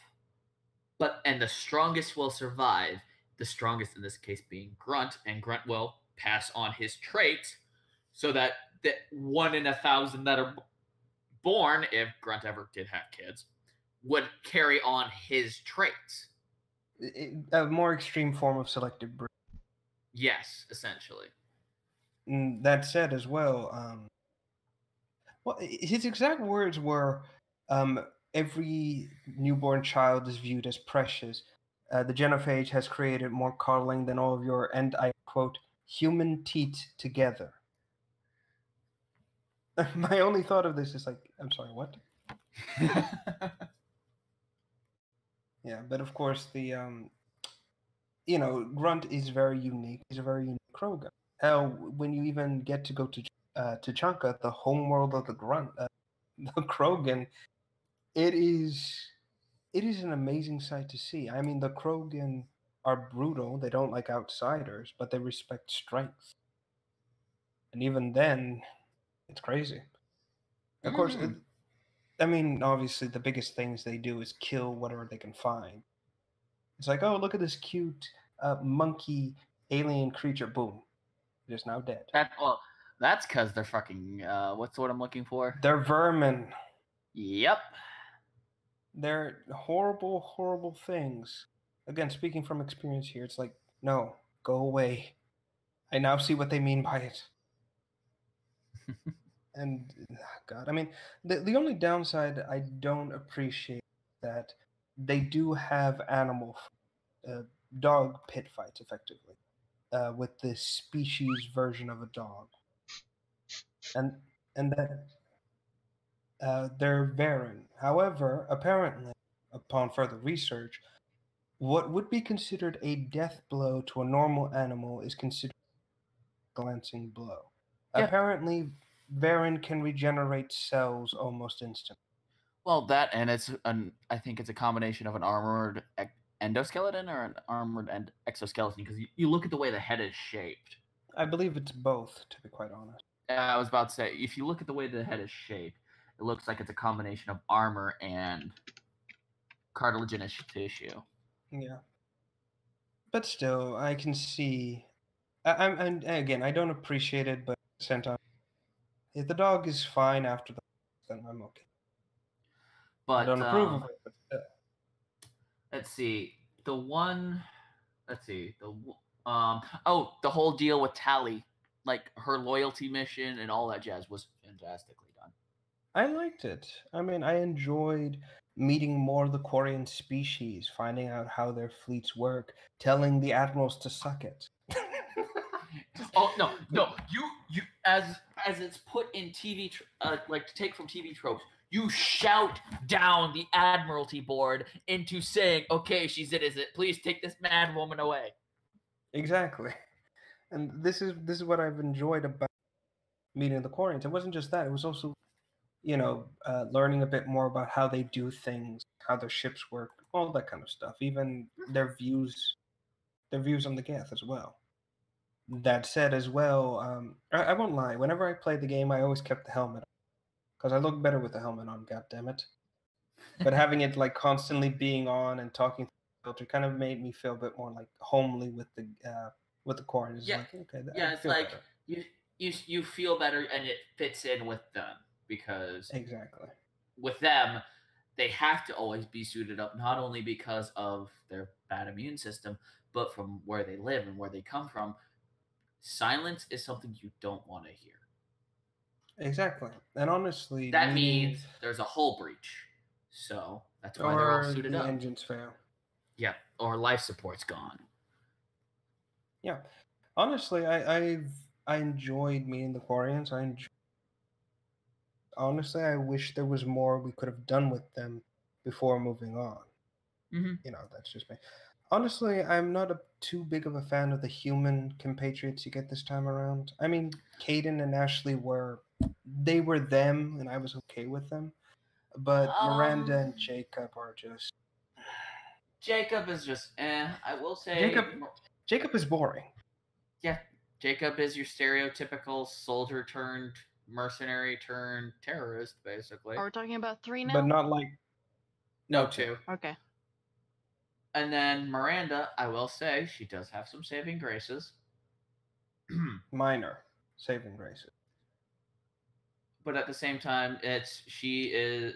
and the strongest will survive. The strongest in this case being Grunt, and Grunt will pass on his traits so that the 1 in 1,000 that are born, if Grunt ever did have kids, would carry on his traits. A more extreme form of selective breeding. Yes, essentially. That said, as well, well, his exact words were, every newborn child is viewed as precious. The genophage has created more coddling than all of your, and I quote, human teat together. My only thought of this is like, I'm sorry, what? Yeah, but of course Grunt is very unique. He's a very unique Krogan. Hell, when you even get to go to Tuchanka, the homeworld of the Grunt, the Krogan, it is an amazing sight to see. I mean, the Krogan are brutal. They don't like outsiders, but they respect strength. And even then, it's crazy. Of course, I mean, obviously, the biggest things they do is kill whatever they can find. It's like, oh, look at this cute monkey alien creature. Boom. Just now dead. That's because they're fucking, what's the word I'm looking for? They're vermin. Yep. They're horrible, horrible things. Again, speaking from experience here, it's like, no, go away. I now see what they mean by it. And, God, I mean, the only downside I don't appreciate that they do have animal dog pit fights, effectively, with this species version of a dog. And that they're Varen. However, apparently, upon further research, what would be considered a death blow to a normal animal is considered a glancing blow. Yeah. Apparently, Varen can regenerate cells almost instantly. Well, that and I think it's a combination of an armored endoskeleton or an armored exoskeleton, because you look at the way the head is shaped. I believe it's both, to be quite honest. I was about to say, if you look at the way the head is shaped, it looks like it's a combination of armor and cartilaginous tissue. Yeah. But still, I can see... and again, I don't appreciate it, but at the same time, if the dog is fine after that, then I'm okay. But I don't approve of it, but let's see. The whole deal with Tali, like her loyalty mission and all that jazz, was fantastically done. I liked it. I mean, I enjoyed meeting more of the Quarian species, finding out how their fleets work, telling the admirals to suck it. Oh no! You as it's put in TV, like to take from TV tropes. You shout down the Admiralty board into saying, "Okay, she's it. Please take this mad woman away." Exactly, and this is what I've enjoyed about meeting the Quarians. It wasn't just that; it was also, learning a bit more about how they do things, how their ships work, all that kind of stuff. Even their views on the Geth as well. That said, as well, I won't lie. Whenever I played the game, I always kept the helmet on, because I look better with the helmet on. God damn it! But having it like constantly being on and talking to the filter kind of made me feel a bit more like homely with the core. It's like, okay, it's like better. You feel better, and it fits in with them, because exactly with them, they have to always be suited up, not only because of their bad immune system, but from where they live and where they come from. silence is something you don't want to hear. Exactly. And honestly, That means there's a hull breach. So that's why they're all or suited the up. engines fail. Yeah, or life support's gone. Yeah. Honestly, I enjoyed meeting the Quarians. Honestly, I wish there was more we could have done with them before moving on. Mm-hmm. You know, that's just me. Honestly, I'm not too big of a fan of the human compatriots you get this time around. I mean, Caden and Ashley were them, and I was okay with them. But Miranda and Jacob are just... Jacob is just I will say Jacob is boring. Yeah, Jacob is your stereotypical soldier turned mercenary turned terrorist, basically. Are we talking about 3 now? But not like... No, 2. Okay. And then Miranda, I will say, she does have some saving graces. Minor saving graces. But at the same time, she's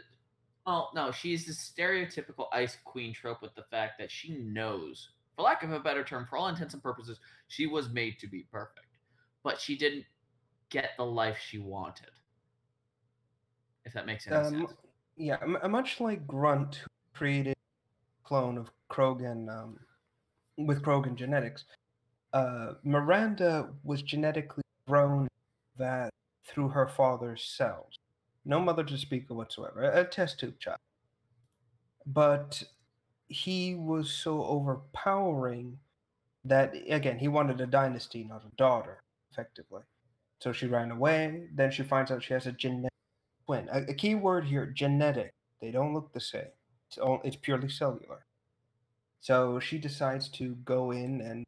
the stereotypical Ice Queen trope with the fact that she knows, for lack of a better term, for all intents and purposes, she was made to be perfect. But she didn't get the life she wanted. If that makes any sense. Yeah, much like Grunt, who created a clone of Krogan with Krogan genetics, Miranda was genetically grown that through her father's cells. No mother to speak of whatsoever, a test tube child. But he was so overpowering that, again, he wanted a dynasty, not a daughter, effectively. So she ran away. Then she finds out she has a genetic twin. A key word here, genetic. They don't look the same. It's purely cellular. So she decides to go in and...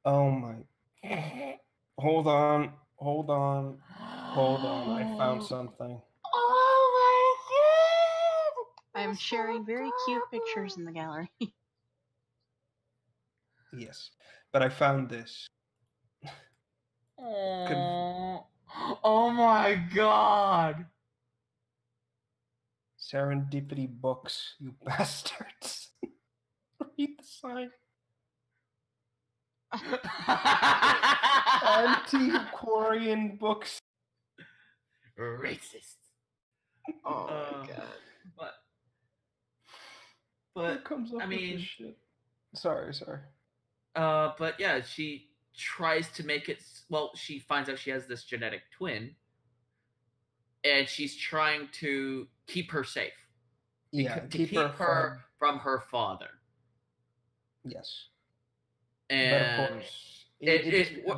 oh my... Hold on. I found something. Oh my god! I'm sharing very cute pictures in the gallery. Yes. But I found this. Oh my god! Serendipity books, you bastards. Read the sign. Anti-Quarian books. Racist. Oh my god. Who comes up with this shit? Sorry. But yeah, she tries to make it. Well, she finds out she has this genetic twin, and she's trying to keep her safe. Yeah, to keep her from her father. Yes. And but of course, it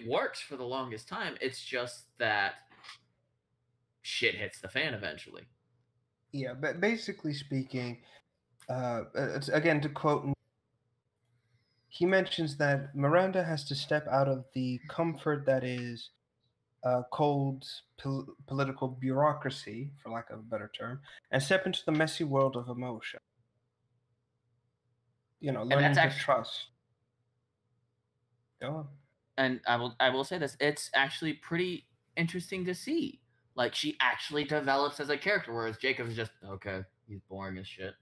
works for the longest time. It's just that shit hits the fan eventually. Yeah, but basically speaking, it's, again, to quote, he mentions that Miranda has to step out of the comfort that is cold political bureaucracy, for lack of a better term, and step into the messy world of emotion. You know, learning to trust. Go on. And I will say this: it's actually pretty interesting to see. Like, she actually develops as a character, whereas Jacob's just okay. He's boring as shit.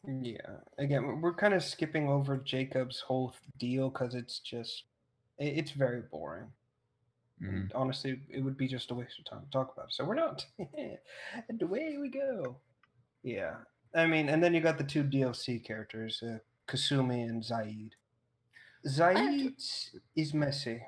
Yeah. Again, we're kind of skipping over Jacob's whole deal because it's very boring. Mm-hmm. And honestly, it would be just a waste of time to talk about it. So we're not. And away we go. Yeah. I mean, and then you got the 2 DLC characters, Kasumi and Zaid. Zaid is messy.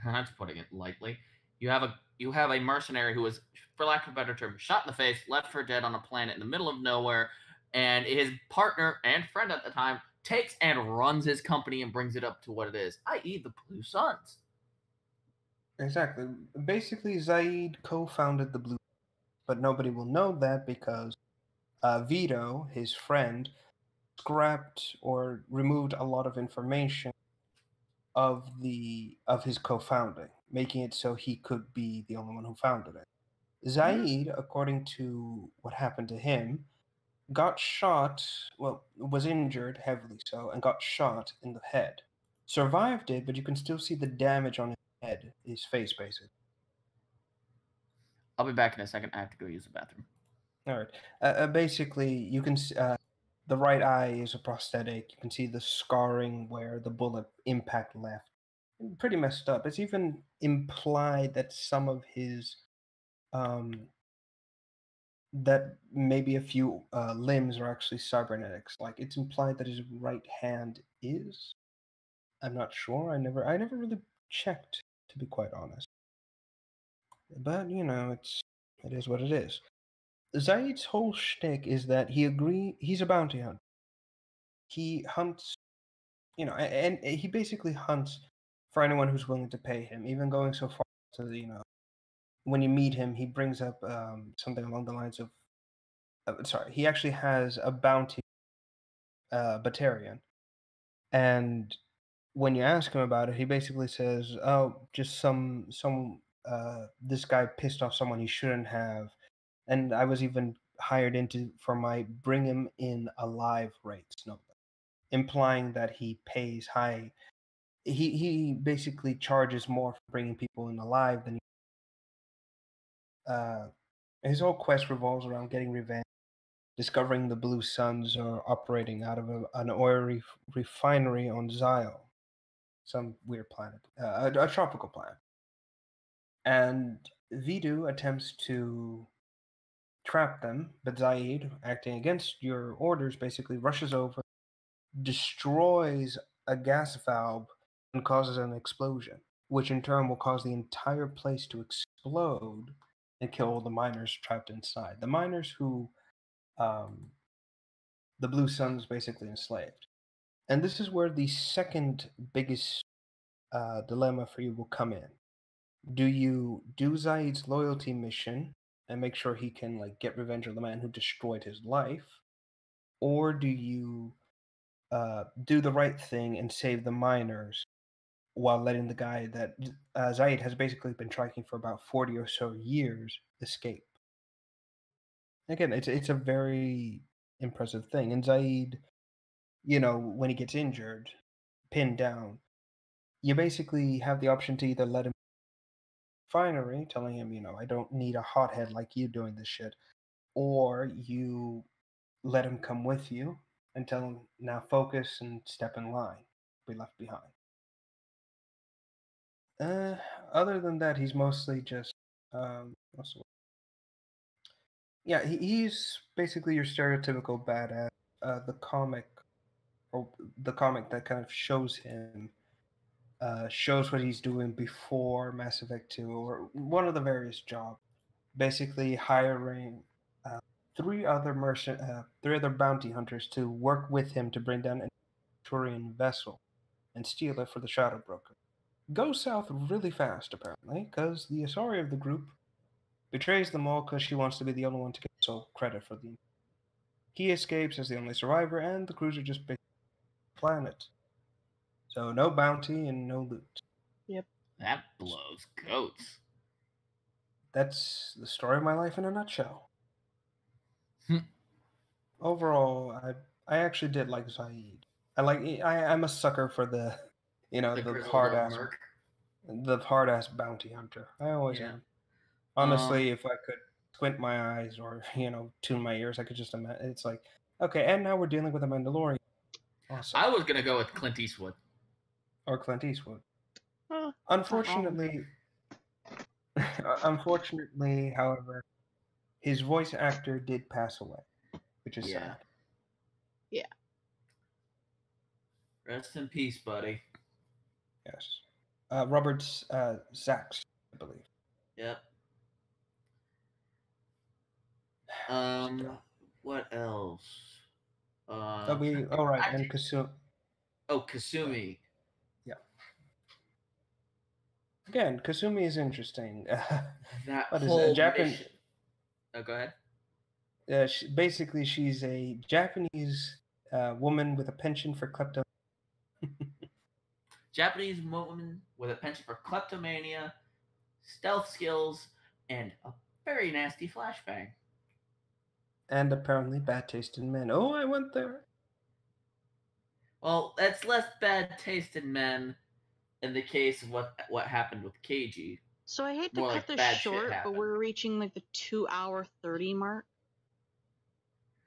That's putting it lightly. You have a mercenary who was, for lack of a better term, shot in the face, left for dead on a planet in the middle of nowhere, and his partner and friend at the time takes and runs his company and brings it up to what it is, i.e. the Blue Suns. Exactly. Basically, Zaid co-founded the Blue, but nobody will know that because Vito, his friend, scrapped or removed a lot of information of his co-founding, making it so he could be the only one who founded it. Zaid, according to what happened to him, got shot, was injured heavily so, and got shot in the head. Survived it, but you can still see the damage on his head, his face, basically. I'll be back in a second. I have to go use the bathroom. All right. Basically, you can the right eye is a prosthetic. You can see the scarring where the bullet impact left. Pretty messed up. It's even implied that some of his that maybe a few limbs are actually cybernetics. Like it's implied that his right hand is. I'm not sure. I never really checked, to be quite honest. But it is what it is. Zaid's whole shtick is that he's a bounty hunter. He hunts, and he basically hunts for anyone who's willing to pay him, even going so far to, when you meet him, he brings up something along the lines of, sorry, he actually has a bounty Batarian, and when you ask him about it, he basically says, "Oh, just some this guy pissed off someone he shouldn't have, and I was even hired into for my bring him in alive rates, no, implying that he pays high. He basically charges more for bringing people in alive than his whole quest revolves around getting revenge, discovering the Blue Suns are operating out of an oil refinery on Zyle, some weird planet, a tropical planet. And Vidu attempts to trap them, but Zaid, acting against your orders, basically rushes over, destroys a gas valve, and causes an explosion, which in turn will cause the entire place to explode and kill all the miners trapped inside. The miners who the Blue Suns basically enslaved. And this is where the second biggest dilemma for you will come in. Do you do Zaid's loyalty mission and make sure he can get revenge on the man who destroyed his life, or do you do the right thing and save the miners while letting the guy that Zaid has basically been tracking for about 40 or so years escape? Again, it's a very impressive thing. And Zaid, when he gets injured, pinned down, you basically have the option to either let him refinery, telling him, I don't need a hothead like you doing this shit, or you let him come with you and tell him, now focus and step in line, be left behind. Other than that, he's mostly just, he's basically your stereotypical badass. The comic that kind of shows him, shows what he's doing before Mass Effect 2, or one of the various jobs. Basically hiring three other bounty hunters to work with him to bring down an Turian vessel and steal it for the Shadow Broker. Goes south really fast, apparently, because the Asari of the group betrays them all because she wants to be the only one to get sole credit for the. He escapes as the only survivor, and the cruiser just basically planet. So no bounty and no loot. Yep. That blows goats. That's the story of my life in a nutshell. Overall, I actually did like Zaid. I'm a sucker for the hard ass bounty hunter. I always am. Honestly, if I could squint my eyes or tune my ears, I could just imagine. It's like, okay, and now we're dealing with a Mandalorian. Awesome. I was gonna go with Clint Eastwood. Or Clint Eastwood. Oh, Unfortunately, however, his voice actor did pass away, which is sad. Yeah. Rest in peace, buddy. Yes. Robert Sachs, I believe. Yep. What else? And Kasumi. Oh, Kasumi. Yeah. Again, Kasumi is interesting. That whole mission. Oh, go ahead. She's a Japanese woman with a penchant for kleptomania. Japanese woman with a penchant for kleptomania, stealth skills, and a very nasty flashbang. And apparently bad taste in men. Oh, I went there. Well, that's less bad taste in men in the case of what happened with Keiji. So I hate to cut this short, but we're reaching the 2 hour 30 mark.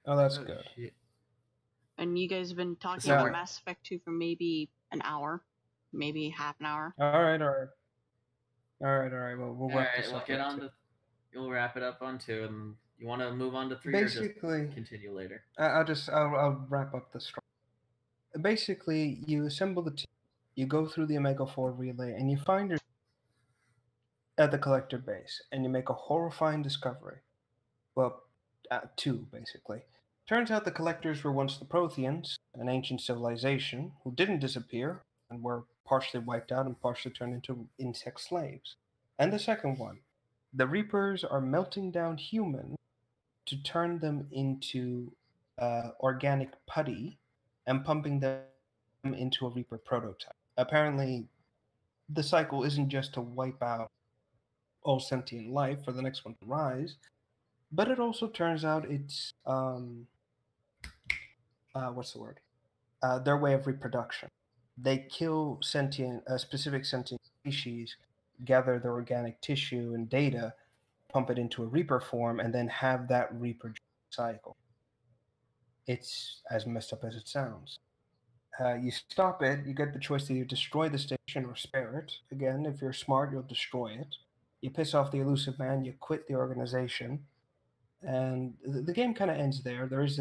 Oh, that's good. Shit. And you guys have been talking So- about Mass Effect 2 for maybe an hour, maybe half an hour. All right. Well, we'll All wrap right, this we'll up. get with on two. to. You'll wrap it up on 2, and you want to move on to 3 or Basically, just continue later? I'll wrap up the story. Basically, you assemble the team, you go through the Omega 4 relay, and you find yourself at the collector base, and you make a horrifying discovery. Well, 2, basically. Turns out the collectors were once the Protheans, an ancient civilization, who didn't disappear, and were partially wiped out and partially turned into insect slaves. And the second one, the Reapers are melting down humans to turn them into organic putty and pumping them into a Reaper prototype. Apparently, the cycle isn't just to wipe out all sentient life for the next one to rise, but it also turns out it's what's the word? Their way of reproduction. They kill specific sentient species, gather their organic tissue and data, pump it into a Reaper form, and then have that reproduction cycle. It's as messed up as it sounds. You stop it, you get the choice to either destroy the station or spare it. Again, if you're smart, you'll destroy it. You piss off the elusive man, you quit the organization, and the game kind of ends there. There is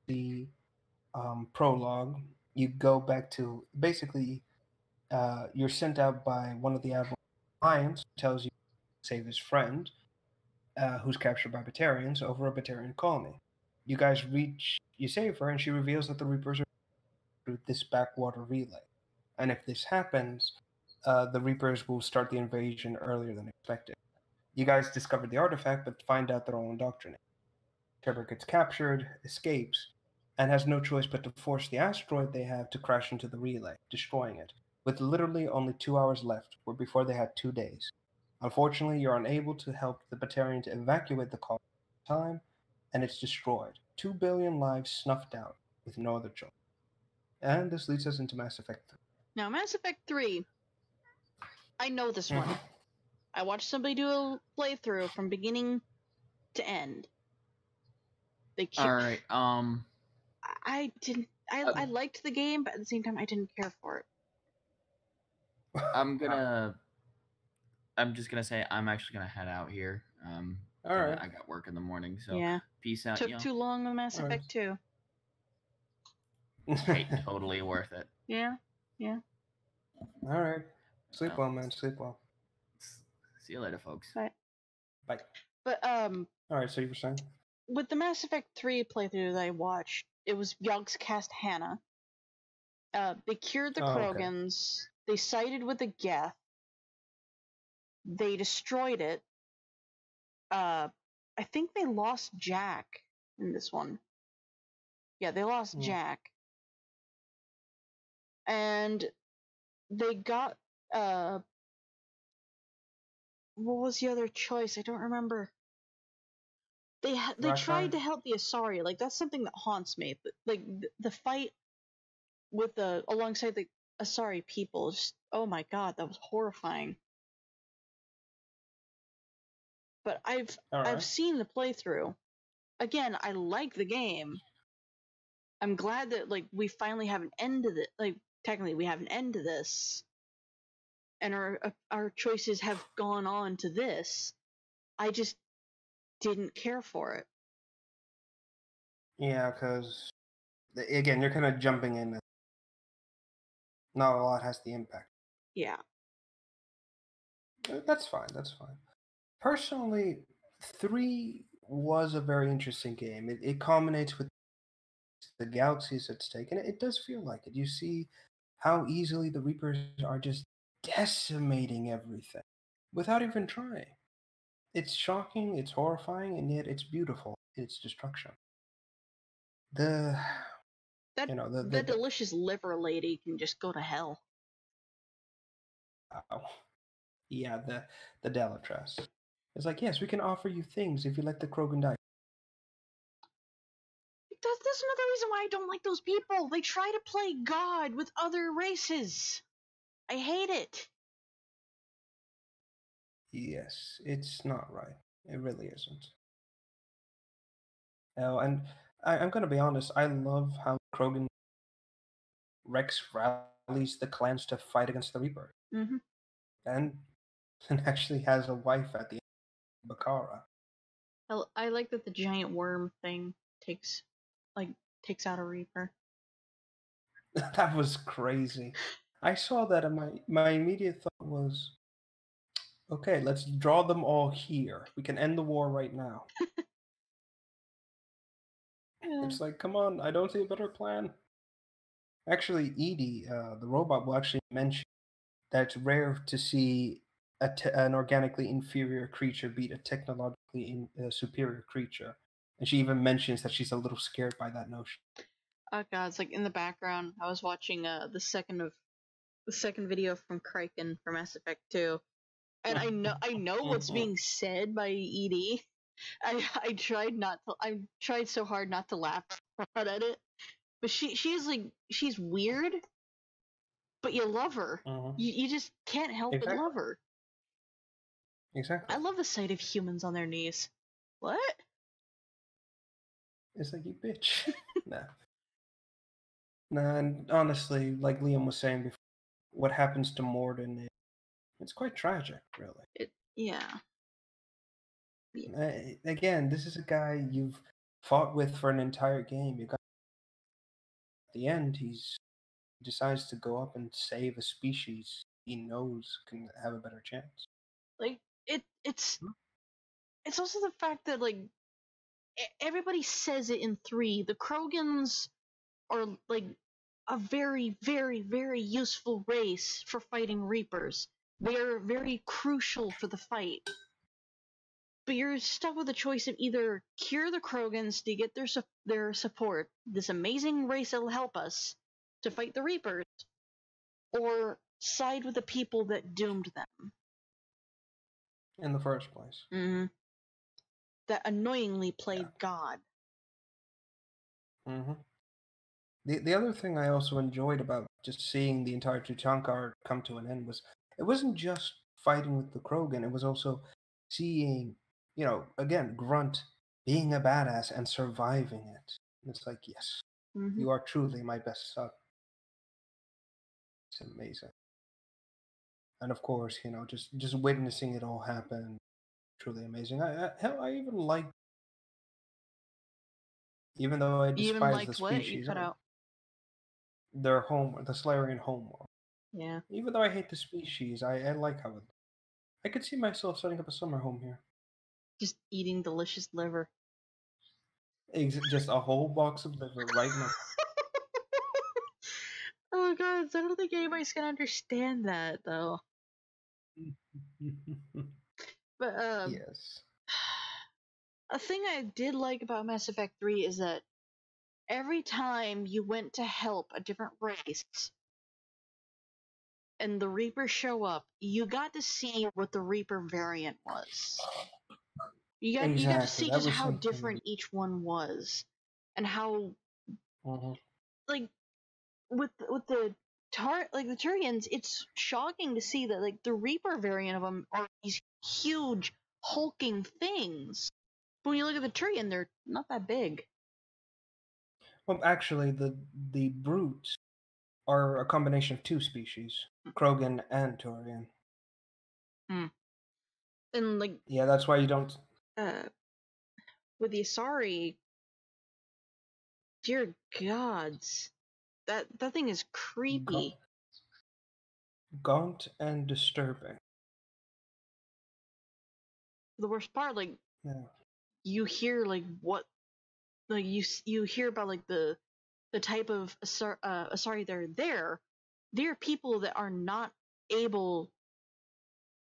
the prologue. You go back to basically you're sent out by one of the Admiral Alliance, who tells you to save his friend, who's captured by Batarians over a Batarian colony. You guys you save her, and she reveals that the Reapers are through this backwater relay. And if this happens, the Reapers will start the invasion earlier than expected. You guys discover the artifact, but find out they're all indoctrinated. Kerber gets captured, escapes, and has no choice but to force the asteroid they have to crash into the relay, destroying it, with literally only 2 hours left, where before they had 2 days. Unfortunately, you're unable to help the Batarian to evacuate the colony in time, and it's destroyed. 2 billion lives snuffed out, with no other choice. And this leads us into Mass Effect 3. Now, Mass Effect 3, I know this one. I watched somebody do a playthrough from beginning to end. They keep, All right. I didn't. I liked the game, but at the same time, I didn't care for it. I'm just gonna say I'm actually gonna head out here. All right. I got work in the morning, so Yeah, peace out. took too long with Mass All right. Effect 2. Hey, totally worth it. Yeah. All right. Sleep Well. well, man. Sleep well. See you later, folks. Bye. But All right. So you were saying? with the Mass Effect 3 playthrough that I watched, it was Yogg's cast Hannah. They cured the Oh, okay. Krogans. They sided with the Geth. They destroyed it. I think they lost Jack in this one. Yeah, they lost Jack. And they got what was the other choice? I don't remember. They tried to help the Asari. Like, that's something that haunts me. But, like, the fight with alongside the Asari people, just, oh my god, that was horrifying. But I've seen the playthrough. Again, I like the game. I'm glad that, like, we finally have an end to this. Like, technically, we have an end to this, and our choices have gone on to this. I just didn't care for it. Yeah, because again, you're kind of jumping in. Not a lot has the impact. Yeah. That's fine. That's fine. Personally, 3 was a very interesting game. It culminates with the galaxies at stake, and it does feel like it. You see how easily the Reapers are just decimating everything without even trying. It's shocking, it's horrifying, and yet it's beautiful. It's destruction. The delicious liver lady can just go to hell. Yeah, the Delatras. It's like, yes, we can offer you things if you let the Krogan die. That's another reason why I don't like those people. They try to play God with other races. I hate it. Yes, it's not right. It really isn't. Oh, and I'm gonna be honest. I love how Krogan Rex rallies the clans to fight against the Reaper, Mm-hmm. and actually has a wife at the end, Bakara. I like that the giant worm thing takes out a Reaper. That was crazy. I saw that, and my immediate thought was, okay, let's draw them all here. We can end the war right now. Yeah. It's like, come on, I don't see a better plan. Actually, Edie, the robot, will actually mention that it's rare to see an organically inferior creature beat a technologically superior creature. And she even mentions that she's a little scared by that notion. Oh god, it's like in the background. I was watching the second video from Kraken from Mass Effect 2, and I know what's being said by Edie. I tried so hard not to laugh at it, but she's weird, but you love her. You just can't help but love her. Exactly. I love the sight of humans on their knees. What? It's like, you bitch. Nah. Nah, and honestly, like Liam was saying before, what happens to Morden, it's quite tragic, really. Yeah. Again, this is a guy you've fought with for an entire game. At the end, he decides to go up and save a species he knows can have a better chance. Like it's also the fact that like everybody says it in 3. The Krogans are like a very, very, very useful race for fighting Reapers. They're very crucial for the fight. But you're stuck with a choice of either cure the Krogans to get their support, this amazing race that'll help us to fight the Reapers, or side with the people that doomed them. In the first place. Mm-hmm. That annoyingly played God. Mm-hmm. The other thing I also enjoyed about just seeing the entire Tuchanka arc come to an end was it wasn't just fighting with the Krogan, it was also seeing, again, Grunt being a badass and surviving it. And it's like, yes, you are truly my best son. It's amazing. And of course, just witnessing it all happen, truly amazing. Hell, I even like, even though I despise the species, their home, the Solarian homeworld. Yeah. Even though I hate the species, I like how I could see myself setting up a summer home here. Just eating delicious liver. Just a whole box of liver right next. Oh god, I don't think anybody's gonna understand that though. But yes. A thing I did like about Mass Effect 3 is that every time you went to help a different race and the Reapers show up, you got to see what the Reaper variant was. You got to see just how different each one was, and how like with the Turians, it's shocking to see that like the Reaper variant of them are these huge hulking things. But when you look at the Turian, they're not that big. Well, actually, the brutes are a combination of 2 species, Krogan and Turian. And like, yeah, that's why you don't. With the Asari, dear gods, that thing is creepy. Gaunt and disturbing. The worst part, like, you hear like what, like you hear about like the type of Asari that are there. They're people that are not able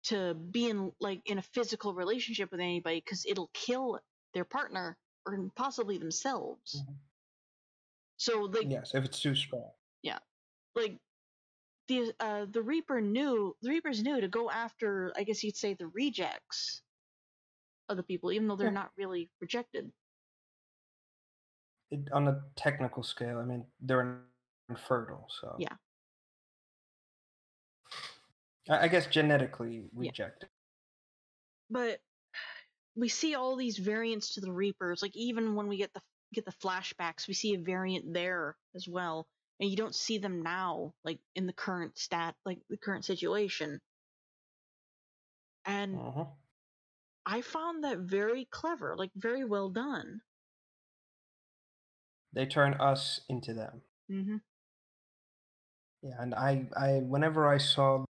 to be in a physical relationship with anybody because it'll kill their partner or possibly themselves. So like, yes, if it's too strong. Yeah, like the Reapers knew to go after, I guess you'd say, the rejects of the people, even though they're not really rejected. On a technical scale, I mean, they're infertile, so yeah. I guess genetically rejected. But we see all these variants to the Reapers, like even when we get get the flashbacks. We see a variant there as well, and you don't see them now, like in the current the current situation. And I found that very clever, like very well done. They turn us into them. Mm-hmm. Yeah, and I whenever I saw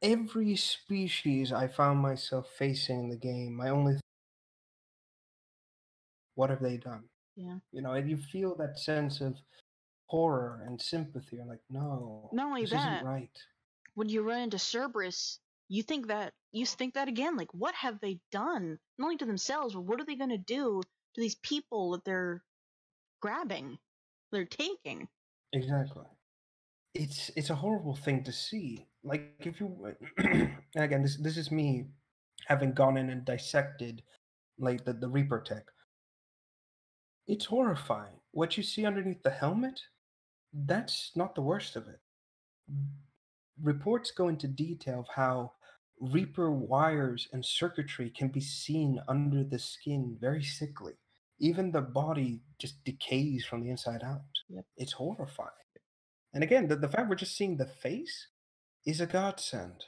every species I found myself facing in the game, my only what have they done? Yeah. You know, and you feel that sense of horror and sympathy. You're like, no, Not only this that, isn't right. when you run into Cerberus, you think that again, like, what have they done? Not only to themselves, but what are they going to do to these people that they're grabbing, they're taking? Exactly. It's a horrible thing to see. Like if you, and again, this is me having gone in and dissected like the Reaper tech. It's horrifying. What you see underneath the helmet, that's not the worst of it. Reports go into detail of how Reaper wires and circuitry can be seen under the skin, very sickly. Even the body just decays from the inside out. Yep. It's horrifying. And again, the fact we're just seeing the face is a godsend.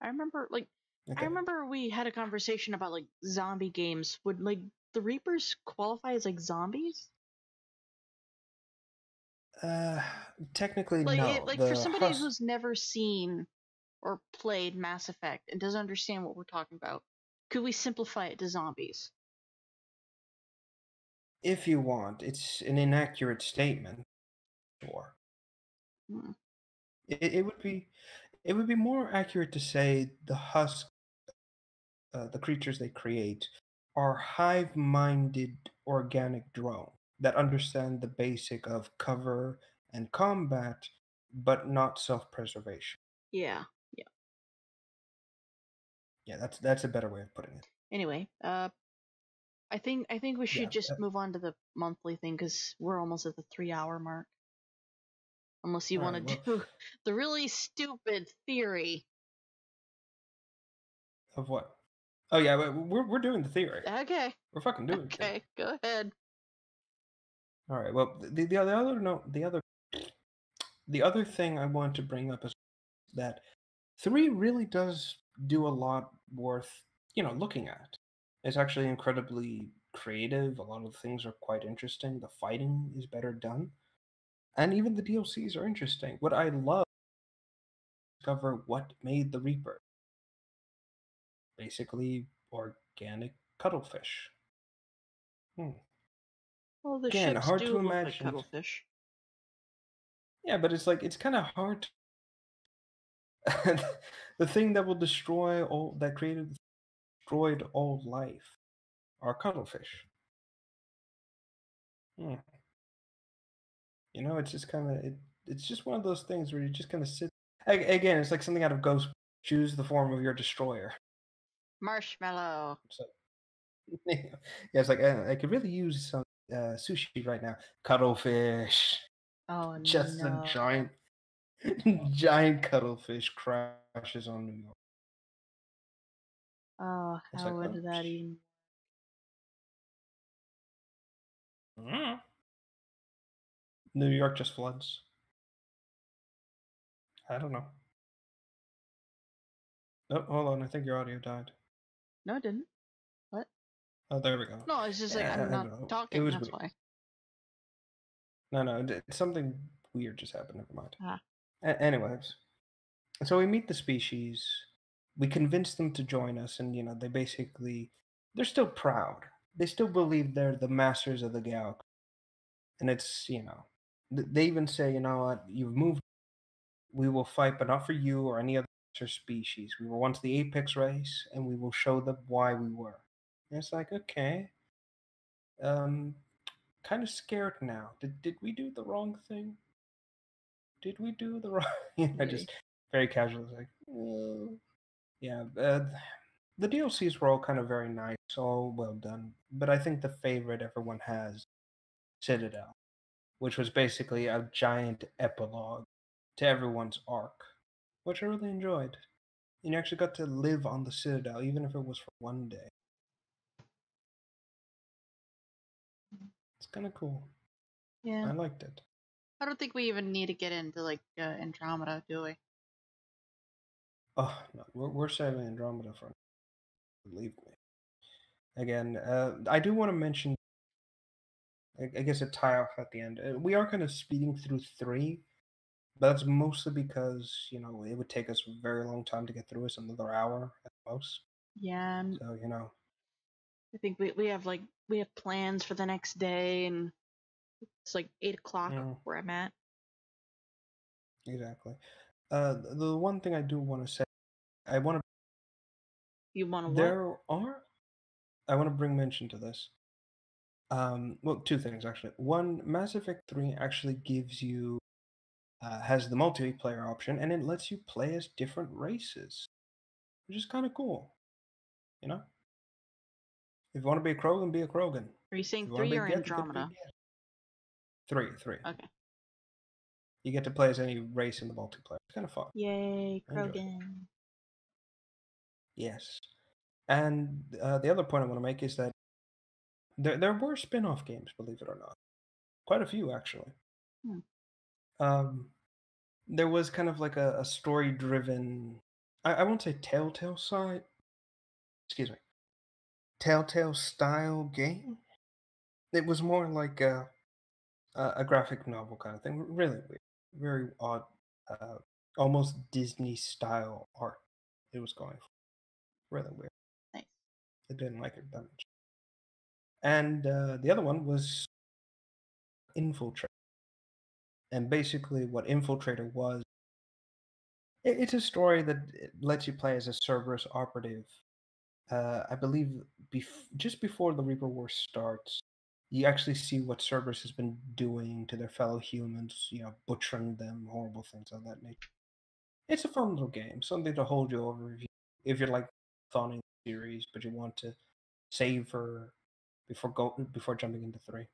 I remember, like, Okay. I remember we had a conversation about like zombie games. Would like the Reapers qualify as like zombies? Technically, Like, no. like The for somebody husk, who's never seen or played Mass Effect and doesn't understand what we're talking about, could we simplify it to zombies? if you want, it's an inaccurate statement. Sure. Hmm. It would be more accurate to say the husk, the creatures they create, are hive-minded organic drones that understand the basic of cover and combat, but not self-preservation. Yeah. Yeah. Yeah, that's a better way of putting it. Anyway, I think we should Yeah. just move on to the monthly thing because we're almost at the 3 hour mark. Unless you All want right, to well, do the really stupid theory. of what? Oh yeah, we're doing the theory. Okay. We're fucking doing the theory. Okay. Go ahead. All right. Well, the other no the other thing I want to bring up is that 3 really does do a lot worth looking at. It's actually incredibly creative. A lot of the things are quite interesting. The fighting is better done, and even the DLCs are interesting. What I love is discover what made the Reaper. Basically, organic cuttlefish. Well, the Again, ships hard do to look like imagine. cuttlefish. Yeah, but it's kind of hard. The thing that will destroy all that created destroyed all life are cuttlefish. Hmm. It's just kind of it's just one of those things where you just kind of sit. Again, it's like something out of Ghost. Choose the form of your destroyer. Marshmallow. So, yeah, it's like I could really use some sushi right now. Cuttlefish. Oh Just a no. giant, giant cuttlefish crashes on New York. Oh, It's how like, would oh, that even? New York just floods. I don't know. Oh, hold on. I think your audio died. No, it didn't. What? Oh, there we go. No, it's just like Yeah, I'm I not don't know. It talking. was That's weird. why. No, something weird just happened. Never mind. Ah. Anyways, so we meet the species. We convince them to join us, and they're still proud. They still believe they're the masters of the galaxy, and it's they even say, you know what, you've moved. We will fight, but not for you or any other species. We were once the apex race, and we will show them why we were. And it's like, okay, kind of scared now. Did we do the wrong thing? Did we do the wrong? I just very casually like, yeah. The DLCs were all kind of very nice, all well done. But I think the favorite everyone has, Citadel, which was basically a giant epilogue to everyone's arc, which I really enjoyed. And you actually got to live on the Citadel, even if it was for one day. kind of cool. Yeah. I liked it. I don't think we even need to get into like Andromeda, do we? Oh no, we're saving Andromeda for. Believe me. Again, I do want to mention. I guess a tie off at the end. We are kind of speeding through 3, but that's mostly because it would take us a very long time to get through. It's another hour at most. Yeah, and So I think we have plans for the next day, and it's like 8 o'clock where I'm at. Exactly. The one thing I do want to say, I want to. You want to what? There are. I want to bring mention to this. Well, 2 things actually. One, Mass Effect 3 actually gives you has the multiplayer option, and it lets you play as different races, which is kind of cool. If you want to be a Krogan, be a Krogan. Are you saying If you want to 3 be or a Geth, you get to be a Andromeda? Geth. 3. Okay. You get to play as any race in the multiplayer. It's kind of fun. Yay, I enjoy it. Krogan. Yes. And the other point I want to make is that there were spin-off games, believe it or not. Quite a few, actually. There was kind of like a story-driven, I won't say Telltale side, excuse me, Telltale style game. It was more like a graphic novel kind of thing. Really weird. Very odd, almost Disney style art it was going for. Really weird. Nice. I didn't like it that much. And the other one was Infiltrator. And basically what Infiltrator was, it's a story that lets you play as a Cerberus operative. I believe just before the Reaper War starts, you actually see what Cerberus has been doing to their fellow humans, butchering them, horrible things of that nature. It's a fun little game, something to hold you over if you're like thawing the series, but you want to savor before jumping into 3.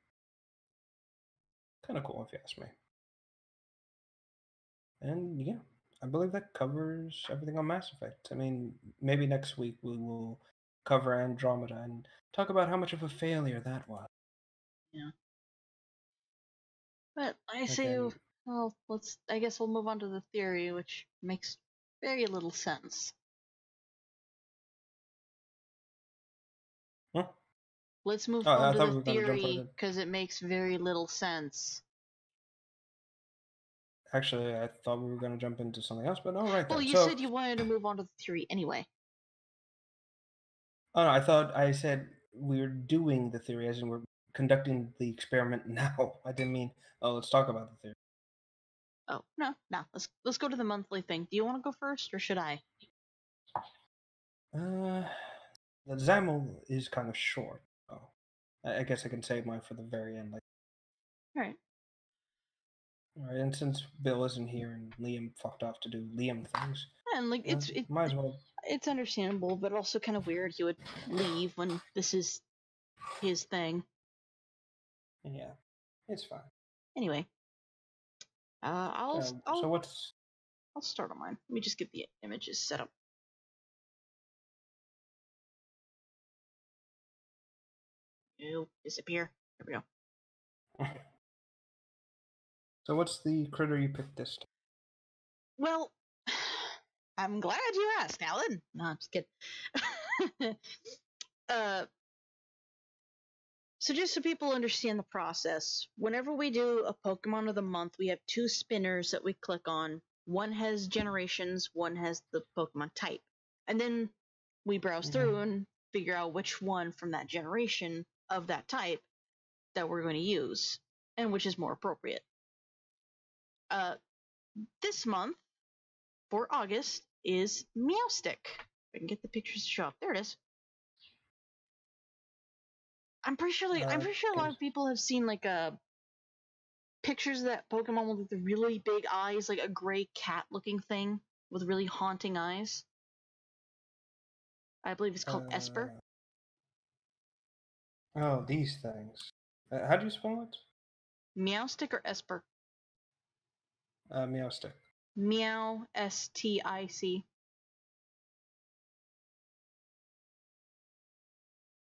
Kind of cool if you ask me. And yeah, I believe that covers everything on Mass Effect. I mean, maybe next week we will cover Andromeda and talk about how much of a failure that was. Yeah. But I say, Again, well, I guess we'll move on to the theory, which makes very little sense. huh? Let's move Oh, on I to thought the we were going to jump right theory in. because it makes very little sense. Actually, I thought we were going to jump into something else, but all right then. Well, you So, said you wanted to move on to the theory anyway. oh no, I thought I said we were doing the theory as in we're conducting the experiment now. I didn't mean, oh, let's talk about the theory. Oh, no. Let's go to the monthly thing. Do you want to go first, or should I? The XAML is kind of short. So I guess I can save mine for the very end. All right. All right, and since Bill isn't here and Liam fucked off to do Liam things, And like might as well. it's understandable, but also kind of weird he would leave when this is his thing. Yeah, it's fine. Anyway, I'll So what's? I'll start on mine. Let me just get the images set up. Ew, disappear. There we go. So what's the critter you picked this time? Well, I'm glad you asked, Alan. No, I'm just kidding. So just so people understand the process, whenever we do a Pokemon of the month, we have 2 spinners that we click on. One has generations, one has the Pokemon type. And then we browse through and figure out which one from that generation of that type that we're going to use and which is more appropriate. This month, for August, is Meowstick. If I can get the pictures to show up. There it is. I'm pretty sure a lot of people have seen pictures of that Pokemon with the really big eyes, like a gray cat looking thing with really haunting eyes. I believe it's called Esper. Oh, these things. How do you spell it? Meowstick or Esper? Meowstick. Meow, STIC.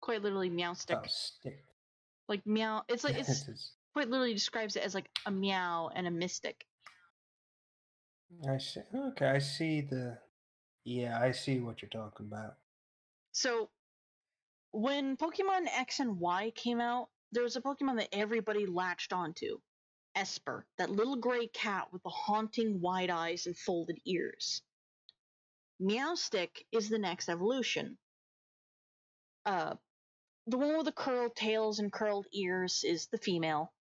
Quite literally Meowstick. Oh, stick. Like meow. It's like It it's is. quite literally describes it as like a meow and a mystic. I see. Okay, I see the. Yeah, I see what you're talking about. So when Pokemon X and Y came out, there was a Pokemon that everybody latched onto. Esper, that little gray cat with the haunting wide eyes and folded ears. Meowstick is the next evolution. The one with the curled tails and curled ears is the female.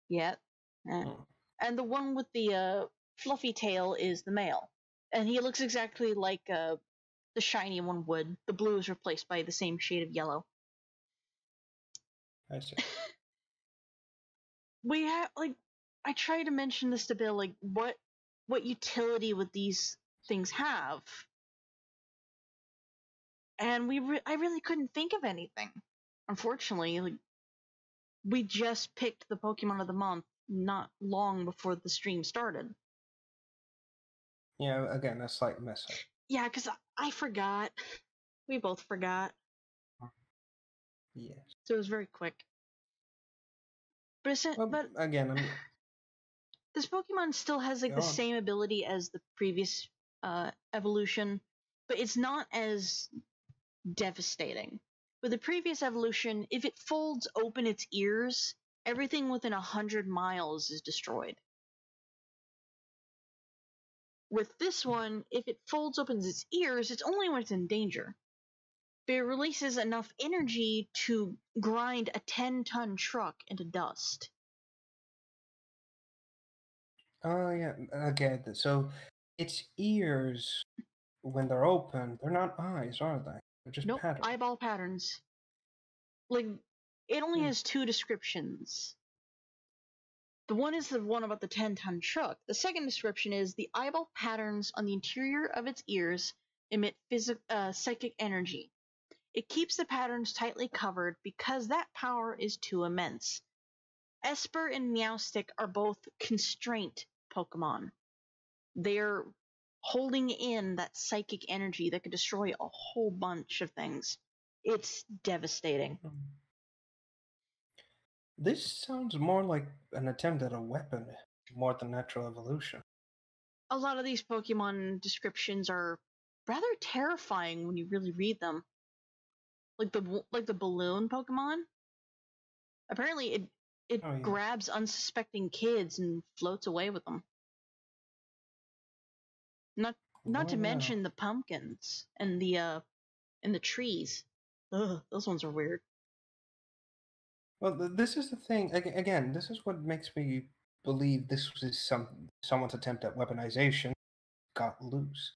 Yeah. And the one with the fluffy tail is the male. And he looks exactly like the shiny one would. The blue is replaced by the same shade of yellow. I see. We have like I try to mention this to Bill, like what utility would these things have? And I really couldn't think of anything. Unfortunately, like we just picked the Pokemon of the month not long before the stream started. Yeah, again, a slight mess up. Yeah, because I forgot. We both forgot. Yes. So it was very quick. But Well, again, this Pokemon still has like Go the on. same ability as the previous evolution, but it's not as devastating. With the previous evolution, if it folds open its ears, everything within 100 miles is destroyed. With this one, if it folds open its ears, it's only when it's in danger. But it releases enough energy to grind a 10-ton truck into dust. Oh yeah, again. So its ears, when they're open, they're not eyes, are they? They're just Nope, patterns. eyeball patterns. Like, it only has two descriptions. The one is the one about the 10-ton truck. The second description is the eyeball patterns on the interior of its ears emit psychic energy. It keeps the patterns tightly covered because that power is too immense. Esper and Meowstick are both constraint Pokemon. They're holding in that psychic energy that could destroy a whole bunch of things. It's devastating. This sounds more like an attempt at a weapon more than natural evolution. A lot of these Pokemon descriptions are rather terrifying when you really read them. Like the balloon Pokemon. Apparently, it Oh, yeah. grabs unsuspecting kids and floats away with them. Not to mention the pumpkins and the trees. Ugh, those ones are weird. Well, this is the thing. Again, this is what makes me believe this was someone's attempt at weaponization got loose.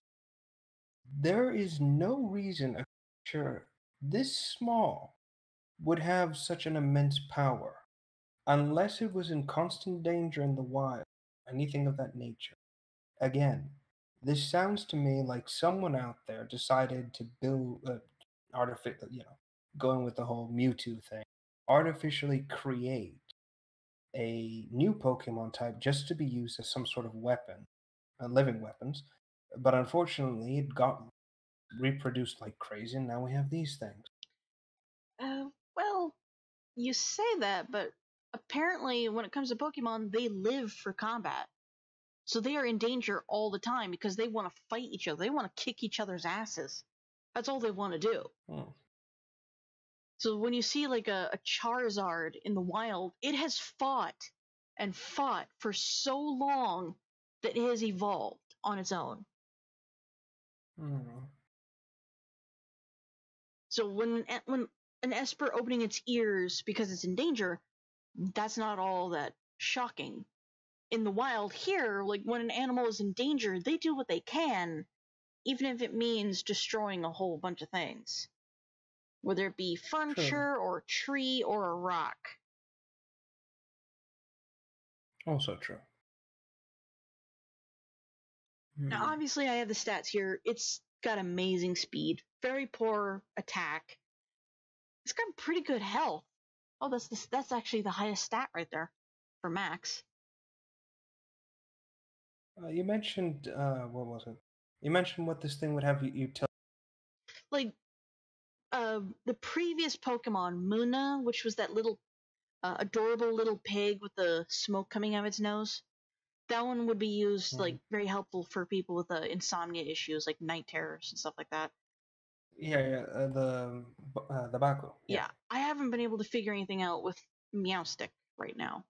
There is no reason a creature this small would have such an immense power unless it was in constant danger in the wild, anything of that nature. Again, this sounds to me like someone out there decided to build artificial, going with the whole Mewtwo thing, artificially create a new Pokemon type just to be used as some sort of weapon, living weapons. But unfortunately, it got reproduced like crazy, and now we have these things. Well, you say that, but apparently when it comes to Pokemon, they live for combat. So they are in danger all the time because they want to fight each other. They want to kick each other's asses. That's all they want to do. So when you see like a Charizard in the wild, it has fought and fought for so long that it has evolved on its own. So when an Esper opening its ears because it's in danger, that's not all that shocking. In the wild here, like when an animal is in danger, they do what they can, even if it means destroying a whole bunch of things. Whether it be furniture or a tree or a rock. Also true. Now, obviously, I have the stats here. It's got amazing speed, very poor attack. It's got pretty good health. Oh, that's actually the highest stat right there for max. You mentioned what was it? You mentioned what this thing would have you tell. Like, the previous Pokemon, Muna, which was that little adorable little pig with the smoke coming out of its nose. That one would be used like very helpful for people with insomnia issues, like night terrors and stuff like that. Yeah, the Baku. Yeah, I haven't been able to figure anything out with Meowstick right now.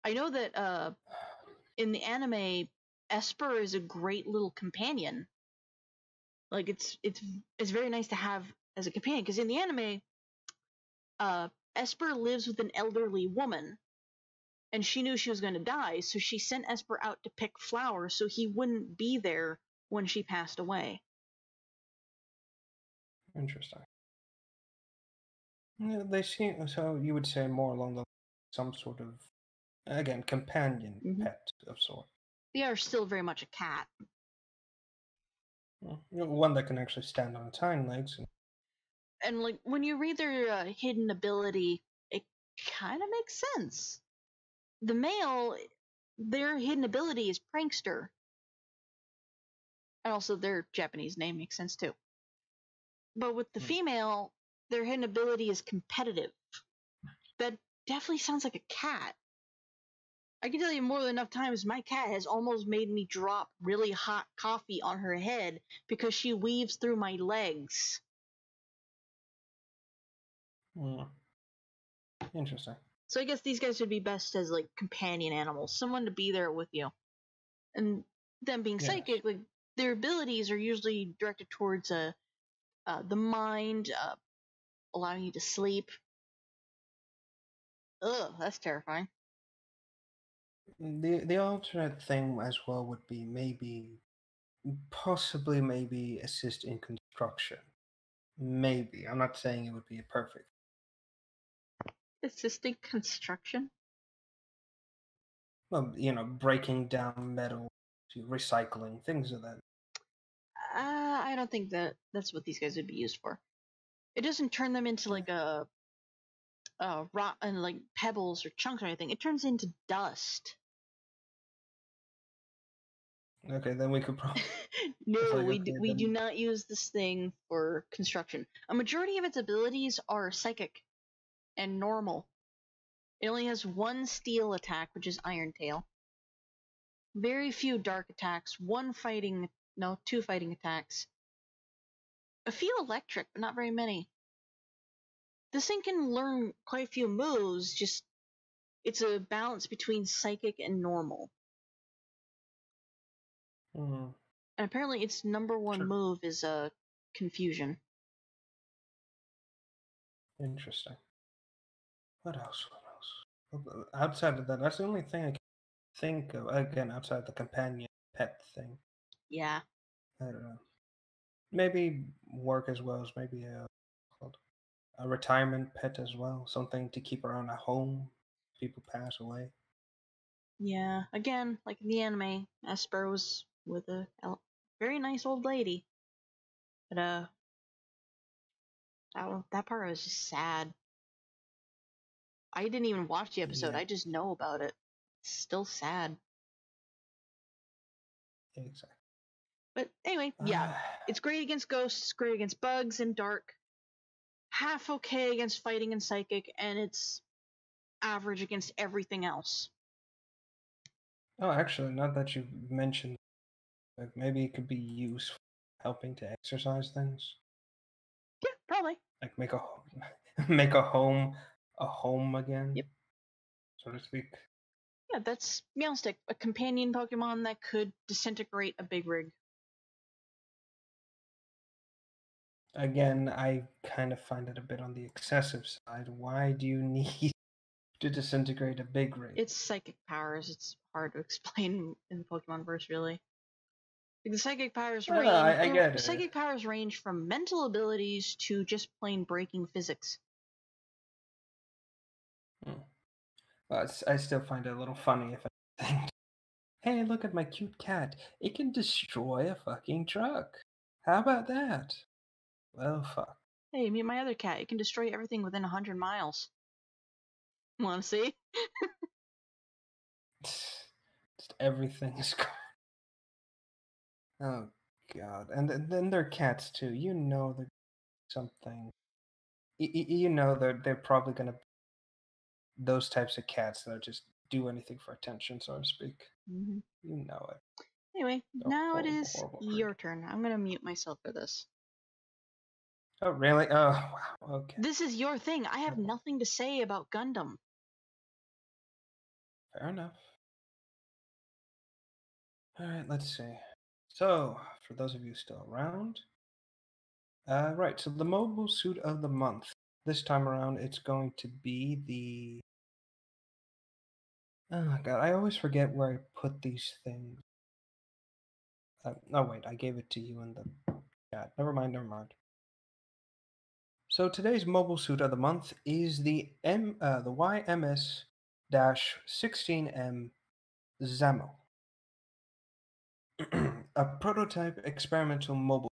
I know that in the anime, Esper is a great little companion. Like it's very nice to have as a companion, because in the anime, Esper lives with an elderly woman, and she knew she was going to die, so she sent Esper out to pick flowers so he wouldn't be there when she passed away. Interesting. Yeah, they seem, so you would say more along the some sort of, again, companion pet of sort. They are still very much a cat. One that can actually stand on its hind legs. And like when you read their hidden ability, it kind of makes sense. The male, their hidden ability is prankster. And also their Japanese name makes sense too. But with the female, their hidden ability is competitive. That definitely sounds like a cat. I can tell you more than enough times my cat has almost made me drop really hot coffee on her head because she weaves through my legs. Interesting. So I guess these guys would be best as like companion animals, someone to be there with you. And them being psychic, like their abilities are usually directed towards the mind, allowing you to sleep. Ugh, that's terrifying. The alternate thing as well would be possibly assist in construction. Maybe. I'm not saying it would be a perfect. Assisting construction? Well, breaking down metal, recycling, things of that. I don't think that's what these guys would be used for. It doesn't turn them into like a rock and like pebbles or chunks or anything. It turns into dust. Okay, then we could probably. No, we do not use this thing for construction. A majority of its abilities are psychic and normal. It only has one steel attack, which is Iron Tail. Very few dark attacks, two fighting attacks. A few electric, but not very many. This thing can learn quite a few moves, just it's a balance between psychic and normal. And apparently its number one move is confusion. Interesting. What else? Outside of that, that's the only thing I can think of. Again, outside the companion pet thing. Yeah. I don't know. Maybe work as well as maybe a retirement pet as well. Something to keep around at home. People pass away. Yeah. Again, like in the anime, Esper was with a very nice old lady. But that part was just sad. I didn't even watch the episode. I just know about it. It's still sad. Exactly. But anyway, yeah. It's great against ghosts, great against bugs and dark. Half okay against fighting and psychic, and it's average against everything else. Oh, actually, not that you mentioned, like maybe it could be used for helping to exercise things. Yeah, probably. Like make a home again. Yep. So to speak. Yeah, that's Meowstick, a companion Pokemon that could disintegrate a big rig. Again, I kind of find it a bit on the excessive side. Why do you need to disintegrate a big rig? It's psychic powers. It's hard to explain in the Pokemon verse, really. Like the psychic powers range. I get it. Psychic powers range from mental abilities to just plain breaking physics. Well, I still find it a little funny if I think, hey, look at my cute cat. It can destroy a fucking truck. How about that? Well, fuck. Hey, meet my other cat. It can destroy everything within 100 miles. Want to see? Just everything is gone. Oh, God. And then they're cats, too. You know they're something. You know, they're probably gonna those types of cats that just do anything for attention, so to speak. Mm-hmm. You know it. Anyway, They're now it horrible, is horrible your breed. turn. I'm gonna mute myself for this. Oh really? Oh wow. Okay. This is your thing. I have Okay. nothing to say about Gundam. Fair enough. All right. Let's see. So, for those of you still around, right. So the mobile suit of the month. This time around, it's going to be the. Oh god, I always forget where I put these things. Oh wait, I gave it to you in the chat. Never mind. Never mind. So today's mobile suit of the month is the YMS-16M Zamo, a prototype experimental mobile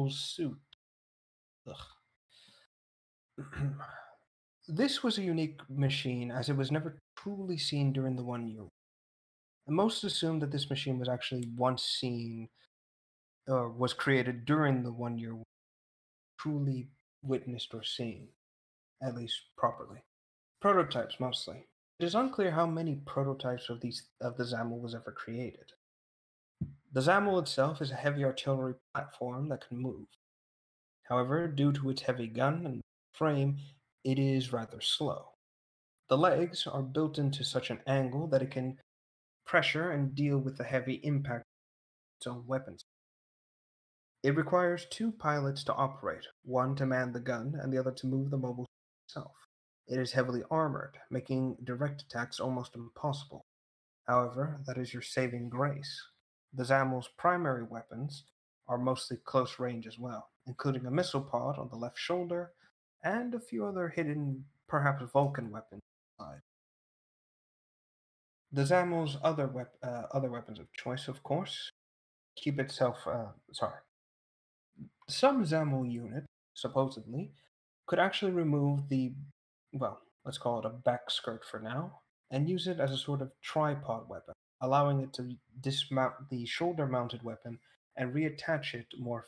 suit. This was a unique machine as it was never truly seen during the 1 year. And most assume that this machine was actually once seen or was created during the 1 year, truly witnessed or seen, at least properly. Prototypes mostly. It is unclear how many prototypes of the Zamel was ever created. The Zamel itself is a heavy artillery platform that can move. However, due to its heavy gun and frame, it is rather slow. The legs are built into such an angle that it can pressure and deal with the heavy impact of its own weapons. It requires two pilots to operate, one to man the gun and the other to move the mobile itself. It is heavily armored, making direct attacks almost impossible. However, that is your saving grace. The Zamel's primary weapons are mostly close range as well, including a missile pod on the left shoulder and a few other hidden, perhaps Vulcan weapons inside. The Zamel's other weapons of choice, of course, keep itself. Some Zamel units, supposedly, could actually remove the, well, let's call it a back skirt for now, and use it as a sort of tripod weapon, allowing it to dismount the shoulder-mounted weapon and reattach it more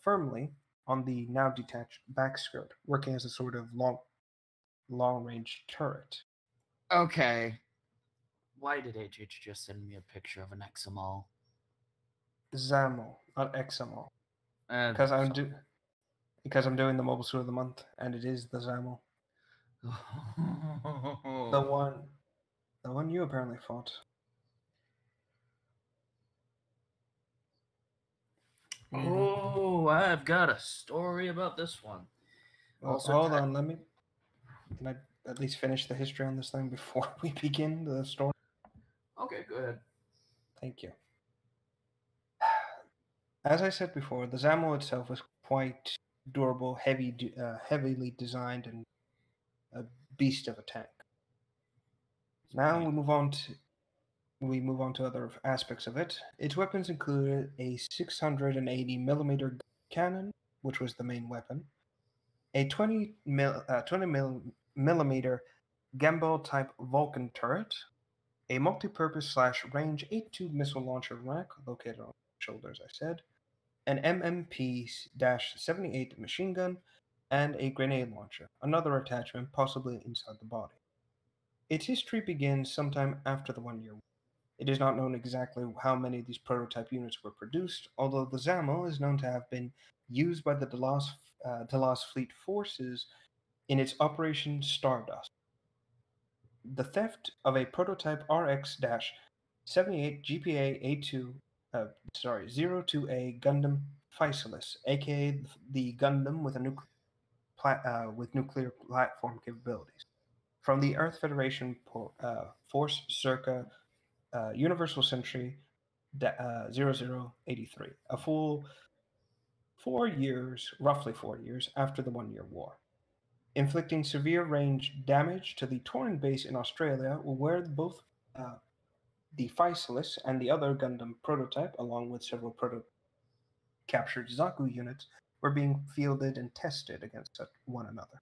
firmly on the now detached back skirt, working as a sort of long-range turret. Okay. Why did HH just send me a picture of an Examol? Zamel, not Examol, Uh, because I'm doing the mobile suit of the month, and it is the Zamel, the one you apparently fought. Oh, I've got a story about this one. Well, Also, hold on, can I at least finish the history on this thing before we begin the story? Okay, go ahead. Thank you. As I said before, the Zamel itself is quite durable, heavily designed, and a beast of a tank. Now we move on to other aspects of it. Its weapons included a 680 millimeter cannon, which was the main weapon, a 20 millimeter Gambel type Vulcan turret, a multi-purpose / range 8-tube missile launcher rack located on the shoulder, as I said, an MMP-78 machine gun, and a grenade launcher, another attachment possibly inside the body. Its history begins sometime after the 1 year war. It is not known exactly how many of these prototype units were produced, although the Zamel is known to have been used by the Delos Fleet forces in its Operation Stardust. The theft of a prototype RX-78 GPA-A2, 02A Gundam Physalis, aka the Gundam with nuclear platform capabilities, from the Earth Federation Force Circa Universal Century 0083, a full 4 years, roughly 4 years, after the 1 year war, inflicting severe range damage to the Torin base in Australia, where both the Physalis and the other Gundam prototype, along with several captured Zaku units, were being fielded and tested against one another.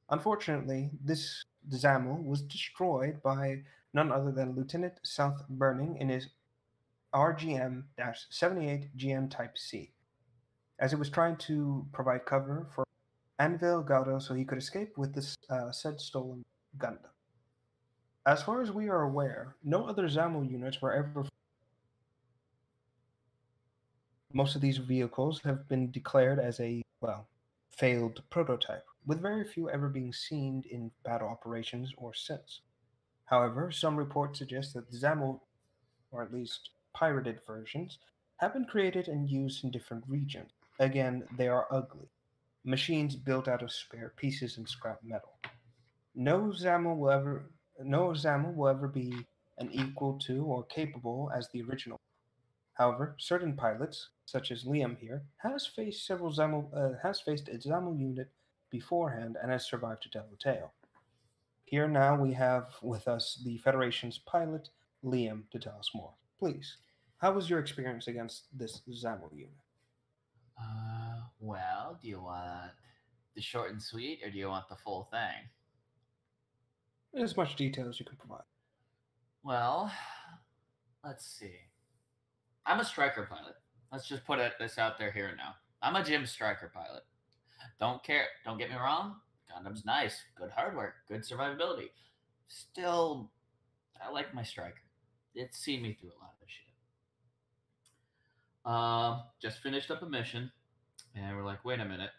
Unfortunately, this Zamel was destroyed by none other than Lieutenant South Burning in his RGM-78 GM Type C. as he was trying to provide cover for Anvil Gaudo so he could escape with this said stolen Gundam. As far as we are aware, no other Zamel units were ever. Most of these vehicles have been declared as a, well, failed prototype, with very few ever being seen in battle operations or since. However, some reports suggest that the Zamel, or at least pirated versions, have been created and used in different regions. Again, they are ugly. Machines built out of spare pieces and scrap metal. No Zamel will ever no Zamel will ever be an equal to or capable as the original. However, certain pilots, such as Liam here, has faced a Zamel unit beforehand and has survived to tell the tale. Here now we have with us the Federation's pilot, Liam, to tell us more. Please, how was your experience against this Zamel unit? Well, do you want the short and sweet, or do you want the full thing? As much detail as you can provide. Well, let's see. I'm a striker pilot. Let's just put this out there here and now. I'm a gym striker pilot. Don't care. Don't get me wrong. Gundam's nice. Good hardware. Good survivability. Still, I like my striker. It's seen me through a lot of shit. Just finished up a mission, and we're like, wait a minute.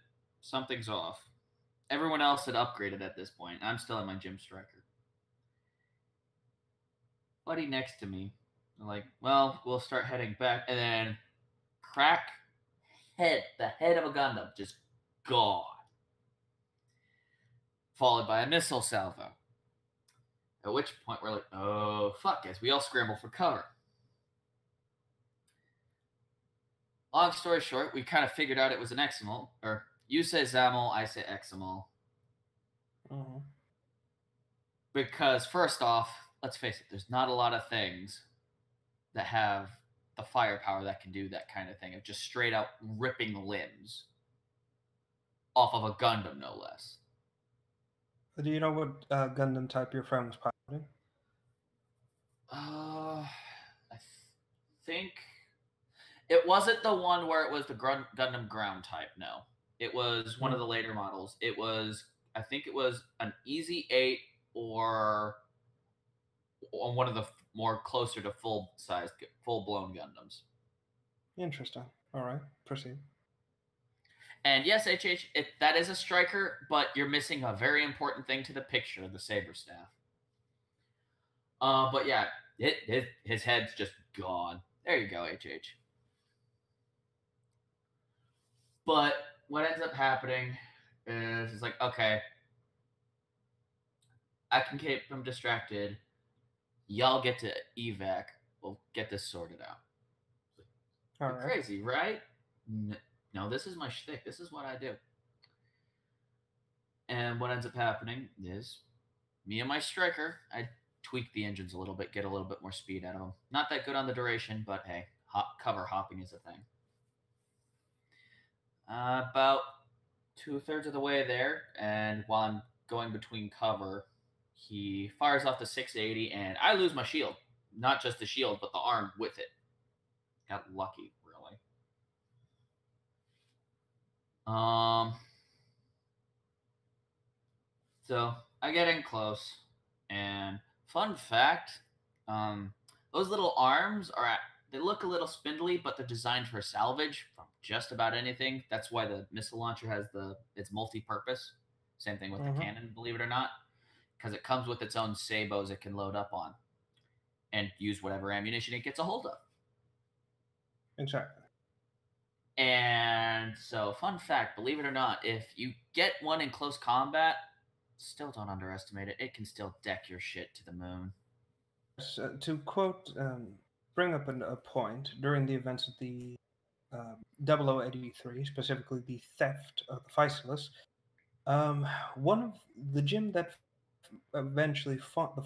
Something's off. Everyone else had upgraded at this point. I'm still in my gym striker. Buddy next to me, I'm like, well, we'll start heading back, and then crack the head of a Gundam, just gone. Followed by a missile salvo. At which point we're like, oh, fuck, guys. We all scramble for cover. Long story short, we kind of figured out it was an Eximal, or you say Zamel, I say Eximal. Uh-huh. Because first off, let's face it, there's not a lot of things that have the firepower that can do that kind of thing of just straight out ripping limbs off of a Gundam, no less. Do you know what Gundam type your friend was piloting? I think it wasn't the one where it was the Gundam ground type. No, it was one of the later models. It was, I think it was an Easy 8 or on one of the more closer to full-blown Gundams. Interesting. All right, proceed. And yes, HH, that is a striker, but you're missing a very important thing to the picture, the saber staff. But yeah, his head's just gone. There you go, HH. But what ends up happening is it's like, okay, I can keep him distracted. Y'all get to evac. We'll get this sorted out. All You're right. crazy, right? No, this is my shtick. This is what I do. And what ends up happening is me and my striker, I tweak the engines a little bit, get a little bit more speed out of them. Not that good on the duration, but hey, cover hopping is a thing. About 2/3 of the way there, and while I'm going between cover, he fires off the 680, and I lose my shield. Not just the shield, but the arm with it. Got lucky, really. So I get in close, and fun fact, those little arms they look a little spindly, but they're designed for salvage from just about anything. That's why the missile launcher has it's multi-purpose. Same thing with the cannon, believe it or not, because it comes with its own sabos it can load up on and use whatever ammunition it gets a hold of. Exactly. And so, fun fact, believe it or not, if you get one in close combat, still don't underestimate it. It can still deck your shit to the moon. To quote, bring up a point, during the events of the 0083, specifically the theft of the Physalis, one of the gym that eventually fought the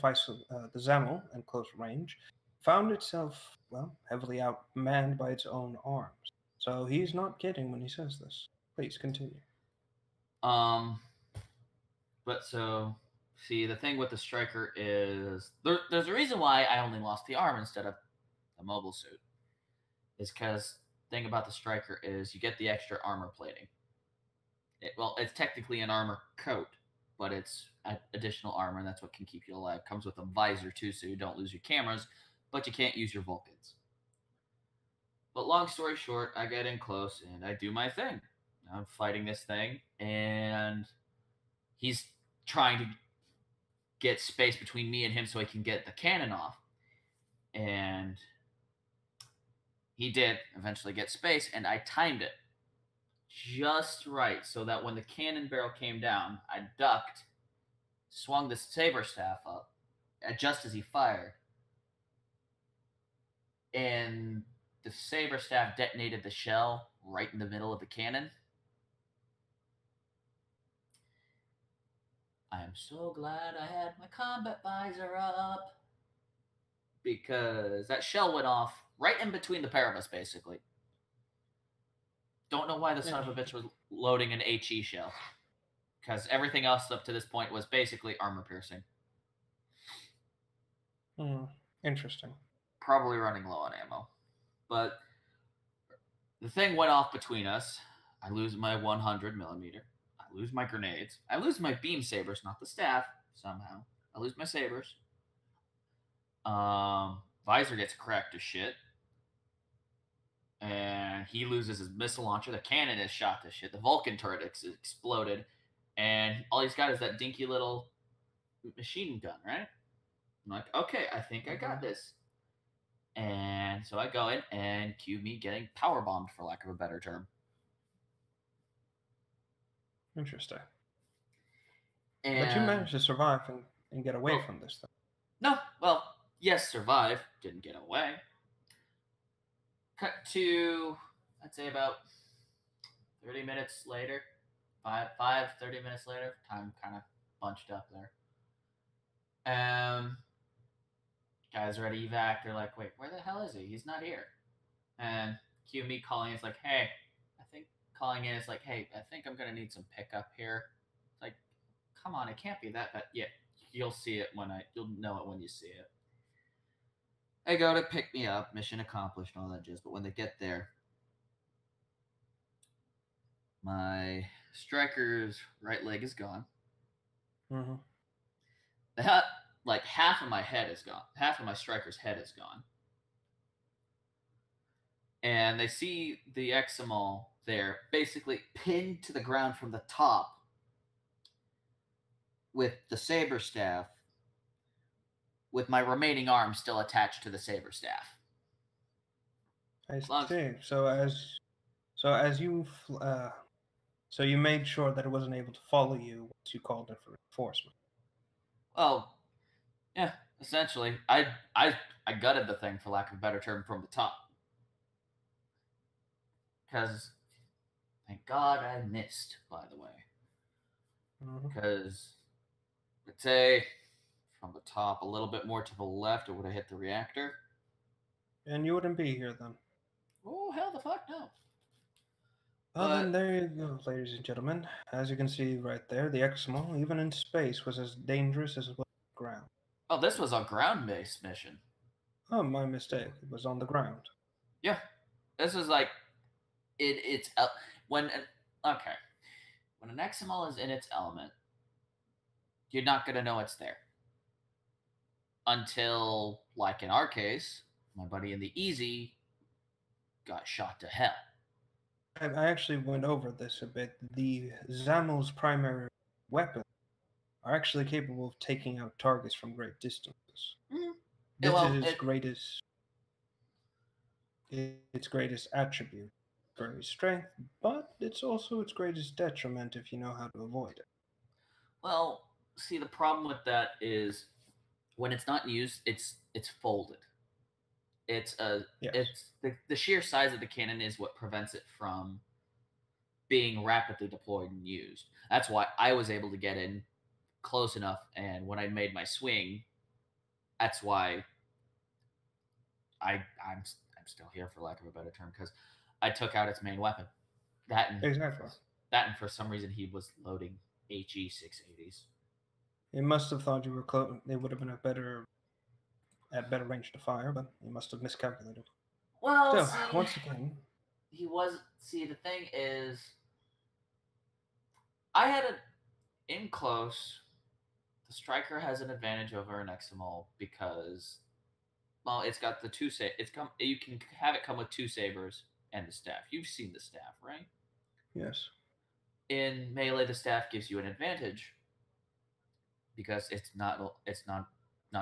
Zamel in close range found itself, well, heavily outmanned by its own arms. So he's not kidding when he says this. Please continue. But so, see, the thing with the striker is there's a reason why I only lost the arm instead of the mobile suit. Is because thing about the striker is you get the extra armor plating. Well, it's technically an armor coat, but it's additional armor, and that's what can keep you alive. Comes with a visor too, so you don't lose your cameras, but you can't use your Vulcans. But long story short, I get in close and I do my thing. I'm fighting this thing, and he's trying to get space between me and him so he can get the cannon off. And he did eventually get space, and I timed it just right so that when the cannon barrel came down, I ducked, swung the saber staff up just as he fired, and the saber staff detonated the shell right in the middle of the cannon. I am so glad I had my combat visor up, because that shell went off right in between the pair of us, basically. Don't know why the son of a bitch was loading an HE shell, because everything else up to this point was basically armor piercing. Interesting. Probably running low on ammo. But the thing went off between us. I lose my 100 millimeter. I lose my grenades. I lose my beam sabers, not the staff, somehow. I lose my sabers. Visor gets cracked to shit. And he loses his missile launcher. The cannon is shot to shit. The Vulcan turret exploded. And all he's got is that dinky little machine gun, right? I'm like, okay, I think I got this. And so I go in and cue me getting power bombed, for lack of a better term. Interesting. And But you managed to survive and get away from this thing. No, well, yes, survive. Didn't get away. Cut to, I'd say about 30 minutes later. 30 minutes later. Time kind of bunched up there. Guys are ready evac. They're like, wait, where the hell is he? He's not here. And cue me calling. It's like, hey, I think calling in is like, hey, I think I'm going to need some pickup here. It's like, come on, it can't be that bad. Yeah, you'll see it you'll know it when you see it. They go to pick me up, mission accomplished, all that jazz. But when they get there, my striker's right leg is gone. Mm-hmm. Like half of my head is gone. Half of my striker's head is gone. And they see the Examol there, basically pinned to the ground from the top with the saber staff, with my remaining arm still attached to the saber staff. I see. So you made sure that it wasn't able to follow you once you called in for reinforcement. Well, yeah, essentially, I gutted the thing, for lack of a better term, from the top. Because, thank God I missed, by the way. Because, let's say, from the top, a little bit more to the left, it would have hit the reactor. And you wouldn't be here then. Oh, hell the fuck no. Well, then there you go, ladies and gentlemen. As you can see right there, the Examol, even in space, was as dangerous as it was on the ground. Oh, this was a ground-based mission. Oh, my mistake. It was on the ground. Yeah. This is like... When an Examol is in its element, you're not going to know it's there. Until, like in our case, my buddy in the Easy got shot to hell. I actually went over this a bit. The Zamel's primary weapons are actually capable of taking out targets from great distances. Mm-hmm. This is its greatest attribute. Greatest strength, but it's also its greatest detriment if you know how to avoid it. Well, see, the problem with that is when it's not used, it's folded. It's the sheer size of the cannon is what prevents it from being rapidly deployed and used. That's why I was able to get in close enough, and when I made my swing, that's why I'm still here, for lack of a better term, because I took out its main weapon. Exactly. That, and for some reason he was loading HE 680s. It must have thought you were close. They would have been at better range to fire, but you must have miscalculated. Well, so once again, he was. See, the thing is, I had an in close. The striker has an advantage over an Eximol because, well, it's got the two you can have it come with two sabers and the staff. You've seen the staff, right? Yes. In melee, the staff gives you an advantage because it's not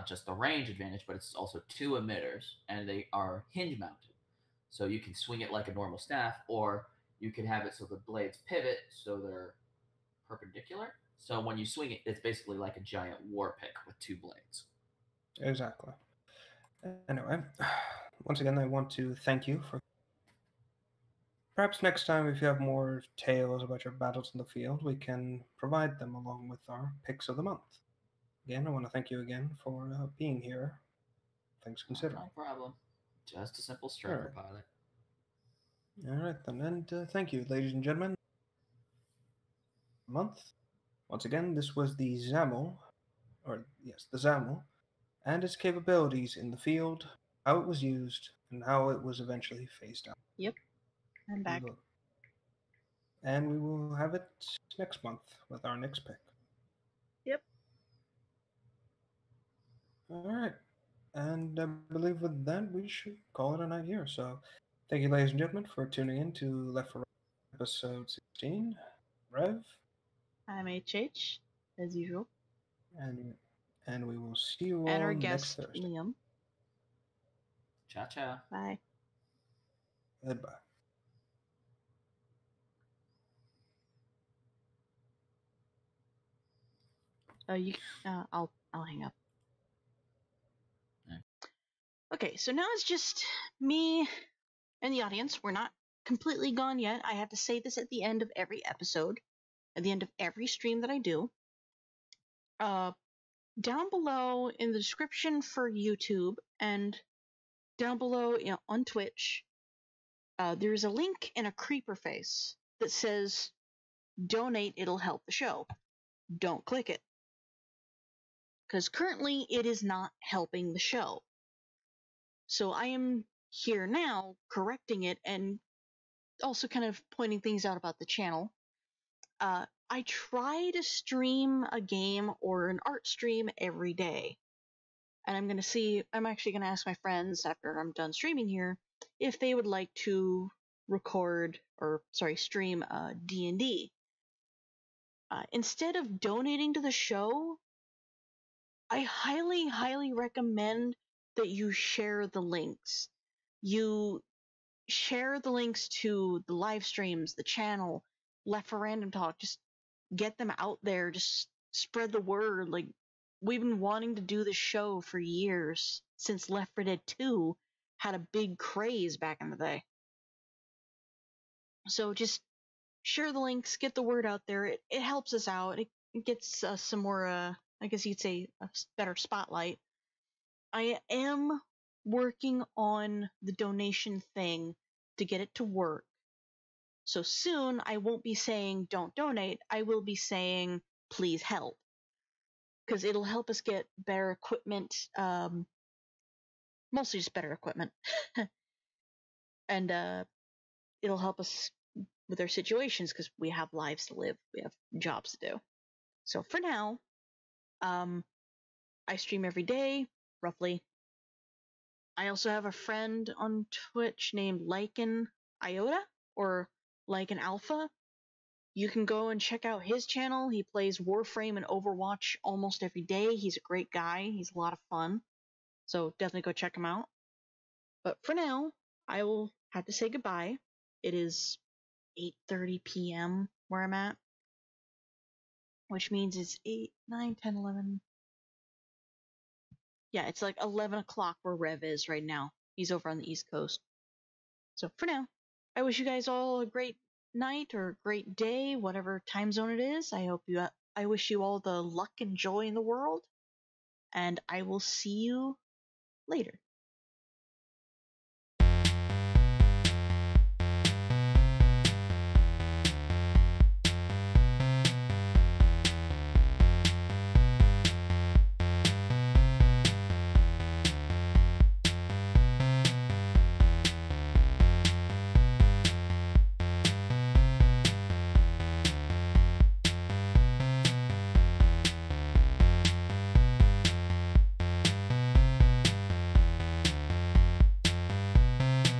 just the range advantage, but it's also two emitters, and they are hinge mounted. So you can swing it like a normal staff, or you can have it so the blades pivot so they're perpendicular. So when you swing it, it's basically like a giant war pick with two blades. Exactly. Anyway, once again, I want to thank you for. Perhaps next time, if you have more tales about your battles in the field, we can provide them along with our picks of the month. Again, I want to thank you again for being here. Things considered. No problem. Just a simple striker pilot. All right, then. And thank you, ladies and gentlemen. Month. Once again, this was the ZAML, the ZAML, and its capabilities in the field, how it was used, and how it was eventually phased out. Yep, I'm back. And we will have it next month with our next pick. Yep. All right. And I believe with that, we should call it a night here. So thank you, ladies and gentlemen, for tuning in to Left 4 Right episode 16. Rev. I'm HH, as usual. And we will see you And all our next guest, Thursday. Liam. Ciao, ciao. Bye. Goodbye. I'll hang up. Yeah. Okay, so now it's just me and the audience. We're not completely gone yet. I have to say this at the end of every episode, at the end of every stream that I do. Down below in the description for YouTube and down below on Twitch, there's a link and a creeper face that says donate, it'll help the show. Don't click it. Because currently it is not helping the show. So I am here now correcting it and also kind of pointing things out about the channel. I try to stream a game or an art stream every day. And I'm actually going to ask my friends after I'm done streaming here if they would like to stream D&D. Instead of donating to the show, I highly, highly recommend that you share the links. You share the links to the live streams, the channel, Left for Random Talk. Just get them out there. Just spread the word. Like, we've been wanting to do this show for years, since Left 4 Dead 2 had a big craze back in the day. So just share the links, get the word out there. It helps us out. It gets us some more, I guess you'd say, a better spotlight. I am working on the donation thing to get it to work. So soon I won't be saying don't donate. I will be saying please help. Because it'll help us get better equipment, mostly just better equipment. And it'll help us with our situations because we have lives to live. We have jobs to do. So for now, I stream every day, roughly. I also have a friend on Twitch named Lycan Iota, or Lycan Alpha. You can go and check out his channel. He plays Warframe and Overwatch almost every day. He's a great guy. He's a lot of fun. So definitely go check him out. But for now, I will have to say goodbye. It is 8:30 p.m. where I'm at. Which means it's 8, 9, 10, 11. Yeah, it's like 11 o'clock where Rev is right now. He's over on the East Coast. So for now, I wish you guys all a great night or great day, whatever time zone it is. I wish you all the luck and joy in the world. And I will see you later.